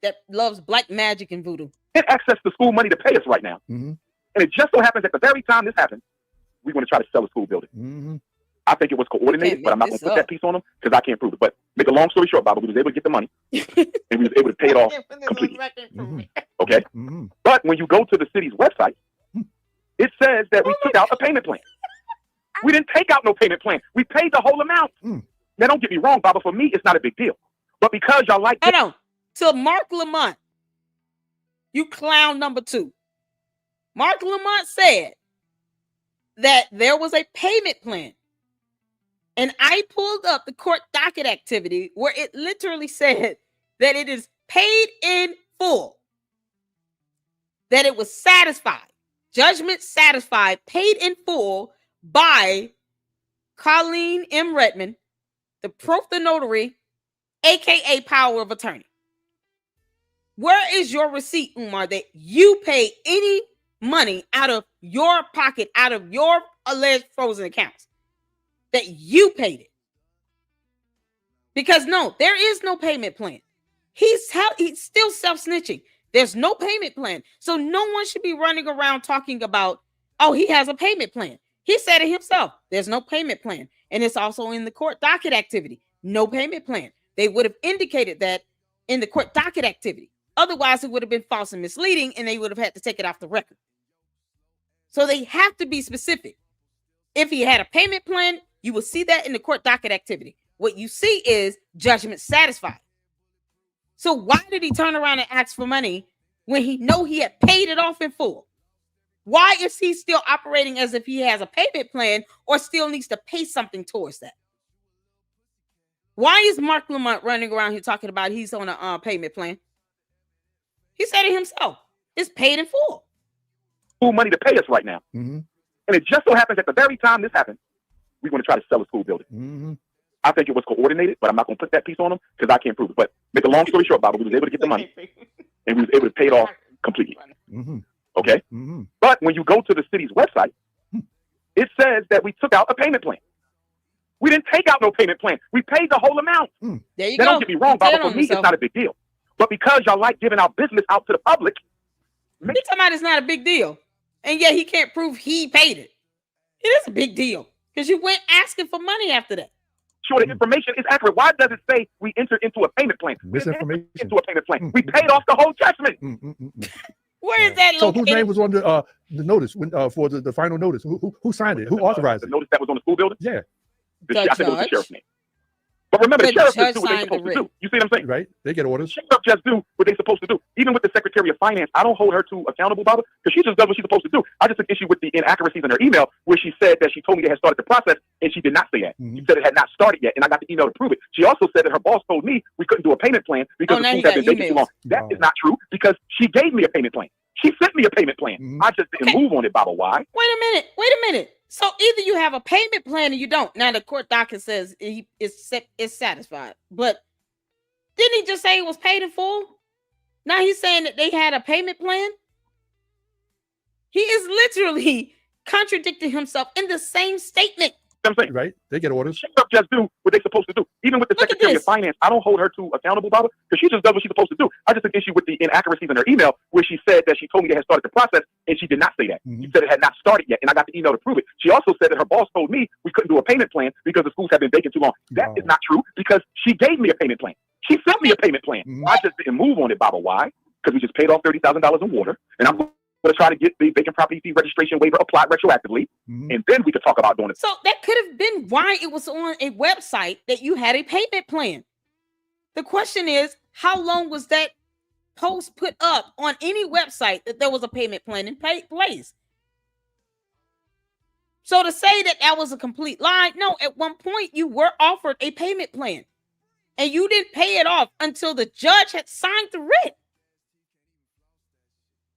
that loves black magic and voodoo. Can't access the school money to pay us right now. And it just so happens at the very time this happened, we want to try to sell a school building. I think it was coordinated, but I'm not going to put that piece on them because I can't prove it. But make a long story short, Baba, we was able to get the money and we was able to pay it off completely. Okay? But when you go to the city's website, it says that we took out a payment plan. We didn't take out no payment plan. We paid the whole amount. Now, don't get me wrong, Baba. For me, it's not a big deal. But because y'all like... Hold on. Till Mark Lamont, you clown number 2. Mark Lamont said that there was a payment plan. And I pulled up the court docket activity where it literally said that it is paid in full. That it was satisfied. Judgment satisfied, paid in full by Colleen M. Redmond, the proof the notary, aka power of attorney. Where is your receipt, Umar, that you pay any money out of your pocket, out of your alleged frozen accounts? That you paid it. Because no, there is no payment plan. He's still self-snitching. There's no payment plan. So no one should be running around talking about, oh, he has a payment plan. He said it himself. There's no payment plan. And it's also in the court docket activity. No payment plan. They would have indicated that in the court docket activity. Otherwise, it would have been false and misleading, and they would have had to take it off the record. So they have to be specific. If he had a payment plan, you will see that in the court docket activity. What you see is judgment satisfied. So why did he turn around and ask for money when he know he had paid it off in full? Why is he still operating as if he has a payment plan or still needs to pay something towards that? Why is Mark Lamont running around here talking about he's on a payment plan? He said it himself. It's paid in full. School money to pay us right now. Mm-hmm. And it just so happens at the very time this happened, we want to try to sell a school building. Mm-hmm. I think it was coordinated, but I'm not going to put that piece on them because I can't prove it. But make a long story short, Baba, we was able to get the money and we was able to pay it off completely. Mm-hmm. Okay? Mm-hmm. But when you go to the city's website, it says that we took out a payment plan. We didn't take out no payment plan. We paid the whole amount. There you go. Don't get me wrong, Baba. For me, it's not a big deal. But because y'all like giving our business out to the public. You're talking about it's not a big deal. And yet he can't prove he paid it. It is a big deal because you went asking for money after that. Sure, the information is accurate. Why does it say we entered into a payment plan? Misinformation. Into a payment plan. We paid off the whole judgment. Where is that? So whose name was on the notice when, for the final notice? Who signed it? Who authorized the it? notice that was on the school building? Yeah. I think it was the sheriff's name. But remember, the sheriff does do what they're supposed to do. You see what I'm saying? Right. They get orders. Sheriff just do what they're supposed to do. Even with the Secretary of Finance, I don't hold her to accountable, Baba, because she just does what she's supposed to do. I just took issue with the inaccuracies in her email where she said that she told me they had started the process, and she did not say that. She said it had not started yet, and I got the email to prove it. She also said that her boss told me we couldn't do a payment plan because the schools have been vacant too long. That is not true because she gave me a payment plan. She sent me a payment plan. I just didn't move on it, Baba. Why? Wait a minute. So either you have a payment plan or you don't. Now the court docket says it's satisfied. But didn't he just say it was paid in full? Now he's saying that they had a payment plan. He is literally contradicting himself in the same statement. I'm saying, right? They get orders. Sheriff just do what they're supposed to do. Even with the Secretary of Finance, I don't hold her to accountable, Baba, because she just does what she's supposed to do. I just took issue with the inaccuracies in her email where she said that she told me they had started the process, and she did not say that. She said it had not started yet, and I got the email to prove it. She also said that her boss told me we couldn't do a payment plan because the schools have been vacant too long. That is not true because she gave me a payment plan. She sent me a payment plan. I just didn't move on it, Baba. Why? Because we just paid off $30,000 in water, and I'm going to try to get the vacant property fee registration waiver applied retroactively, and then we could talk about doing it. So that could have been why it was on a website that you had a payment plan. The question is, how long was that post put up on any website that there was a payment plan in place? So to say that that was a complete lie, no, at one point you were offered a payment plan and you didn't pay it off until the judge had signed the writ.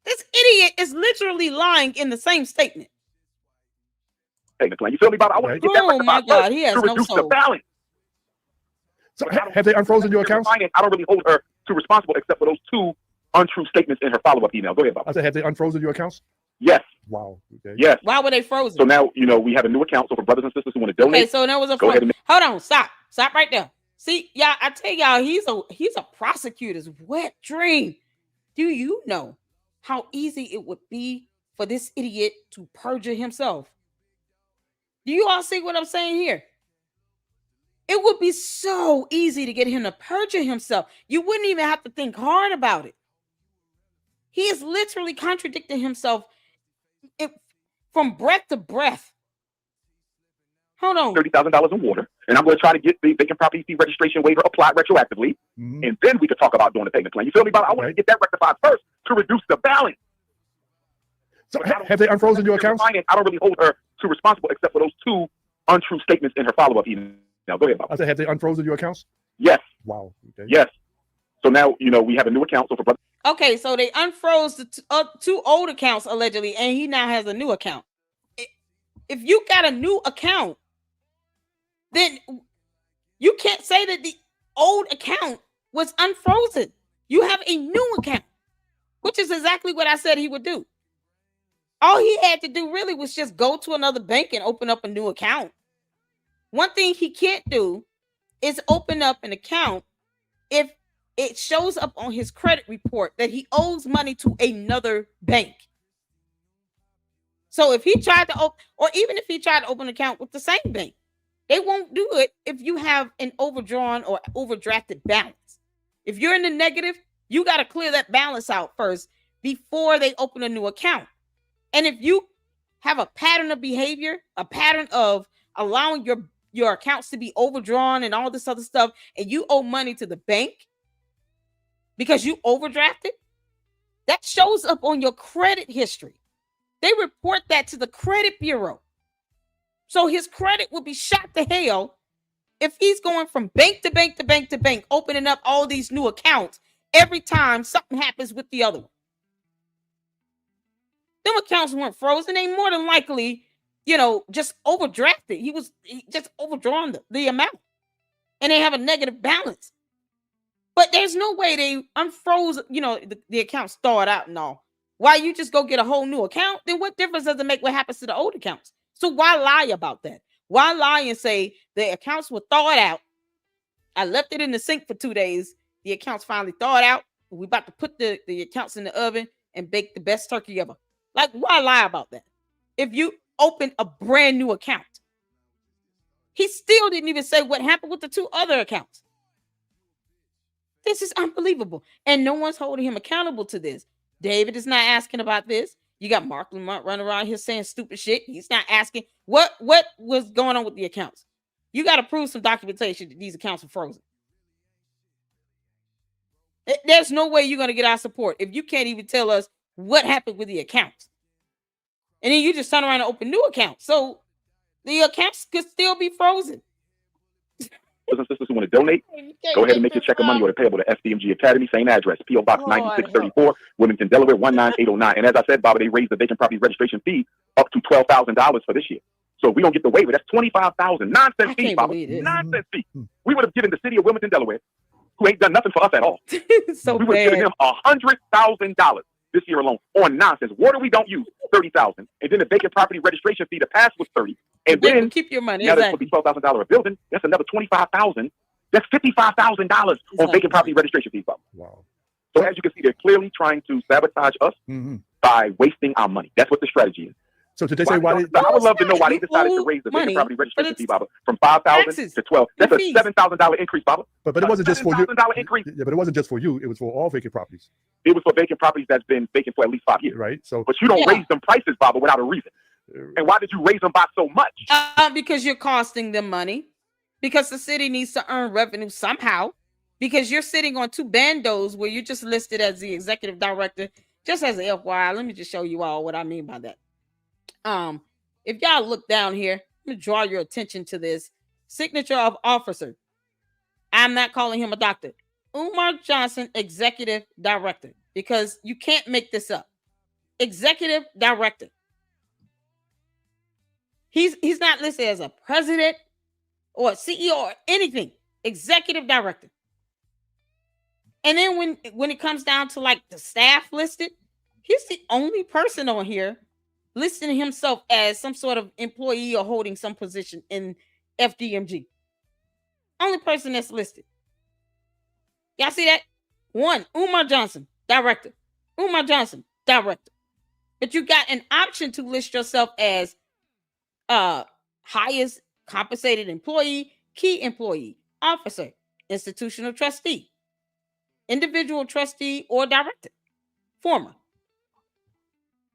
This idiot is literally lying in the same statement. Payment plan. You feel me, Bob? I want to get that God, he has to no reduce soul. the balance. So have they unfrozen your accounts? I don't really hold her to responsible except for those two untrue statements in her follow-up email. Go ahead, Bob. I said, have they unfrozen your accounts? Yes. Wow. Okay. Yes. Why were they frozen? So now, we have a new account. So for brothers and sisters who want to donate. Okay, so there was a hold on, stop right there. See, y'all, I tell y'all, he's a prosecutor's wet dream. Do you know how easy it would be for this idiot to perjure himself? Do you all see what I'm saying here? It would be so easy to get him to perjure himself. You wouldn't even have to think hard about it. He is literally contradicting himself from breath to breath. Hold on. $30,000 in water, and I'm going to try to get the vacant property fee registration waiver applied retroactively, and then we could talk about doing the payment plan. You feel me, Bob? I want to get that rectified first to reduce the balance. So have they unfrozen your accounts? I don't really hold her to responsible except for those two untrue statements in her follow-up email. Now, go ahead, Bob. I said, have they unfrozen your accounts? Yes. Wow. Okay. Yes. So now, we have a new account. So for brothers. Okay, so they unfroze the two old accounts allegedly, and he now has a new account. If you got a new account, then you can't say that the old account was unfrozen. You have a new account, which is exactly what I said he would do. All he had to do really was just go to another bank and open up a new account. One thing he can't do is open up an account if it shows up on his credit report that he owes money to another bank. So if he tried to open, or even if he tried to open an account with the same bank, they won't do it if you have an overdrawn or overdrafted balance. If you're in the negative, you got to clear that balance out first before they open a new account. And if you have a pattern of behavior, a pattern of allowing your accounts to be overdrawn and all this other stuff, and you owe money to the bank because you overdrafted, that shows up on your credit history. They report that to the credit bureau. So his credit will be shot to hell if he's going from bank to bank to bank to bank, opening up all these new accounts every time something happens with the other one. Them accounts weren't frozen. They more than likely, just overdrafted. He just overdrawn the amount. And they have a negative balance. But there's no way they unfroze, the accounts thawed out and all. Why you just go get a whole new account? Then what difference does it make what happens to the old accounts? So why lie about that? Why lie and say the accounts were thawed out? I left it in the sink for 2 days. The accounts finally thawed out. We about to put the accounts in the oven and bake the best turkey ever. Like, why lie about that? If you open a brand new account, he still didn't even say what happened with the 2 other accounts. This is unbelievable. And no one's holding him accountable to this. David is not asking about this. You got Mark Lamont running around here saying stupid shit. He's not asking what was going on with the accounts. You got to prove some documentation that these accounts are frozen. There's no way you're going to get our support if you can't even tell us what happened with the accounts. And then you just turn around and open new accounts. So the accounts could still be frozen. Brothers and sisters who want to donate, go ahead and make your check of money order payable to FDMG Academy, same address, P.O. Box 9634, Wilmington, Delaware, 19809. And as I said, Baba, they raised the vacant property registration fee up to $12,000 for this year. So if we don't get the waiver, that's $25,000. Nonsense fee, Baba. Nonsense fee. We would have given the city of Wilmington, Delaware, who ain't done nothing for us at all. So we would have given him $100,000 this year alone on nonsense. Water we don't use, $30,000. And then the vacant property registration fee to pass was $30,000. And then keep your money. Now that's going to be $12,000 a building. That's another $25,000. That's $55,000 on vacant property registration fees. Wow. So as you can see, they're clearly trying to sabotage us by wasting our money. That's what the strategy is. So did they say why? I would love to know why they decided to raise the vacant property registration fee, Baba, from $5,000 to $12,000. That's a $7,000 increase, Baba. But it wasn't just for you. $7,000 increase. Yeah, but it wasn't just for you. It was for all vacant properties. It was for vacant properties that's been vacant for at least 5 years. Right. So, but you don't raise them prices, Baba, without a reason. And why did you raise them by so much? Because you're costing them money. Because the city needs to earn revenue somehow. Because you're sitting on 2 bandos where you're just listed as the executive director. Just as an FYI, let me just show you all what I mean by that. If y'all look down here, let me draw your attention to this. Signature of officer. I'm not calling him a doctor. Umar Johnson, executive director. Because you can't make this up. Executive director. He's not listed as a president or a CEO or anything. Executive director. And then when it comes down to like the staff listed, he's the only person on here listing himself as some sort of employee or holding some position in FDMG. Only person that's listed. Y'all see that? 1, Umar Johnson, director. Umar Johnson, director. But you got an option to list yourself as highest compensated employee, key employee, officer, institutional trustee, individual trustee, or director, former.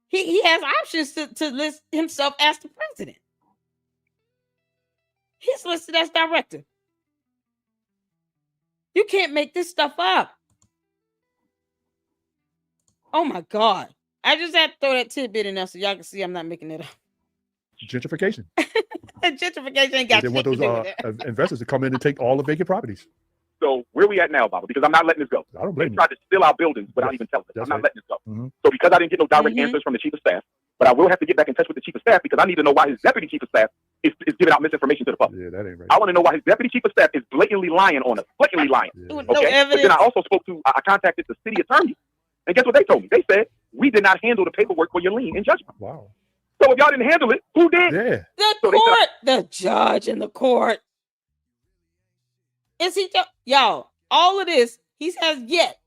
He has options to list himself as the president. He's listed as director. You can't make this stuff up. Oh my God. I just had to throw that tidbit in there so y'all can see I'm not making it up. Gentrification. Gentrification ain't got they want those investors to come in and take all the vacant properties. So where we at now, Baba? Because I'm not letting this go. I don't blame you. They tried to steal our buildings without even telling us. I'm not letting this go. So because I didn't get no direct answers from the chief of staff, but I will have to get back in touch with the chief of staff because I need to know why his deputy chief of staff is giving out misinformation to the public. Yeah, that ain't right. I want to know why his deputy chief of staff is blatantly lying on us. Blatantly lying. Yeah. Okay. No evidence. But then I also I contacted the city attorney, and guess what they told me? They said, we did not handle the paperwork for your lien in judgment. Wow. So if y'all didn't handle it, who did? Yeah. The court, the judge in the court. Is he, y'all, all of this, he has yet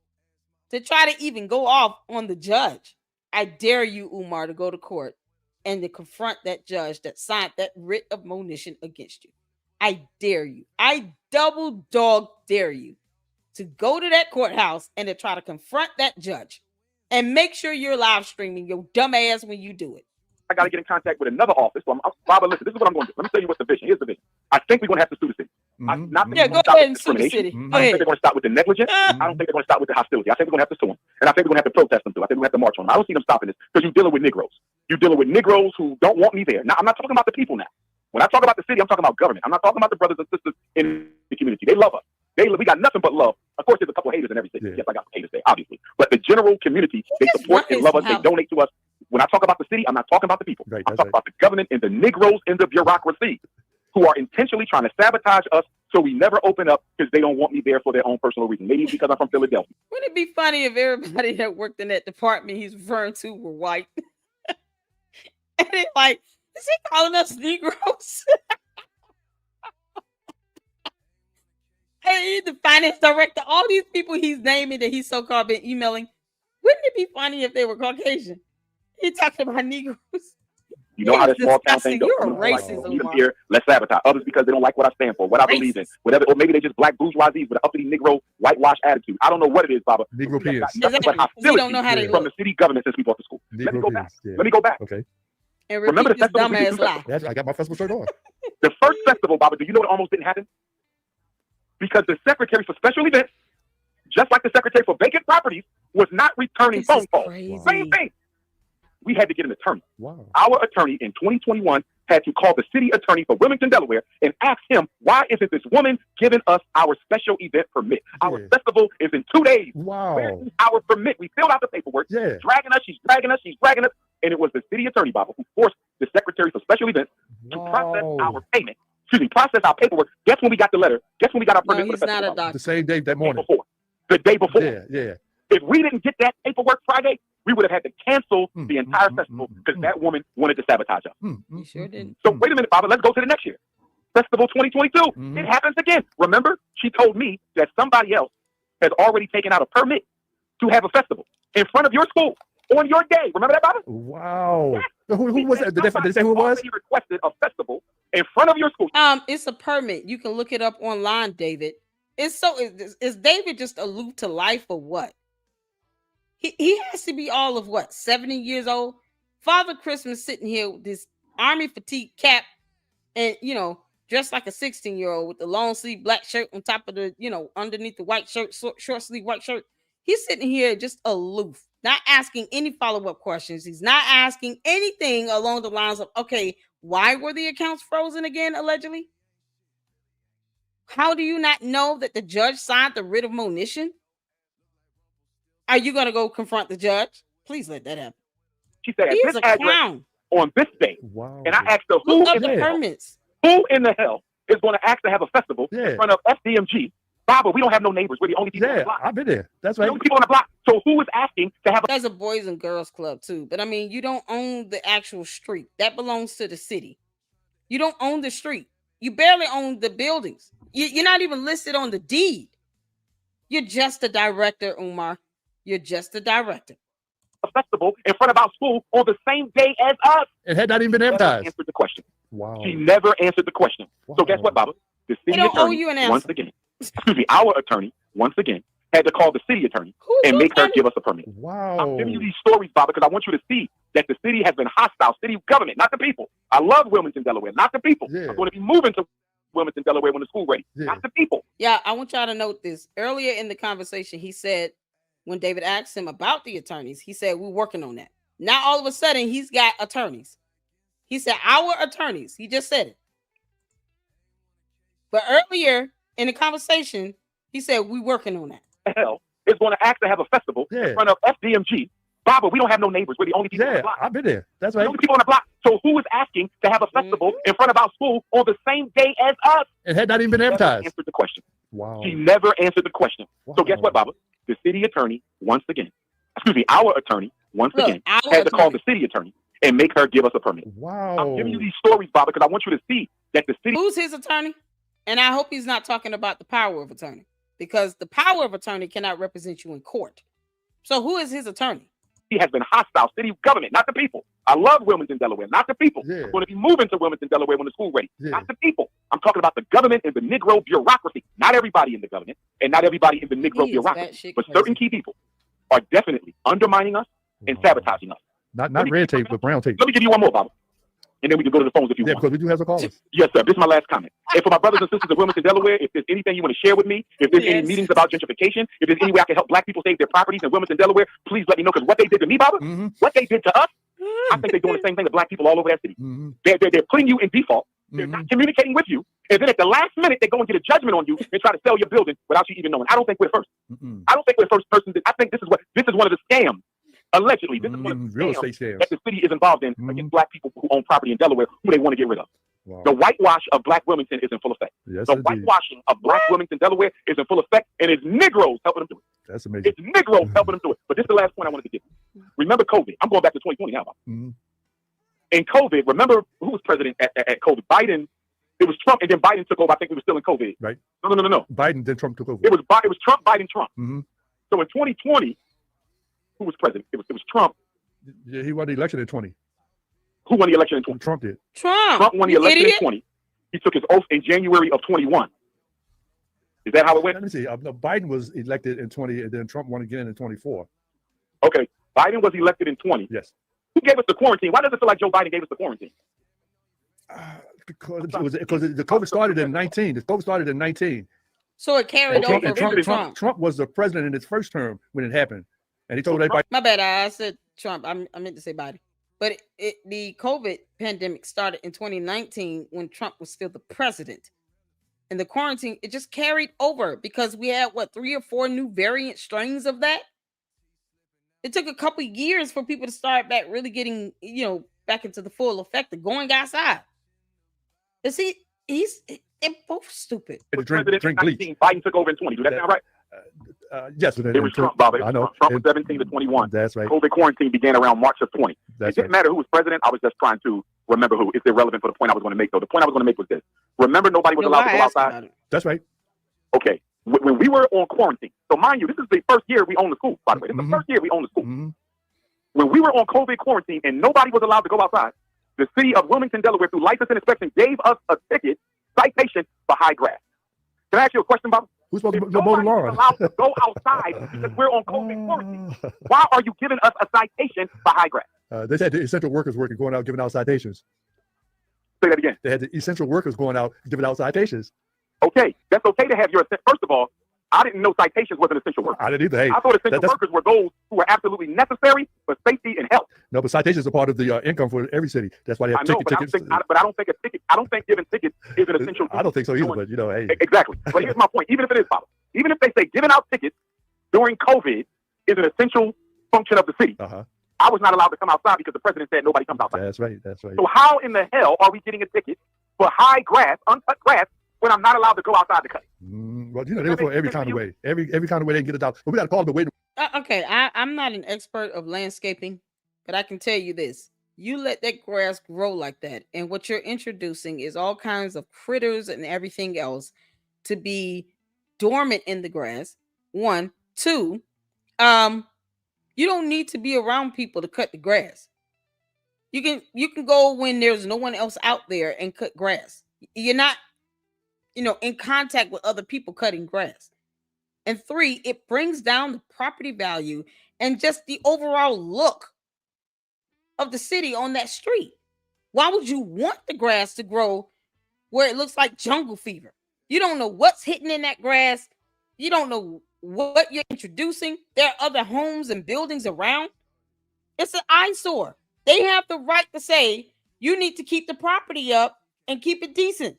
to try to even go off on the judge. I dare you, Umar, to go to court and to confront that judge that signed that writ of monition against you. I dare you. I double dog dare you to go to that courthouse and to try to confront that judge and make sure you're live streaming your dumb ass when you do it. I got to get in contact with another office. So Baba, listen, this is what I'm going to do. Let me tell you what's the vision. Here's the vision. I think we're going to have to sue the city. Go ahead and sue the city. I don't think they're going to stop with the negligence. I don't think they're going to stop with the hostility. I think we're going to have to sue them. And I think we're going to have to protest them too. I think we're going to have to march on them. I don't see them stopping this because you're dealing with Negroes. You're dealing with Negroes who don't want me there. Now, I'm not talking about the people now. When I talk about the city, I'm talking about government. I'm not talking about the brothers and sisters in the community. They love us. We got nothing but love. Of course, there's a couple of haters in every city. Yes, I got haters there, obviously. But the general community, they support and love us. They donate to us. When I talk about the city, I'm not talking about the people. I'm talking about the government and the Negroes in the bureaucracy who are intentionally trying to sabotage us so we never open up because they don't want me there for their own personal reason. Maybe because I'm from Philadelphia. Wouldn't it be funny if everybody that worked in that department he's referring to were white? And they're like, is he calling us Negroes? Hey, the finance director, all these people he's naming that he's so-called been emailing. Wouldn't it be funny if they were Caucasian? He's talking about Negroes. You know how this small town thing goes. You're a racist, Umar. Here, let's sabotage others because they don't like what I stand for, what I believe in, whatever. Or maybe they just black bourgeoisie with an uppity Negro whitewash attitude. I don't know what it is, Baba. Negro peers. But hostility don't know how to from the city government since we bought the school. Let me go back. Let me go back. Okay. And remember the dumbass lie. I got my festival shirt on. The first festival, Baba, do you know what almost didn't happen? Because the secretary for special events, just like the secretary for vacant properties, was not returning phone calls. Wow. Same thing. We had to get an attorney. Wow. Our attorney in 2021 had to call the city attorney for Wilmington, Delaware, and ask him, why isn't this woman giving us our special event permit? Our festival is in 2 days. Wow. Where is our permit? We filled out the paperwork. She's dragging us. She's dragging us. And it was the city attorney, Baba, who forced the secretary for special events to process our payment. Process our paperwork. Guess when we got the letter? Guess when we got our permit? No, he's not a doctor. The same day, that morning. The day before. Yeah. If we didn't get that paperwork Friday, we would have had to cancel the entire festival because that woman wanted to sabotage us. You sure didn't. So wait a minute, Baba. Let's go to the next year. Festival 2022. It happens again. Remember, she told me that somebody else has already taken out a permit to have a festival in front of your school on your day. Remember that, Baba? Wow. Yes. Who was that? Did they say who it was? He requested a festival in front of your school. It's a permit. You can look it up online, David. Is David just aloof to life or what? He has to be all of what, 70 years old? Father Christmas sitting here with this army fatigue cap and, dressed like a 16-year-old with the long sleeve black shirt on top of the, underneath the white shirt, short sleeve white shirt. He's sitting here just aloof, not asking any follow-up questions. He's not asking anything along the lines of, okay, why were the accounts frozen again, allegedly? How do you not know that the judge signed the writ of monition? Are you going to go confront the judge? Please let that happen. She said, he's a clown. On this day. Wow. And I asked her, who in the hell is going to ask to have a festival in front of FDMG? Baba, we don't have no neighbors. We're the only people on the block. I've been there. That's right. The only people on the block. So who is asking to have There's a boys and girls club too. But I mean, you don't own the actual street. That belongs to the city. You don't own the street. You barely own the buildings. You're not even listed on the deed. You're just a director, Umar. You're just a director. A festival in front of our school on the same day as us. It had not even been advertised. Answered the question. Wow. She never answered the question. Wow. So guess what, Baba? The city attorney, once again, our attorney, once again, had to call the city attorney and make her give us a permit. Wow. I'm giving you these stories, Baba, because I want you to see that the city has been hostile. City government, not the people. I love Wilmington, Delaware, not the people. Yeah. I'm going to be moving to Wilmington, Delaware when the school ready, not the people. Yeah, I want y'all to note this. Earlier in the conversation, he said, when David asked him about the attorneys, he said, we're working on that. Now, all of a sudden, he's got attorneys. He said, our attorneys. He just said it. But earlier in the conversation, he said, we're working on that. The hell is going to ask to have a festival in front of FDMG. Baba, we don't have no neighbors. We're the only people on the block. I've been there. That's right. The only people on the block. So who is asking to have a festival in front of our school on the same day as us? It had not even been advertised. Answered the question. Wow. She never answered the question. Wow. So guess what, Baba? The city attorney, once again, our attorney, once again, had to call the city attorney and make her give us a permit. Wow. I'm giving you these stories, Baba, because I want you to see that the city... Who's his attorney? And I hope he's not talking about the power of attorney, because the power of attorney cannot represent you in court. So who is his attorney? He has been hostile. City government, not the people. I love Wilmington, Delaware, not the people. I'm going to be moving to Wilmington, Delaware when the school ready. Not the people. I'm talking about the government and the Negro bureaucracy. Not everybody in the government and not everybody in the Negro bureaucracy, but certain key people are definitely undermining us and sabotaging us. Not red tape, but brown tape. Let me give you one more, Bob. And then we can go to the phones if you want. Because we do have some callers. Yes, sir. This is my last comment. And for my brothers and sisters of Wilmington, Delaware, if there's anything you want to share with me, if there's any meetings about gentrification, if there's any way I can help black people save their properties in Wilmington, Delaware, please let me know. Because what they did to me, Baba, what they did to us, I think they're doing the same thing to black people all over that city. They're putting you in default. They're not communicating with you. And then at the last minute, they go and get a judgment on you and try to sell your building without you even knowing. I don't think we're the first. I don't think we're the first person. I think this is one of the scams. Allegedly, this is one of the real estate scams that the city is involved in against black people who own property in Delaware who they want to get rid of. Wow. The whitewash of black Wilmington is in full effect. Yes, the whitewashing of black Wilmington, Delaware is in full effect, and it's Negroes helping them do it. That's amazing. It's Negroes helping them do it. But this is the last point I wanted to give. Remember COVID. I'm going back to 2020 now. In COVID, remember who was president at COVID? Biden. It was Trump, and then Biden took over. I think we were still in COVID. Right. No. Biden, then Trump took over. It was Trump, Biden, Trump. So in 2020, who was president? It was Trump. Yeah, he won the election in 20. Who won the election in 20? Trump did. Trump won the election in 20. He took his oath in January of 21. Is that how it went? Let me see. No, Biden was elected in 20, and then Trump won again in 24. Okay. Biden was elected in 20. Yes. Who gave us the quarantine? Why does it feel like Joe Biden gave us the quarantine? Because the COVID started in 19. The COVID started in 19. So it carried over from Trump. Trump was the president in his first term when it happened. And he told everybody. My bad. I said Trump. I meant to say Biden. But the COVID pandemic started in 2019 when Trump was still the president. And the quarantine, it just carried over because we had, 3 or 4 new variant strains of that? It took a couple of years for people to start back really getting, back into the full effect of going outside. You see, they're both stupid. Drink bleach. Biden took over in 20. Do that sound right? Yes. It was Trump, Bobby. I know. Trump was 17 to 21. That's right. COVID quarantine began around March of 20. It didn't matter who was president. I was just trying to remember who. It's irrelevant for the point I was going to make, though. The point I was going to make was this. Remember, nobody was allowed to go outside? That's right. Okay. When we were on quarantine, so mind you, this is the first year we owned the school, by the way. This is the first year we owned the school. When we were on COVID quarantine and nobody was allowed to go outside, the city of Wilmington, Delaware, through license and inspection, gave us a citation for high grass. Can I ask you a question, Bob? Who's supposed to mow the lawn? Allowed to go outside because we're on COVID quarantine. Why are you giving us a citation for high grass? They had the essential workers working, going out, giving out citations. Say that again. They had the essential workers going out, giving out citations. Okay, that's okay to have your. First of all, I didn't know citations was an essential worker. I didn't either. Hey, I thought essential workers were those who were absolutely necessary for safety and health. No, but citations are part of the income for every city. That's why they have tickets. But I don't think a ticket. I don't think giving tickets is an essential. I don't think so either. But hey, exactly. But here's my point. Even if it is possible, even if they say giving out tickets during COVID is an essential function of the city, I was not allowed to come outside because the president said nobody comes outside. That's right. That's right. So how in the hell are we getting a ticket for high grass, uncut grass, when I'm not allowed to go outside to cut it? Well, they look for every kind of way. Every kind of way they can get it out. But we got to call them. Wait. Okay, I'm not an expert of landscaping, but I can tell you this. You let that grass grow like that, and what you're introducing is all kinds of critters and everything else to be dormant in the grass. 1, 2, you don't need to be around people to cut the grass. You can go when there's no one else out there and cut grass. You're not, in contact with other people cutting grass. And 3, it brings down the property value and just the overall look of the city on that street. Why would you want the grass to grow where it looks like jungle fever? You don't know what's hitting in that grass. You don't know what you're introducing. There are other homes and buildings around. It's an eyesore. They have the right to say, you need to keep the property up and keep it decent.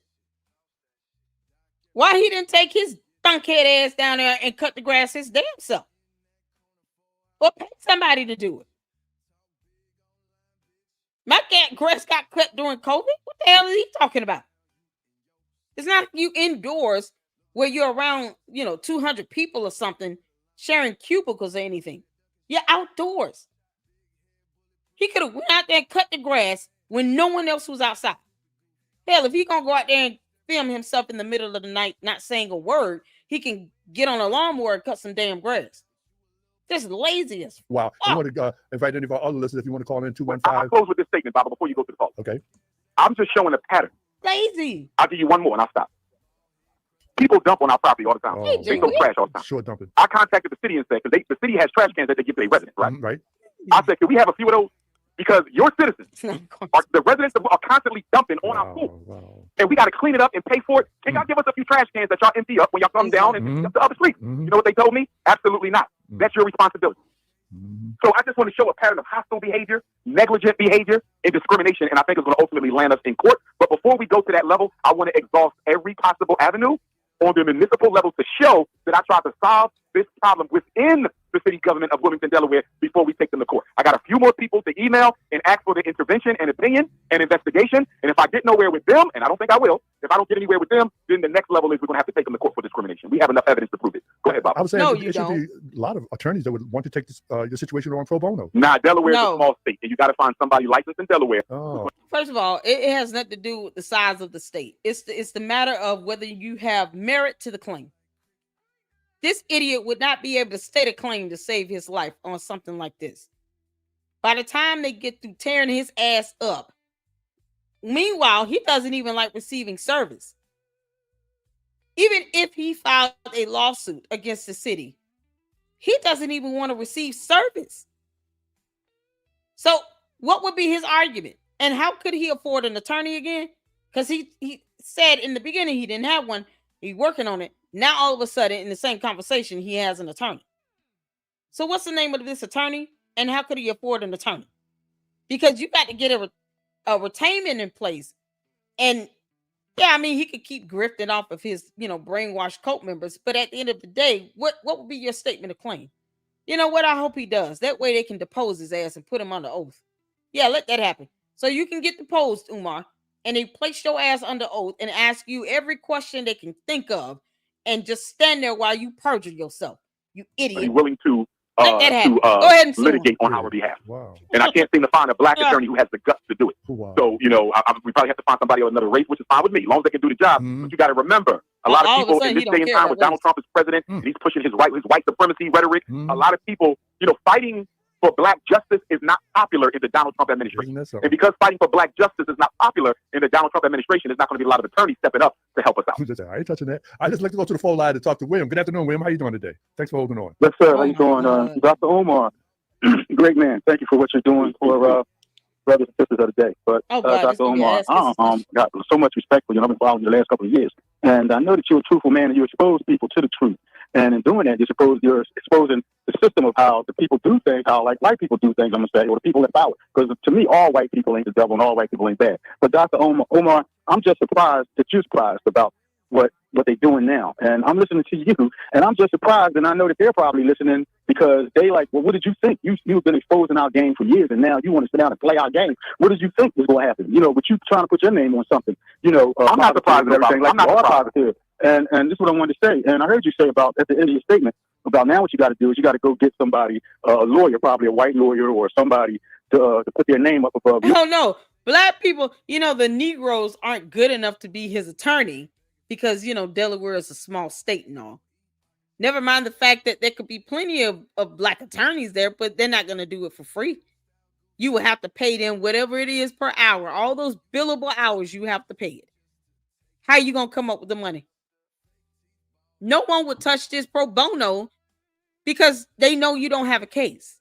Why he didn't take his thunkhead ass down there and cut the grass his damn self? Or pay somebody to do it. My grass got cut during COVID. What the hell is he talking about? It's not you indoors where you're around, 200 people or something sharing cubicles or anything. You're outdoors. He could have went out there and cut the grass when no one else was outside. Hell, if he's going to go out there and film himself in the middle of the night not saying a word, he can get on a lawnmower and cut some damn grass. Just lazy as wow. I want to invite any of our other listeners if you want to call in 215. I'll close with this statement, Baba, before you go to the call. Okay. I'm just showing a pattern. Lazy. I'll give you one more and I'll stop. People dump on our property all the time. Oh, they throw trash all the time. Sure dumping. I contacted the city and said, because the city has trash cans that they give to their residents, right? Right. I said, can we have a few of those? Because your citizens, the residents are constantly dumping on our pool. Wow. And we got to clean it up and pay for it. Can y'all give us a few trash cans that y'all empty up when y'all come down and empty up the other street? You know what they told me? Absolutely not. That's your responsibility. So I just want to show a pattern of hostile behavior, negligent behavior, and discrimination, and I think it's going to ultimately land us in court. But before we go to that level, I want to exhaust every possible avenue on the municipal level to show that I tried to solve this problem within the city government of Wilmington, Delaware, before we take them to court. I got a few more people to email and ask for the intervention and opinion and investigation. And if I get nowhere with them, and I don't think I will, if I don't get anywhere with them, then the next level is we're going to have to take them to court for discrimination. We have enough evidence to prove it. Go ahead, Bob. I was saying No, there should be a lot of attorneys that would want to take this your situation on pro bono. Nah, Delaware is a small state, and you got to find somebody licensed in Delaware. Oh. First of all, it has nothing to do with the size of the state. It's the matter of whether you have merit to the claim. This idiot would not be able to state a claim to save his life on something like this. By the time they get through tearing his ass up, meanwhile, he doesn't even like receiving service. Even if he filed a lawsuit against the city, he doesn't even want to receive service. So what would be his argument? And how could he afford an attorney again? Because he said in the beginning he didn't have one. He's working on it. Now, all of a sudden, in the same conversation, he has an attorney. So what's the name of this attorney? And how could he afford an attorney? Because you got to get a retainment in place. And, yeah, I mean, he could keep grifting off of his, brainwashed cult members. But at the end of the day, what would be your statement of claim? You know what? I hope he does. That way they can depose his ass and put him under oath. Yeah, let that happen. So you can get deposed, Umar. And they place your ass under oath and ask you every question they can think of. And just stand there while you perjure yourself, you idiot. Are you willing to Go ahead and litigate on our behalf? Wow. And I can't seem to find a black attorney who has the guts to do it. Wow. So, we probably have to find somebody of another race, which is fine with me, as long as they can do the job. But you got to remember, a lot of people in this day and time with Donald Trump as president, and he's pushing his white supremacy rhetoric, a lot of people, fighting for black justice is not popular in the Donald Trump administration. And because fighting for black justice is not popular in the Donald Trump administration, there's not going to be a lot of attorneys stepping up to help us out. I ain't touching that. I just like to go to the phone line to talk to William. Good afternoon, William. How you doing today? Thanks for holding on. Yes, sir. How you doing? Dr. Umar, great man. Thank you for what you're doing for brothers and sisters of the day. But Dr. Umar, got so much respect for you. I've been following you the last couple of years. And I know that you're a truthful man and you expose people to the truth. And in doing that, you're exposing the system of how the people do things, how like white people do things, I'm going to say, or the people in power. Because to me, all white people ain't the devil and all white people ain't bad. But Dr. Umar, I'm just surprised that you're surprised about what they're doing now. And I'm listening to you, and I'm just surprised, and I know that they're probably listening because they like, well, what did you think? You've been exposing our game for years, and now you want to sit down and play our game. What did you think was going to happen? But you trying to put your name on something. I'm not surprised and everything. I'm not positive. And this is what I wanted to say. And I heard you say about at the end of your statement about now what you got to do is you got to go get somebody, a lawyer, probably a white lawyer or somebody to put their name up above you. No. Black people, the Negroes aren't good enough to be his attorney because, Delaware is a small state and all. Never mind the fact that there could be plenty of black attorneys there, but they're not going to do it for free. You will have to pay them whatever it is per hour. All those billable hours, you have to pay it. How are you going to come up with the money? No one would touch this pro bono because they know you don't have a case.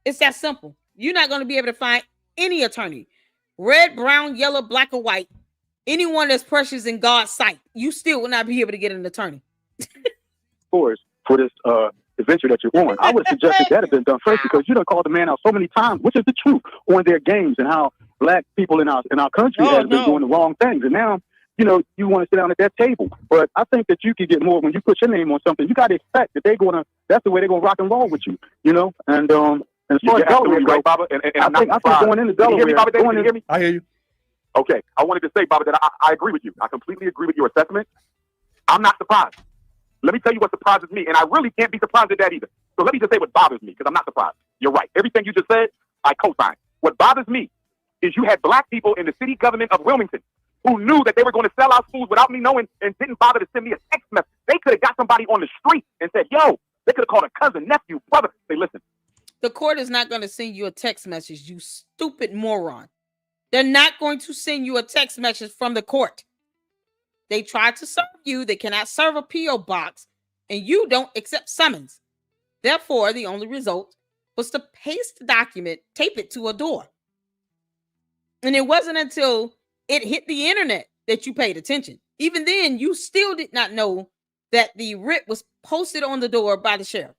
It's that simple. You're not going to be able to find any attorney, red, brown, yellow, black, or white, anyone that's precious in God's sight. You still will not be able to get an attorney. For this adventure that you're on, I would have suggested that had been done first because you done called the man out so many times, which is the truth, on their games and how black people in our country have been doing the wrong things. And now, you want to sit down at that table. But I think that you can get more when you put your name on something. You got to expect that that's the way they're going to rock and roll with you, And as far as Delaware goes, Baba, and I think going into Delaware. Can you hear me? I hear you. Okay. I wanted to say, Baba, that I agree with you. I completely agree with your assessment. I'm not surprised. Let me tell you what surprises me. And I really can't be surprised at that either. So let me just say what bothers me, because I'm not surprised. You're right. Everything you just said, I co-sign. What bothers me is you had black people in the city government of Wilmington who knew that they were going to sell out schools without me knowing and didn't bother to send me a text message. They could have got somebody on the street and said, yo, They could have called a cousin, nephew, brother. Say, listen. The court is not going to send you a text message, you stupid moron. They're not going to send you a text message from the court. They try to serve you. They cannot serve a P.O. box, and you don't accept summons. Therefore, the only result was to paste the document, tape it to a door. And it wasn't until it hit the internet that you paid attention. Even then, you still did not know that the writ was posted on the door by the sheriff.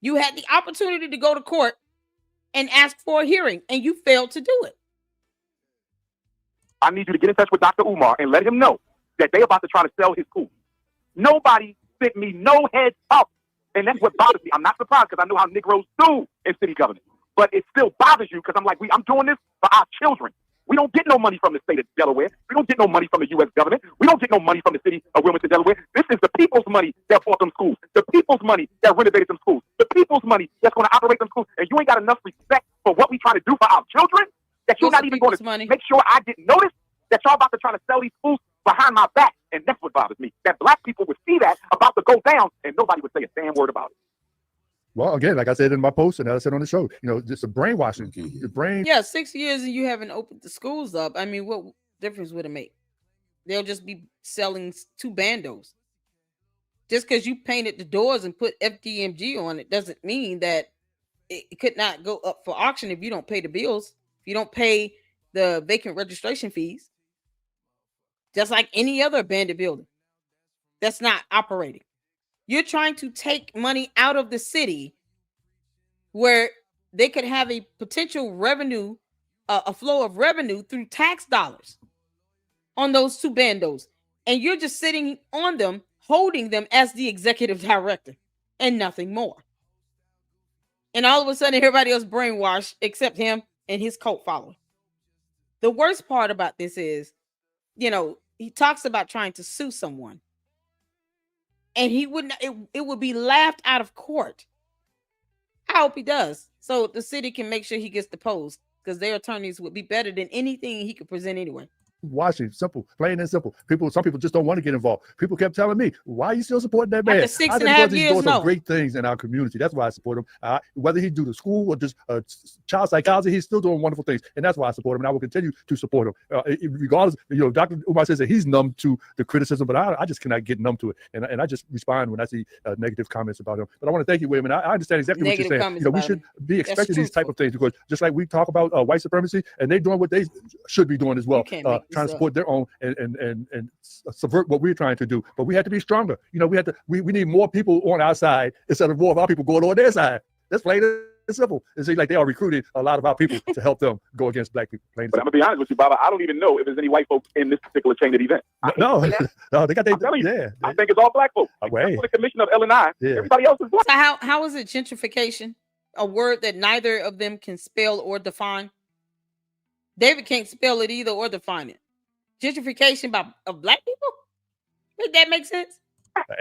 You had the opportunity to go to court and ask for a hearing, and you failed to do it. I need you to get in touch with Dr. Umar and let him know that they're about to try to sell his school. Nobody sent me no heads up. And that's what bothers me. I'm not surprised because I know how Negroes do in city government. But it still bothers you because I'm like, I'm doing this for our children. We don't get no money from the state of Delaware. We don't get no money from the U.S. government. We don't get no money from the city of Wilmington, Delaware. This is the people's money that bought them schools. The people's money that renovated them schools. The people's money that's going to operate them schools. And you ain't got enough respect for what we trying to do for our children that you're not even going to make sure I didn't notice that y'all about to try to sell these schools behind my back. And that's what bothers me. That black people would see that about to go down and nobody would say a damn word about it. Well, again, like I said in my post and I said on the show, just a brainwashing. The brain. Yeah, 6 years and you haven't opened the schools up. I mean, what difference would it make? They'll just be selling two bandos. Just because you painted the doors and put FDMG on it doesn't mean that it could not go up for auction if you don't pay the bills. If you don't pay the vacant registration fees. Just like any other abandoned building that's not operating. You're trying to take money out of the city where they could have a potential revenue, a flow of revenue through tax dollars on those two bandos. And you're just sitting on them, holding them as the executive director and nothing more. And all of a sudden, everybody else brainwashed except him and his cult following. The worst part about this is, he talks about trying to sue someone. And he wouldn't, it would be laughed out of court. I hope he does. So the city can make sure he gets deposed because their attorneys would be better than anything he could present anyway. Watching, simple, plain and simple. Some people just don't want to get involved. People kept telling me, "Why are you still supporting that man?" After 6.5 years, he's doing some great things in our community. That's why I support him. Whether he do the school or just child psychology, he's still doing wonderful things, and that's why I support him. And I will continue to support him, regardless. Dr. Umar says that he's numb to the criticism, but I just cannot get numb to it, and I just respond when I see negative comments about him. But I want to thank you, William, and I understand exactly what you're saying. We should be expecting these type of things because just like we talk about white supremacy, and they're doing what they should be doing as well, trying to support their own. And subvert what we're trying to do, but we have to be stronger. We need more people on our side instead of more of our people going on their side. That's plain and simple. It seems like they are recruiting a lot of our people to help them go against black people. But I'm gonna be honest with you, Baba. I don't even know if there's any white folks in this particular chain of events. No, they got their. Yeah, I think it's all black folks. The commission of L&I. Yeah. Everybody else is black. So how is it gentrification? A word that neither of them can spell or define. David can't spell it either or define it. Gentrification of black people? Does that make sense?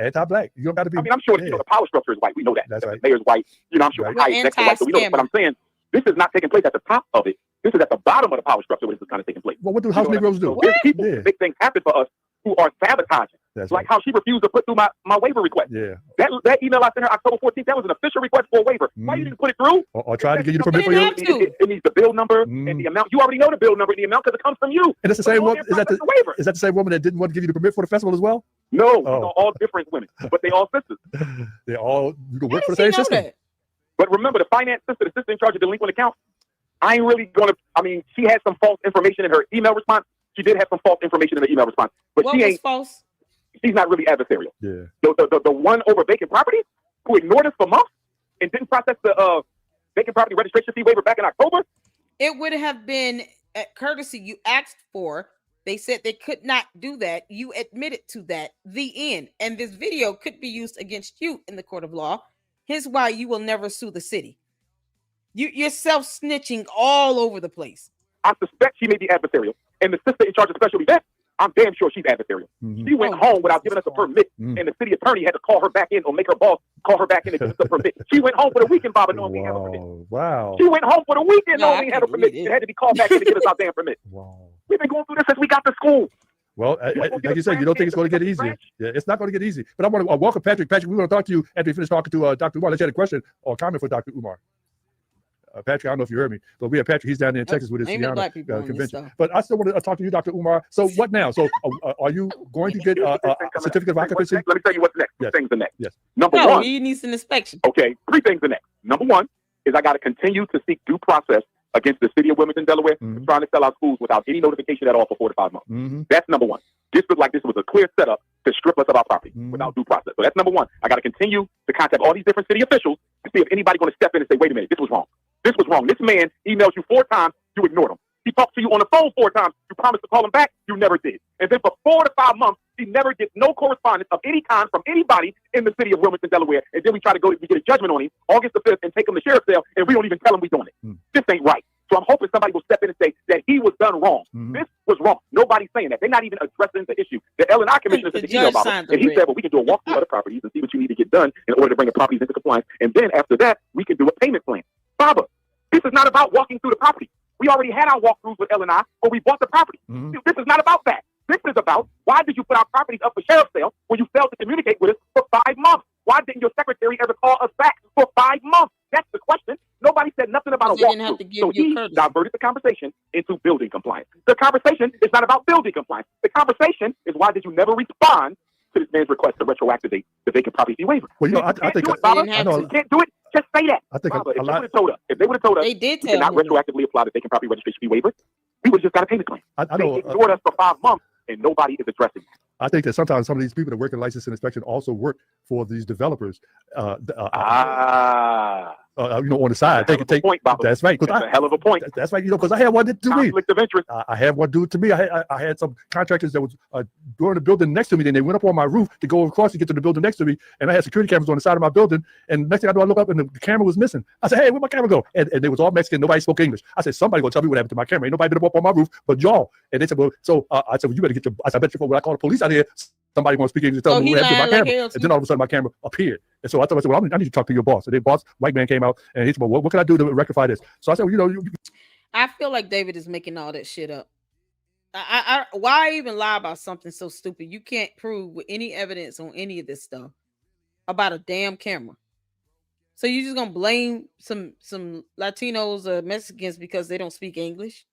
Anti-black. You don't got to be. I mean, I'm sure the power structure is white. We know that. That's right. The mayor's white. I'm sure the high executive white. So we know that. But I'm saying this is not taking place at the top of it. This is at the bottom of the power structure where this is kind of taking place. Well, what do House Negroes do? There's people, big things happen for us who are sabotaging. That's like how she refused to put through my waiver request. Yeah. That email I sent her October 14th, that was an official request for a waiver. Why you didn't put it through? Or try to get you the permit for your it needs the bill number and the amount. You already know the bill number and the amount because it comes from you. And it's the same woman. Is that the same woman that didn't want to give you the permit for the festival as well? No, they're all different women, but they all sisters. You can work for the same system. But remember, the finance sister, the sister in charge of delinquent accounts, I ain't really she had some false information in her email response. She did have some false information in the email response, but she ain't false. She's not really adversarial. Yeah. The one over vacant property who ignored us for months and didn't process the vacant property registration fee waiver back in October. It would have been at courtesy you asked for. They said they could not do that. You admitted to that. The end. And this video could be used against you in the court of law. Here's why you will never sue the city. You're self-snitching all over the place. I suspect she may be adversarial. And the sister in charge of special events, I'm damn sure she's adversarial. She went home without giving us a permit, and the city attorney had to call her back in or make her boss call her back in and give us a permit. She went home for the weekend, Baba, knowing we have a permit. Wow. She went home for the weekend knowing we had a permit. She had to be called back in to get us our damn permit. Wow. We've been going through this since we got to school. Well, like you said, you don't think it's going to get easier. Yeah, it's not going to get easy. But I want to welcome Patrick. Patrick, we want to talk to you after you finish talking to Dr. Umar. Let's have a question or comment for Dr. Umar. Patrick, I don't know if you heard me, but we have Patrick. He's down there in Texas with his Sienna convention. But I still want to talk to you, Dr. Umar. So what now? So are you going to get a certificate of occupancy? Let me tell you what's next. Yes. Things are next. Yes. Number one. He needs an inspection. Okay, 3 things are next. Number one is I got to continue to seek due process against the city of Wilmington, Delaware, trying to sell our schools without any notification at all for 4 to 5 months. That's number one. This looked like this was a clear setup to strip us of our property without due process. So that's number one. I got to continue to contact all these different city officials to see if anybody's going to step in and say, wait a minute, this was wrong. This was wrong. This man emails you 4 times, you ignored him. He talks to you on the phone 4 times, you promised to call him back, you never did. And then for 4 to 5 months, he never gets no correspondence of any kind from anybody in the city of Wilmington, Delaware. And then we try to go to get a judgment on him August the 5th and take him to sheriff's sale, and we don't even tell him we're doing it. This ain't right. So I'm hoping somebody will step in and say that he was done wrong. This was wrong. Nobody's saying that. They're not even addressing the issue. The L&I commissioner sent an email about it, and he said, well, we can do a walkthrough of the properties and see what you need to get done in order to bring the properties into compliance. And then after that, we can do a payment plan. Baba, this is not about walking through the property. We already had our walkthroughs with L&I, or we bought the property. This is not about that. This is about why did you put our properties up for sheriff's sale when you failed to communicate with us for 5 months? Why didn't your secretary ever call us back for 5 months? That's the question. Nobody said nothing about a walkthrough. So he diverted the conversation into building compliance. The conversation is not about building compliance. The conversation is why did you never respond to this man's request to retroactivate the vacant property waiver? Well, you know, I think you can't do it. Just say that. I think Baba, if they would have told us, they did we cannot retroactively apply the vacant property registration fee waiver, we would have just got a payment claim. They ignored us for 5 months, and nobody is addressing that. I think that sometimes some of these people that work in license and inspection also work for these developers. You know, on the side, they can take. That's right. That's a hell of a point. That's right. You know, because I had one that do me. Conflict of interest. I had one do it to me. I had some contractors that was doing the building next to me. Then they went up on my roof to go across to get to the building next to me, and I had security cameras on the side of my building. And next thing I know, I look up and the camera was missing. I said, "Hey, where'd my camera go?" And they was all Mexican. Nobody spoke English. I said, "Somebody gonna tell me what happened to my camera. Ain't nobody been up on my roof but y'all." And they said, "Well," so I said, "Well, you better get your." I said, "I bet you when I call the police out here, somebody gonna speak English and tell me what happened to my camera." And then all of a sudden, my camera appeared. And so I said, "Well, I need to talk to your boss." And their boss, white man, came out and he said, "Well, what can I do to rectify this?" So I said, "Well, you know, I feel like David is making all that shit up. Why even lie about something so stupid? You can't prove with any evidence on any of this stuff about a damn camera. So you just gonna blame some Latinos or Mexicans because they don't speak English?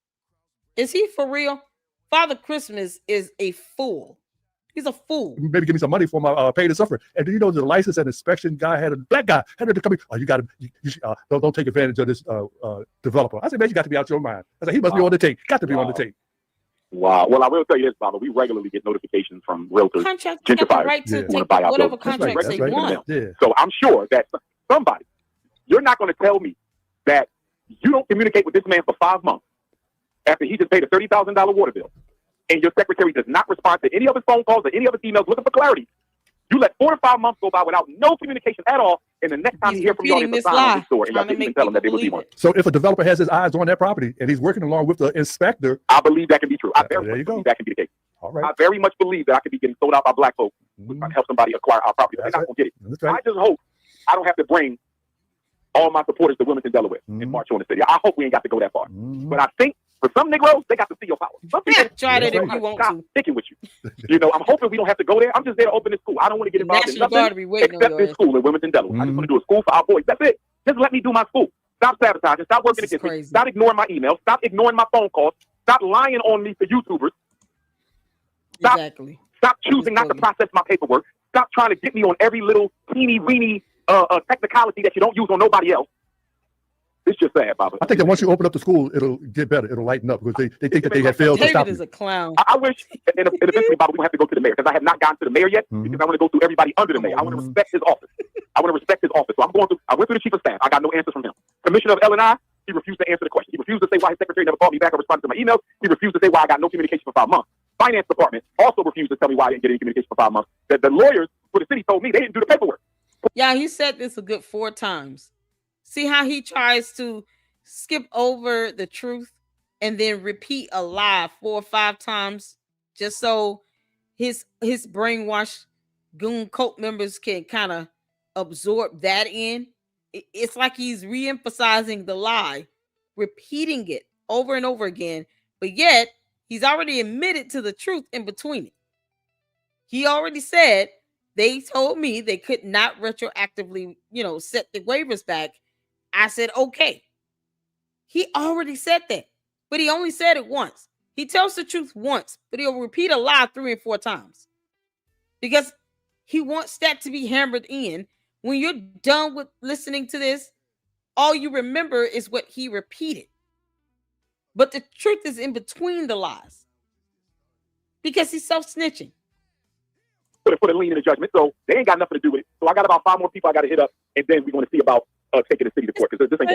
Is he for real? Father Christmas is a fool. He's a fool. Maybe give me some money for my pay to suffer." And do you know the license and inspection guy had a black guy had to come in. "Oh, you got to don't take advantage of this developer." I said, "Man, you got to be out your mind." I said, "He must be on the tape. Got to be on the tape." Wow. Well, I will tell you this, Baba. We regularly get notifications from realtors, gentrifiers, right to take whatever contracts they want. Yeah. So I'm sure that somebody, you're not going to tell me that you don't communicate with this man for 5 months after he just paid a $30,000 water bill, and your secretary does not respond to any of his phone calls or any of his emails looking for clarity. You let 4 to 5 months go by without no communication at all, and the next time you hear from y'all, there's a sign on the store, and y'all didn't even tell them that they would be one. So if a developer has his eyes on that property and he's working along with the inspector, I believe that can be true. I very much believe that can be the case. All right. I very much believe that I could be getting sold out by black folks trying to help somebody acquire our property. They're not going to get it. Right. I just hope I don't have to bring all my supporters to Wilmington, Delaware, and march on the city. I hope we ain't got to go that far. But I think for some Negroes, they got to see your power. Some people try that if you want to. Sticking with you. You know, I'm hoping we don't have to go there. I'm just there to open this school. I don't want to get involved in nothing except this school in Wilmington, Delaware. I just want to do a school for our boys. That's it. Just let me do my school. Stop sabotaging. Stop working against me. Stop ignoring my emails. Stop ignoring my phone calls. Stop lying on me for YouTubers. Stop choosing not to process my paperwork. Stop trying to get me on every little teeny-weeny technicality that you don't use on nobody else. It's just sad, Baba. I think that once you open up the school, it'll get better. It'll lighten up because they think that they have failed to stop you. David is a clown. I wish, and eventually, Baba, we don't have to go to the mayor because I have not gotten to the mayor yet because I want to go through everybody under the mayor. I want to respect his office. I want to respect his office. So I went through the chief of staff. I got no answers from him. Commissioner of L&I, he refused to answer the question. He refused to say why his secretary never called me back or responded to my emails. He refused to say why I got no communication for 5 months. Finance department also refused to tell me why I didn't get any communication for 5 months. The lawyers for the city told me they didn't do the paperwork. Yeah, he said this a good 4 times. See how he tries to skip over the truth and then repeat a lie 4 or 5 times just so his brainwashed goon cult members can kind of absorb that in. It's like he's re-emphasizing the lie, repeating it over and over again, but yet He's already admitted to the truth in between it. He already said they told me they could not retroactively, set the waivers back. I said, okay. He already said that, but he only said it once. He tells the truth once, but he'll repeat a lie 3 and 4 times because he wants that to be hammered in. When you're done with listening to this, all you remember is what he repeated. But the truth is in between the lies because he's self-snitching. Put a lien in the judgment, so they ain't got nothing to do with it. So I got about 5 more people I got to hit up, and then we're going to see about taking the city to court because this ain't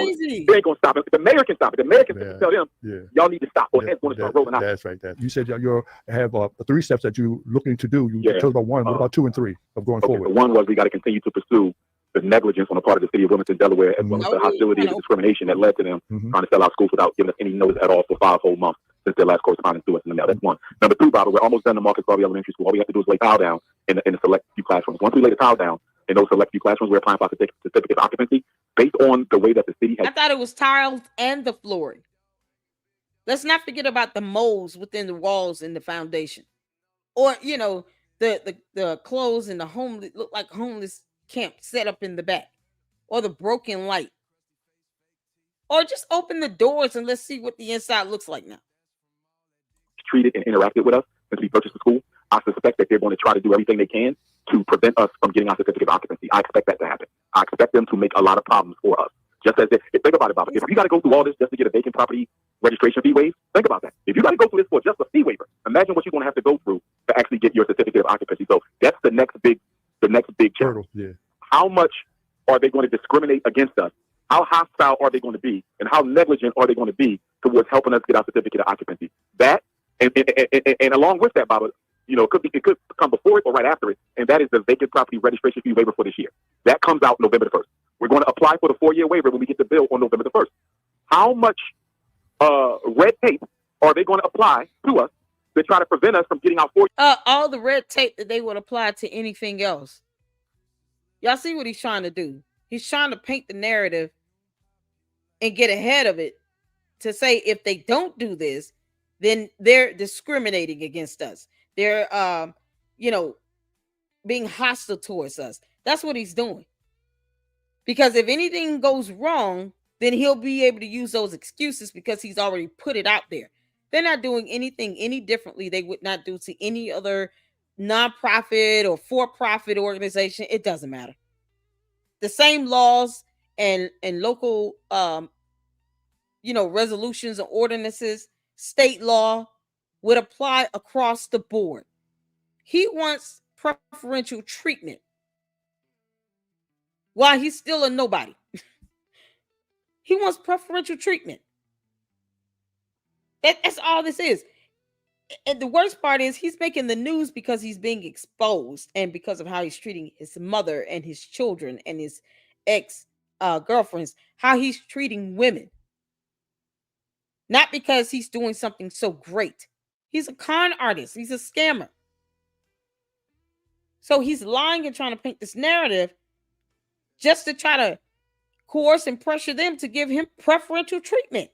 going to stop it. The mayor can stop it. The mayor can tell them, y'all need to stop, or heads going to start rolling out. That's right. You said you have 3 steps that you're looking to do. You told about 1. What about 2 and 3 of going forward? So 1 was we got to continue to pursue the negligence on the part of the city of Wilmington, Delaware, as well as the hostility and the discrimination that led to them trying to sell out schools without giving us any notice at all for 5 whole months since their last correspondence to us in the mail. That's 1. Number 2, Bobby, we're almost done to Marcus Garvey Elementary School. All we have to do is lay tile down in the select few classrooms. Once we lay the tile down in those select few classrooms, we're applying for a certificate of occupancy based on the way that the city has. I thought it was tiles and the flooring. Let's not forget about the molds within the walls and the foundation, or the clothes and the homeless look like homeless camp set up in the back, or the broken light, or just open the doors and let's see what the inside looks like now. Treated and interacted with us since we purchased the school. I suspect that they're going to try to do everything they can to prevent us from getting our certificate of occupancy. I expect that to happen. I expect them to make a lot of problems for us. Just as think about it, Bob. If you got to go through all this just to get a vacant property registration fee waived, think about that. If you got to go through this for just a fee waiver, imagine what you're going to have to go through to actually get your certificate of occupancy. So that's the next big challenge. Yeah. How much are they going to discriminate against us? How hostile are they going to be? And how negligent are they going to be towards helping us get our certificate of occupancy? That and along with that, Bob, it could come before it or right after it, and that is the vacant property registration fee waiver for this year. That comes out November the 1st. We're going to apply for the 4-year waiver when we get the bill on November the 1st. How much red tape are they going to apply to us to try to prevent us from getting our 4 all the red tape that they would apply to anything else. Y'all see what he's trying to do? He's trying to paint the narrative and get ahead of it to say if they don't do this, then they're discriminating against us. They're, being hostile towards us. That's what he's doing. Because if anything goes wrong, then he'll be able to use those excuses because he's already put it out there. They're not doing anything any differently they would not do to any other nonprofit or for-profit organization. It doesn't matter. The same laws and local, resolutions and ordinances, state law would apply across the board. He wants preferential treatment while he's still a nobody. He wants preferential treatment. That's all this is. And the worst part is he's making the news because he's being exposed and because of how he's treating his mother and his children and his ex-girlfriends, how he's treating women. Not because he's doing something so great. He's a con artist. He's a scammer. So he's lying and trying to paint this narrative just to try to coerce and pressure them to give him preferential treatment.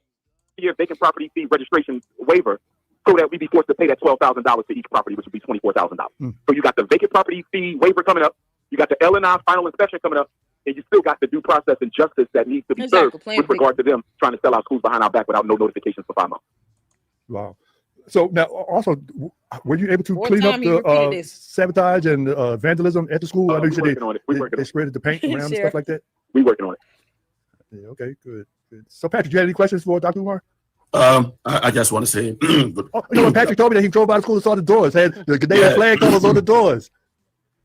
Year vacant property fee registration waiver so that we'd be forced to pay that $12,000 to each property, which would be $24,000. So you got the vacant property fee waiver coming up. You got the L&I final inspection coming up. And you still got the due process and justice that needs to be served with regard to them trying to sell our schools behind our back without no notifications for 5 months. Wow. So now also, were you able to clean up the sabotage and vandalism at the school? I know you said they spread the paint around and stuff like that. We're working on it. Yeah, okay, good. So Patrick, do you have any questions for Dr. Umar? I just want to say, Patrick told me that he drove by the school and saw the doors, had the Canadian flag colors on the doors.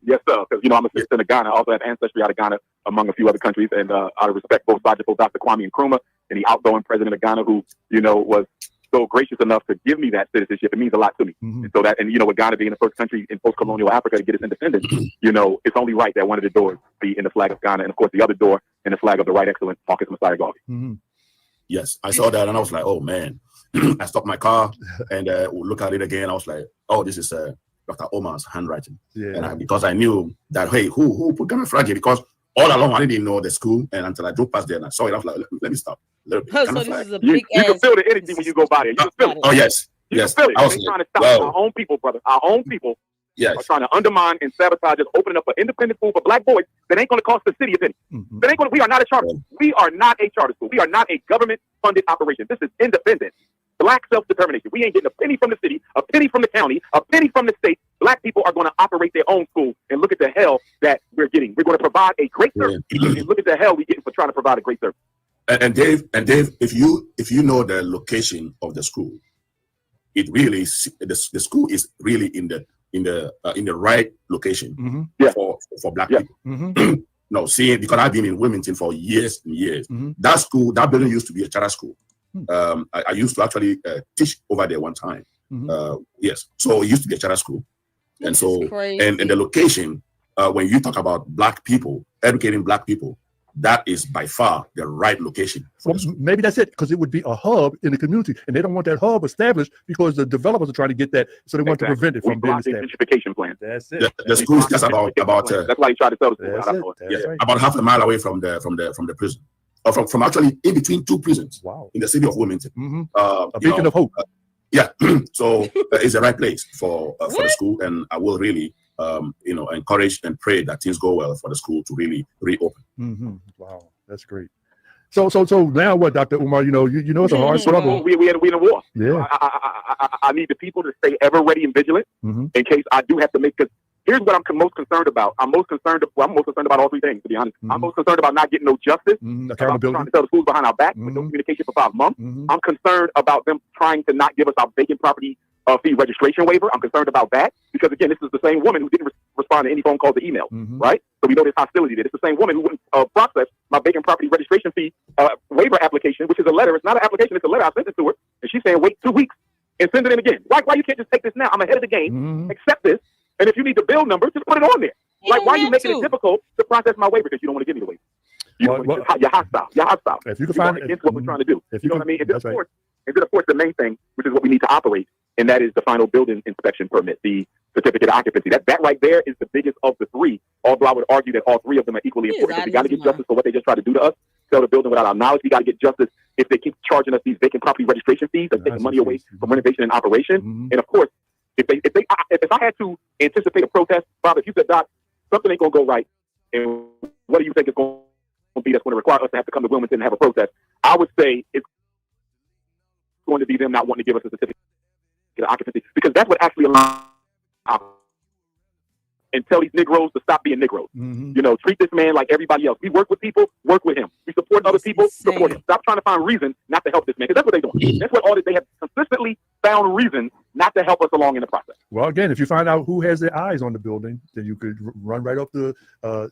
Yes, sir. Because I'm a citizen of Ghana. I also have ancestry out of Ghana, among a few other countries, and I respect both Dr. Kwame Nkrumah and the outgoing president of Ghana, who was so gracious enough to give me that citizenship. It means a lot to me. And so that, and with Ghana being the first country in post-colonial Africa to get its independence, it's only right that one of the doors be in the flag of Ghana, and of course the other door in the flag of the Right Excellent Marcus Messiah Garvey. Yes, I saw that and I was like, oh man. I stopped my car and look at it again. I was like, oh, this is Dr. Umar's handwriting. Yeah. And because I knew that, hey, who put Ghana flag here? Because all along I didn't know the school, and until I drove past there and I saw it, I was like, let me stop. So this is a you can feel the energy when you go by there. You can feel it. Oh yes, Yes. They're trying to stop our own people, brother. Our own people are trying to undermine and sabotage us, opening up an independent school for black boys that ain't going to cost the city a penny. That ain't going. We are not a charter school. We are not a charter school. We are not a government-funded operation. This is independent. Black self-determination. We ain't getting a penny from the city, a penny from the county, a penny from the state. Black people are going to operate their own school, and look at the hell that we're getting. We're going to provide a great service, and look at the hell we're getting for trying to provide a great service. And Dave, if you know the location of the school, it really the school is really in the right location for black people. No, seeing, because I've been in Wilmington for years and years. That school, that building used to be a charter school. I used to actually teach over there one time. Yes, so it used to be a charter school, and so and the location, when you talk about black people, educating black people, that is by far the right location. Well, maybe that's it, because it would be a hub in the community, and they don't want that hub established because the developers are trying to get that, so they want to prevent it from being established. Gentrification plan. That's it. The school is just about that's why you try to sell the school. About half a mile away from the prison, or from actually in between two prisons. Wow. In the city of Wilmington. A beacon of hope. So it's the right place for the school, and I will really encourage and pray that things go well for the school to really reopen. Wow, that's great. So now what, Dr. Umar? You know it's a hard struggle. We in a war. Yeah. I need the people to stay ever ready and vigilant in case I do have to make. Because here's what I'm most concerned about. I'm most concerned about all three things, to be honest. I'm most concerned about not getting no justice. Accountability. Trying to sell the schools behind our back with no communication for 5 months. I'm concerned about them trying to not give us our vacant property fee registration waiver. I'm concerned about that because, again, this is the same woman who didn't respond to any phone calls or emails, right? So we know there's hostility there. It's the same woman who wouldn't process my vacant property registration fee waiver application, which is a letter. It's not an application. It's a letter. I sent it to her, and she's saying wait 2 weeks and send it in again. Why you can't just take this now? I'm ahead of the game. Accept this, and if you need the bill number, just put it on there. Like, why are you making it difficult to process my waiver because you don't want to give me the waiver? You're hostile. You're hostile. If you can find against what we're trying to do, you know what I mean? And then, of course, the main thing, which is what we need to operate, and that is the final building inspection permit, the certificate of occupancy. That right there is the biggest of the three. Although I would argue that all three of them are equally important. We got to get justice for what they just tried to do to us. Sell the building without our knowledge. We got to get justice if they keep charging us these vacant property registration fees and taking money away from renovation and operation. And of course, if I had to anticipate a protest, Bob, if you said, Doc, something ain't gonna go right, and what do you think is going to be that's going to require us to have to come to Wilmington and have a protest? I would say it's going to be them not wanting to give us a certificate of occupancy, because that's what actually allows and tell these Negroes to stop being Negroes. Treat this man like everybody else. We work with people, work with him. We support other people, support him. Stop trying to find reasons not to help this man, because that's what they're doing. That's what they have consistently found reasons not to help us along in the process. Well, again, if you find out who has their eyes on the building, then you could run right up the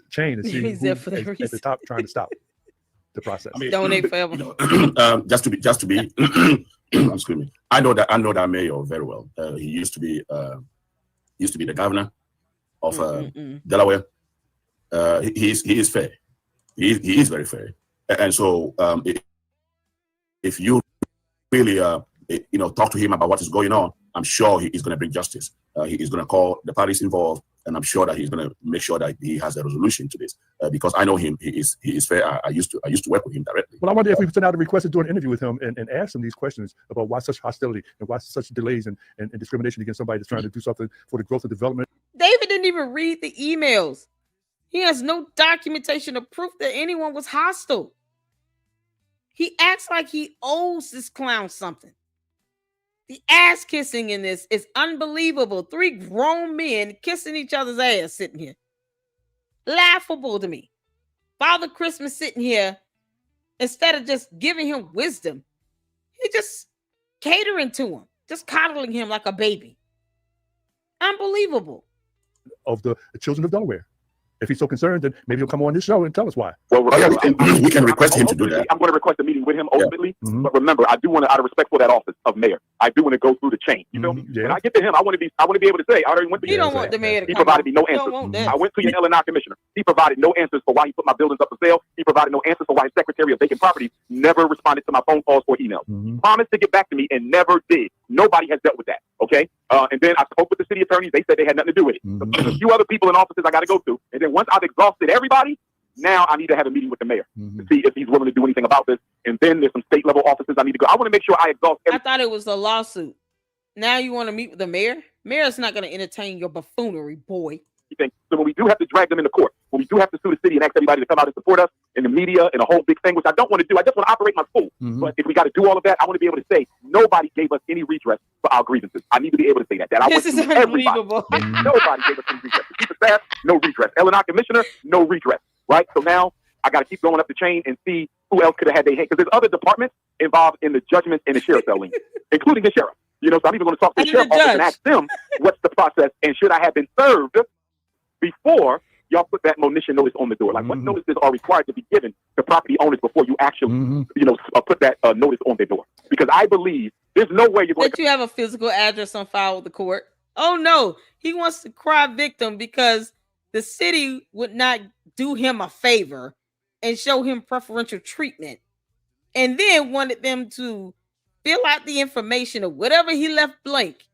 chain and see who's at the top trying to stop the process. Donate forever. Just to be I'm screaming. I know that mayor very well. He used to be the governor of Delaware. He is fair. He is very fair. And so if you really talk to him about what is going on, I'm sure he is going to bring justice. He is going to call the parties involved, and I'm sure that he's going to make sure that he has a resolution to this. Because I know him, he is fair. I used to work with him directly. Well, I wonder if we send out a request to do an interview with him and ask him these questions about why such hostility and why such delays and discrimination against somebody that's trying to do something for the growth and development. David didn't even read the emails. He has no documentation or proof that anyone was hostile. He acts like he owes this clown something. The ass kissing in this is unbelievable. 3 grown men kissing each other's ass sitting here. Laughable to me. Father Christmas sitting here, instead of just giving him wisdom, he just catering to him, just coddling him like a baby. Unbelievable. Of the children of Delaware. If he's so concerned, then maybe he'll come on this show and tell us why. Well, we can request him to do that. I'm going to request a meeting with him ultimately. But remember, I do want to, out of respect for that office of mayor, I do want to go through the chain. You feel me? When I get to him, I want to be able to say, I already went to you. Don't want the mayor to He provided me no answers. I went to your L&I commissioner. He provided no answers for why he put my buildings up for sale. He provided no answers for why his secretary of vacant properties never responded to my phone calls or emails. He promised to get back to me and never did. Nobody has dealt with that. Okay. And then I spoke with the city attorneys. They said they had nothing to do with it. There's a few other people in offices I got to go through. And then once I've exhausted everybody, now I need to have a meeting with the mayor to see if he's willing to do anything about this. And then there's some state level offices I need to go. I want to make sure I exhaust everything. I thought it was a lawsuit. Now you want to meet with the mayor? Mayor's not going to entertain your buffoonery, boy. So when we do have to drag them into court, when we do have to sue the city and ask everybody to come out and support us in the media and a whole big thing, which I don't want to do. I just want to operate my school. But if we got to do all of that, I want to be able to say nobody gave us any redress for our grievances. I need to be able to say that. This is unbelievable. Nobody gave us any redress. The chief of staff, no redress. L&R commissioner, no redress. Right? So now I got to keep going up the chain and see who else could have had their hand. Because there's other departments involved in the judgments in the sheriff's cell, including the sheriff. You know, so I'm even going to talk to the sheriff's office and ask them what's the process and should I have been served before y'all put that monition notice on the door. Like, what notices are required to be given to property owners before you actually, put that notice on their door? Because I believe there's no way you're going to... you have a physical address on file with the court. Oh, no. He wants to cry victim because the city would not do him a favor and show him preferential treatment. And then wanted them to fill out the information of whatever he left blank.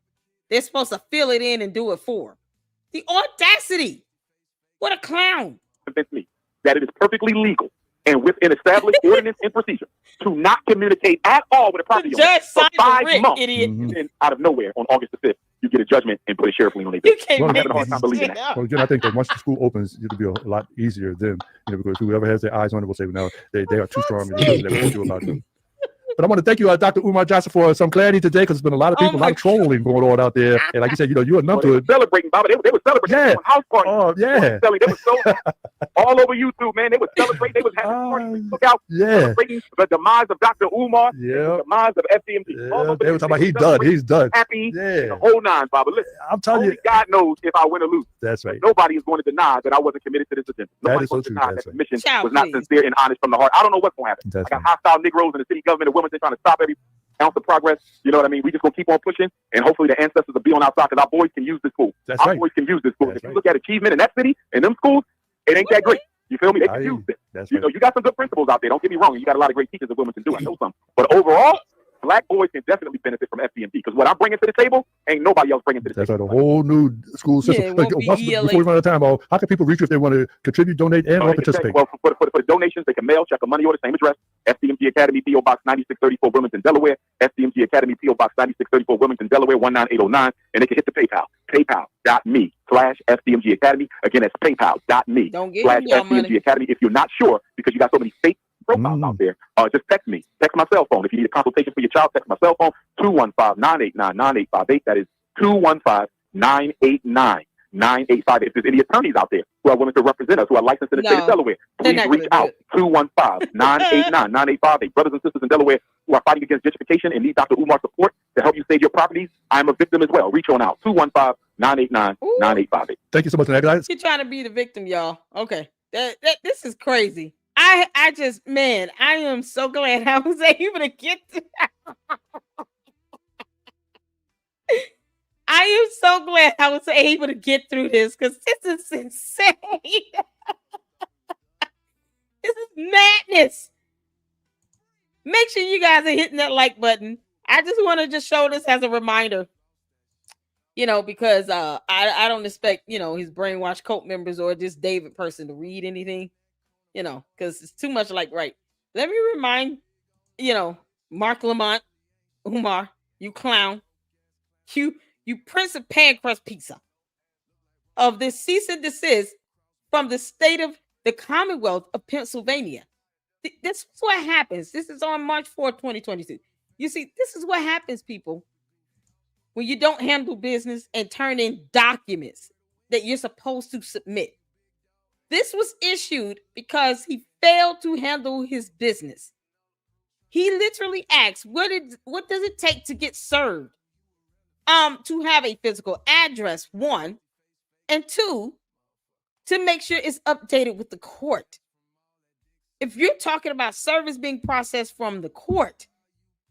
They're supposed to fill it in and do it for him. The audacity. What a clown. Convince me that it is perfectly legal and within established ordinance and procedure to not communicate at all with a property owner for 5 months. Idiot. And then out of nowhere on August the 5th, you get a judgment and put a sheriff lien on it. You can't have a hard time believing that. Well, again, I think that once the school opens, it'll be a lot easier then, because whoever has their eyes on it will say, no, they are too strong and they won't do about it. But I want to thank you, Dr. Umar Johnson, for some clarity today, because there's been a lot of people, a lot of trolling going on out there. And like you said, you're enough to it. Celebrating, Baba. They were celebrating. Yeah. House party. Oh, yeah. They were so all over YouTube, man. They were celebrating. They was having parties. Look out. Celebrating the demise of Dr. Umar. The demise of FDMG. Yeah. They were talking about he's done. He's done. Happy. Yeah. The whole nine, Baba. Listen, I'm telling you. God knows if I win or lose. That's right. Nobody is going to deny that I wasn't committed to this agenda. That is so true. That the mission was not sincere and honest from the heart. I don't know what's going to happen. I got hostile Negroes in the city government of Wilmington trying to stop every ounce of progress. You know what I mean? We just gonna keep on pushing, and hopefully the ancestors will be on our side, because our boys can use this school. Our boys can use this school. If you look at achievement in that city and them schools, it ain't that great. You feel me? They can use it. You know, you got some good principles out there. Don't get me wrong. You got a lot of great teachers in Wilmington too. I know some. But overall, Black boys can definitely benefit from FDMG, because what I'm bringing to the table ain't nobody else bringing to the table. That's right. A whole new school system. Before we run out of time, how can people reach you if they want to contribute, donate, and or participate? Well, for the donations, they can mail, check, a money order, same address, FDMG Academy, P.O. Box 9634, Wilmington, Delaware. FDMG Academy, P.O. Box 9634, Wilmington, Delaware, 19809. And they can hit the PayPal, paypal.me/FDMG Academy. Again, that's paypal.me/FDMG Academy. If you're not sure, because you got so many fake profiles out there, just text me. Text my cell phone. If you need a consultation for your child, text my cell phone, 215-989-9858. That is 215-989-9858. If there's any attorneys out there who are willing to represent us, who are licensed in the state of Delaware, please reach out. 215-989-9858. Brothers and sisters in Delaware who are fighting against gentrification and need Dr. Umar's support to help you save your properties, I'm a victim as well. Reach on out. 215-989-9858. Thank you so much for that, guys. You're trying to be the victim, y'all. Okay. This is crazy. I just, man, I am so glad I was able to get to I am so glad I was able to get through this, because this is insane. This is madness. Make sure you guys are hitting that like button. I just want to just show this as a reminder, because I don't expect, his brainwashed cult members or just David person to read anything, because it's too much like, right. Let me remind, Mark Lamont, Umar, you clown, you Prince of Pancrust Pizza, of this cease and desist from the state of the Commonwealth of Pennsylvania. This is what happens. This is on March 4th, 2022. You see, this is what happens, people, when you don't handle business and turn in documents that you're supposed to submit. This was issued because he failed to handle his business. He literally asked, what does it take to get served? To have a physical address, 1, and 2, to make sure it's updated with the court. If you're talking about service being processed from the court,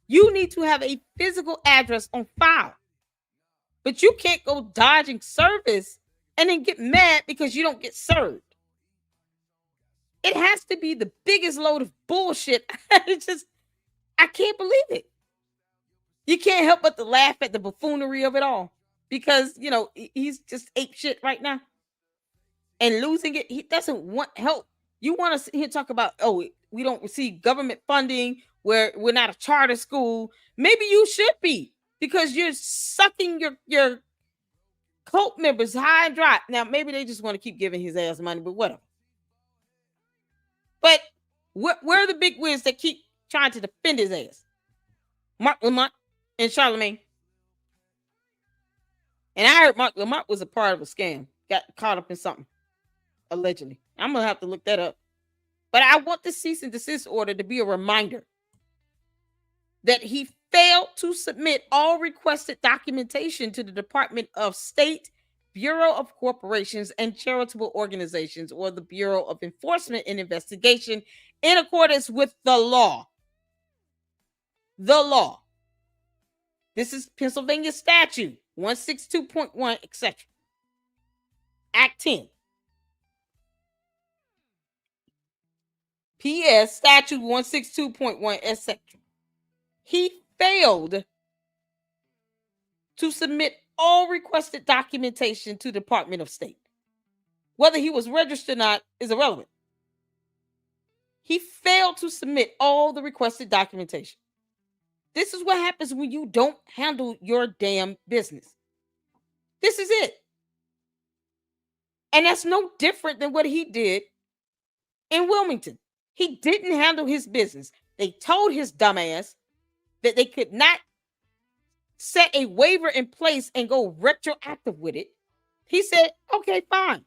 you need to have a physical address on file. But you can't go dodging service and then get mad because you don't get served. It has to be the biggest load of bullshit. I can't believe it. You can't help but to laugh at the buffoonery of it all, because, he's just ape shit right now and losing it. He doesn't want help. You want to sit here and talk about, we don't receive government funding, we're not a charter school. Maybe you should be. because you're sucking your cult members high and dry. Now, maybe they just want to keep giving his ass money, but whatever. But where are the big wigs that keep trying to defend his ass? Mark Lamont and Charlemagne. And I heard Mark Lamont was a part of a scam. Got caught up in something, allegedly. I'm going to have to look that up. But I want the cease and desist order to be a reminder that he failed to submit all requested documentation to the Department of State, Bureau of Corporations and Charitable Organizations, or the Bureau of Enforcement and Investigation, in accordance with the law. The law. This is Pennsylvania statute 162.1, etc. Act 10. PS statute 162.1, etc. He failed to submit all requested documentation to the Department of State. Whether he was registered or not is irrelevant. He failed to submit all the requested documentation. This is what happens when you don't handle your damn business. This is it. And that's no different than what he did in Wilmington. He didn't handle his business. They told his dumbass that they could not set a waiver in place and go retroactive with it. He said, okay, fine.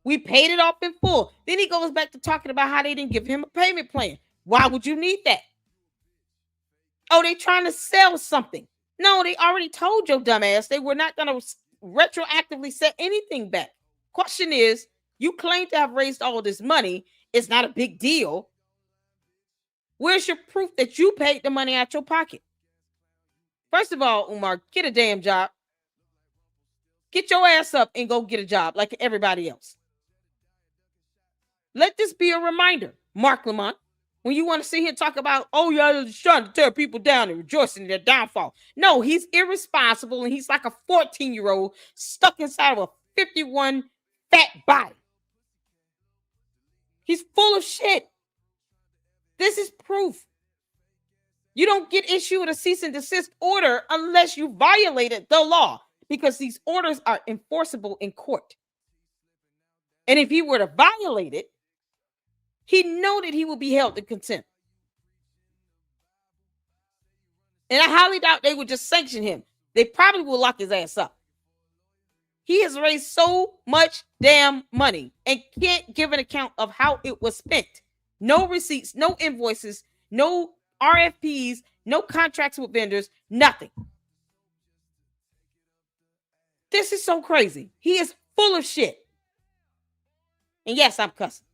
We paid it off in full. Then he goes back to talking about how they didn't give him a payment plan. Why would you need that? Oh, they trying to sell something. No, they already told your dumbass they were not going to retroactively set anything back. Question is, you claim to have raised all this money. It's not a big deal. Where's your proof that you paid the money out your pocket? First of all, Umar, get a damn job. Get your ass up and go get a job like everybody else. Let this be a reminder, Mark Lamont, when you want to sit here and talk about, oh, yeah, he's trying to tear people down and rejoicing in their downfall. No, he's irresponsible and he's like a 14-year-old stuck inside of a 51 fat body. He's full of shit. This is proof. You don't get issued a cease and desist order unless you violated the law, because these orders are enforceable in court. And if he were to violate it, he know that he will be held in contempt. And I highly doubt they would just sanction him. They probably will lock his ass up. He has raised so much damn money and can't give an account of how it was spent. No receipts, no invoices, no RFPs, no contracts with vendors, nothing. This is so crazy. He is full of shit. And yes, I'm cussing.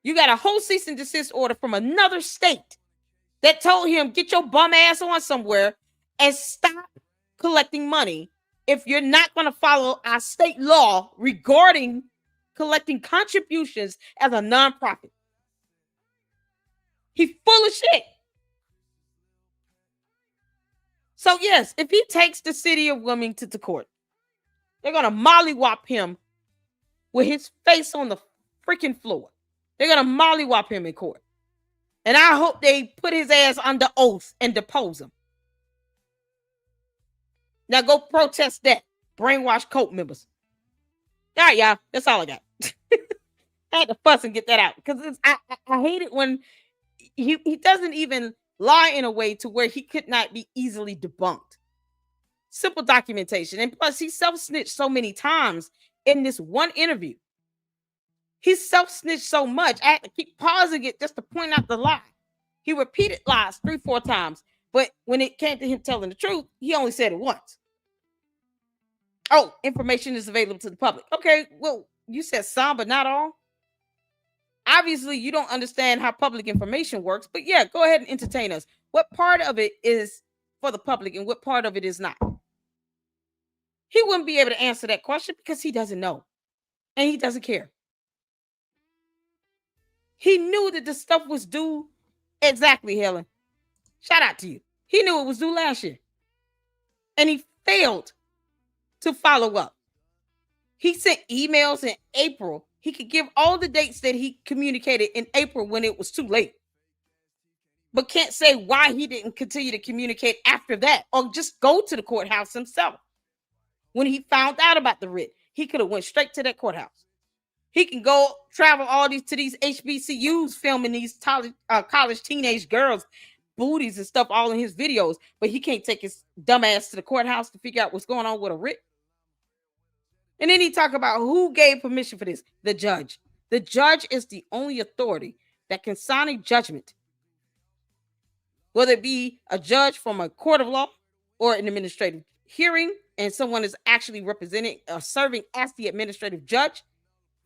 You got a whole cease and desist order from another state that told him, get your bum ass on somewhere and stop collecting money if you're not going to follow our state law regarding collecting contributions as a nonprofit. He's full of shit. So yes, if he takes the city of Wilmington to court, they're going to mollywop him with his face on the freaking floor. They're going to mollywop him in court. And I hope they put his ass under oath and depose him. Now go protest that. Brainwash cult members. All right, y'all. That's all I got. I had to fuss and get that out because I hate it when he doesn't even lie in a way to where he could not be easily debunked. Simple documentation. And plus, he self-snitched so many times in this one interview. He self-snitched so much, I had to keep pausing it just to point out the lie. He repeated lies 3-4 times, but when it came to him telling the truth, he only said it once. Oh, information is available to the public. Okay, well, you said some, but not all. Obviously, you don't understand how public information works, but yeah, go ahead and entertain us. What part of it is for the public and what part of it is not? He wouldn't be able to answer that question because he doesn't know, and he doesn't care. He knew that the stuff was due. Exactly, Helen. Shout out to you. He knew it was due last year. And he failed to follow up. He sent emails in April. He could give all the dates that he communicated in April when it was too late. but can't say why he didn't continue to communicate after that, or just go to the courthouse himself. When he found out about the writ, he could have went straight to that courthouse. He can go travel to these HBCUs, filming these college teenage girls' booties and stuff all in his videos, but he can't take his dumb ass to the courthouse to figure out what's going on with a writ. And then he talk about who gave permission for this. The judge. The judge is the only authority that can sign a judgment, whether it be a judge from a court of law or an administrative hearing, and someone is actually representing serving as the administrative judge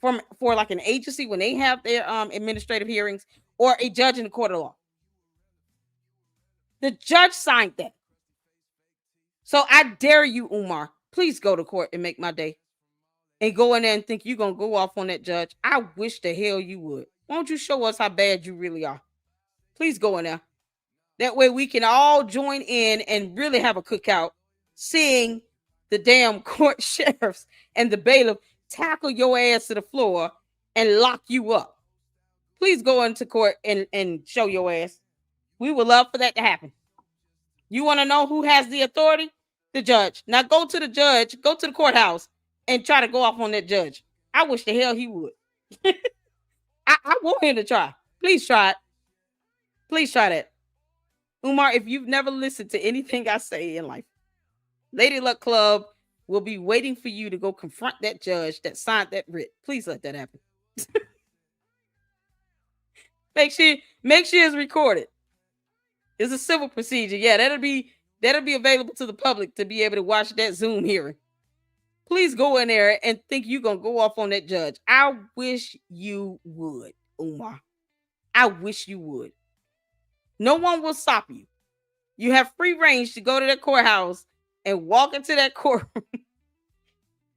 for like an agency when they have their administrative hearings, or a judge in the court of law. The judge signed that. So I dare you, Umar, please go to court and make my day. And go in there and think you're going to go off on that judge. I wish the hell you would. Won't you show us how bad you really are? Please go in there. That way we can all join in and really have a cookout, seeing the damn court sheriffs and the bailiff tackle your ass to the floor and lock you up. Please go into court and show your ass. We would love for that to happen. You want to know who has the authority? The judge. Now go to the judge, go to the courthouse, and try to go off on that judge. I wish the hell he would. I want him to try. Please try it. Please try that. Umar, if you've never listened to anything I say in life, Lady Luck Club will be waiting for you to go confront that judge that signed that writ. Please let that happen. Make sure it's recorded. It's a civil procedure. Yeah, that'll be available to the public to be able to watch that Zoom hearing. Please go in there and think you're going to go off on that judge. I wish you would, Umar. I wish you would. No one will stop you. You have free range to go to that courthouse and walk into that courtroom.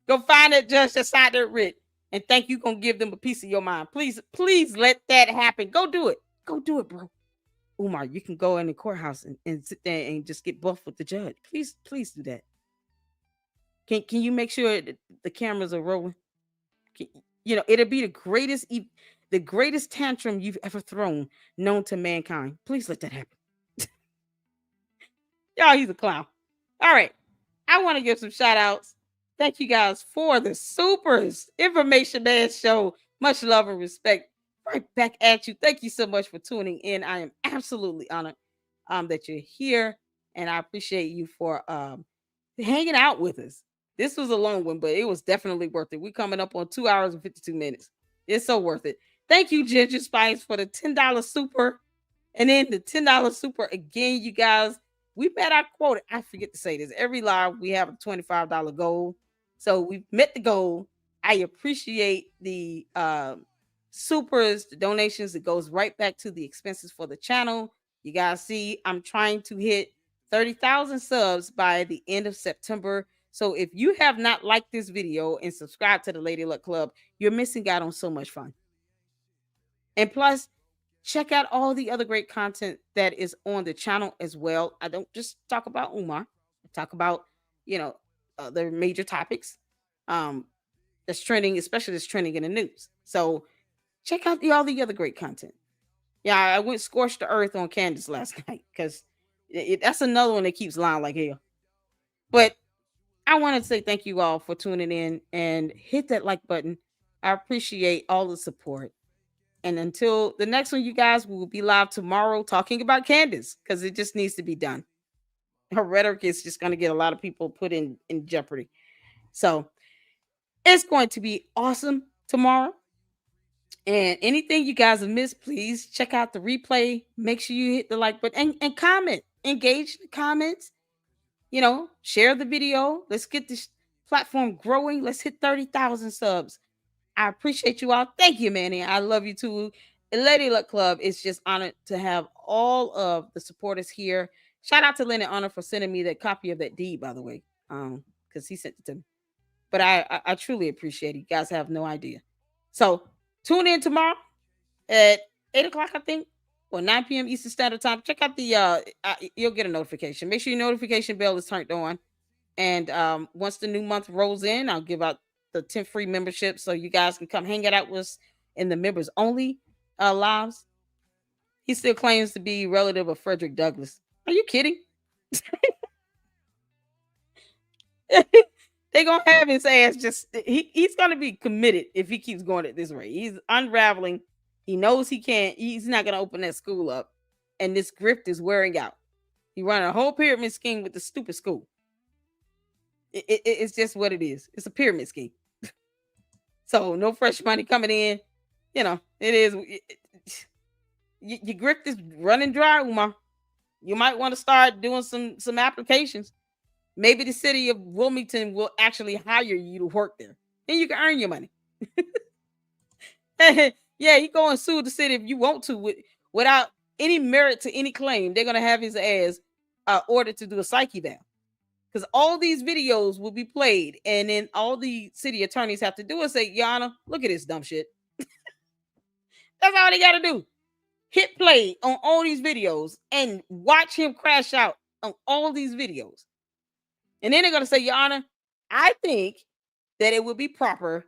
Go find that judge that signed that writ and think you're going to give them a piece of your mind. Please let that happen. Go do it. Go do it, bro. Umar, you can go in the courthouse and sit there and just get buff with the judge. Please do that. Can you make sure that the cameras are rolling? It'll be the greatest tantrum you've ever thrown known to mankind. Please let that happen. Y'all, he's a clown. All right. I want to give some shout outs. Thank you guys for the Supers Information Man Show. Much love and respect. Right back at you. Thank you so much for tuning in. I am absolutely honored that you're here, and I appreciate you for hanging out with us. This was a long one, but it was definitely worth it. We're coming up on 2 hours and 52 minutes. It's so worth it. Thank you, Ginger Spice, for the $10 super. And then the $10 super again, you guys. We met our quota. I forget to say this. Every live, we have a $25 goal. So we've met the goal. I appreciate the supers, the donations. It goes right back to the expenses for the channel. You guys see, I'm trying to hit 30,000 subs by the end of September. So if you have not liked this video and subscribed to the Lady Luck Club, you're missing out on so much fun. And plus, check out all the other great content that is on the channel as well. I don't just talk about Umar. I talk about, other major topics that's trending, especially that's trending in the news. So check out all the other great content. Yeah, I went scorched the earth on Candace last night because that's another one that keeps lying like hell. But I want to say thank you all for tuning in and hit that like button. I appreciate all the support. And until the next one, you guys, we will be live tomorrow talking about Candace because it just needs to be done. Her rhetoric is just going to get a lot of people put in jeopardy. So it's going to be awesome tomorrow. And anything you guys have missed, please check out the replay. Make sure you hit the like button and comment. Engage in the comments. Share the video. Let's get this platform growing. Let's hit 30,000 subs. I appreciate you all. Thank you, Manny. I love you too. Lady Luck Club is just honored to have all of the supporters here. Shout out to Leonard Honor for sending me that copy of that deed, by the way, because he sent it to me. But I truly appreciate it. You guys have no idea. So tune in tomorrow at 8 o'clock, I think, or 9 p.m. Eastern Standard Time. Check out the, you'll get a notification. Make sure your notification bell is turned on. And once the new month rolls in, I'll give out the 10 free memberships so you guys can come hang out with us in the members only lives. He still claims to be relative of Frederick Douglass. Are you kidding? They're going to have his ass he's going to be committed if he keeps going at this rate. He's unraveling. He knows he's not going to open that school up. And this grift is wearing out. He run a whole pyramid scheme with the stupid school. It's just what it is. It's a pyramid scheme. So no fresh money coming in. You know, it is. Your grift is running dry, Umar. You might want to start doing some applications. Maybe the city of Wilmington will actually hire you to work there. Then you can earn your money. Yeah, you go and sue the city if you want to without any merit to any claim. They're going to have his ass ordered to do a psyche eval. Because all these videos will be played, and then all the city attorneys have to do is say, Your Honor, look at this dumb shit. That's all they got to do. Hit play on all these videos and watch him crash out on all these videos. And then they're going to say, Your Honor, I think that it would be proper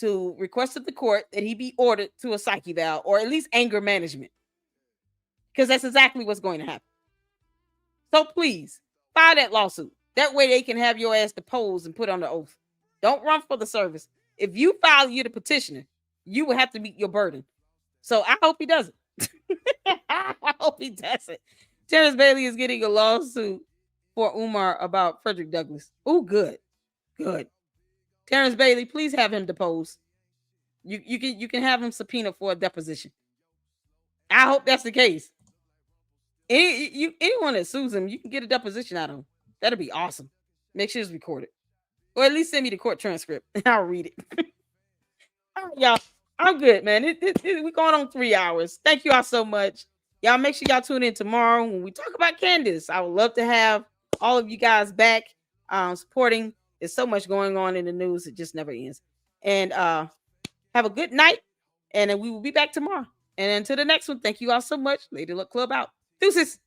to request of the court that he be ordered to a psyche eval or at least anger management. Because that's exactly what's going to happen. So please, file that lawsuit. That way they can have your ass deposed and put on the oath. Don't run for the service. If you file, you're the petitioner. You will have to meet your burden. So I hope he does it. I hope he does it. Terrence Bailey is getting a lawsuit for Umar about Frederick Douglass. Oh, good. Good. Terrence Bailey, please have him deposed. You can have him subpoenaed for a deposition. I hope that's the case. Anyone that sues him, you can get a deposition out of him. That'll be awesome. Make sure it's recorded. Or at least send me the court transcript and I'll read it. All right, y'all. I'm good, man. We're going on 3 hours. Thank you all so much. Y'all make sure y'all tune in tomorrow when we talk about Candace. I would love to have all of you guys back supporting. There's so much going on in the news. It just never ends. And have a good night. And then we will be back tomorrow. And until the next one, thank you all so much. Lady Luck Club out. Deuces.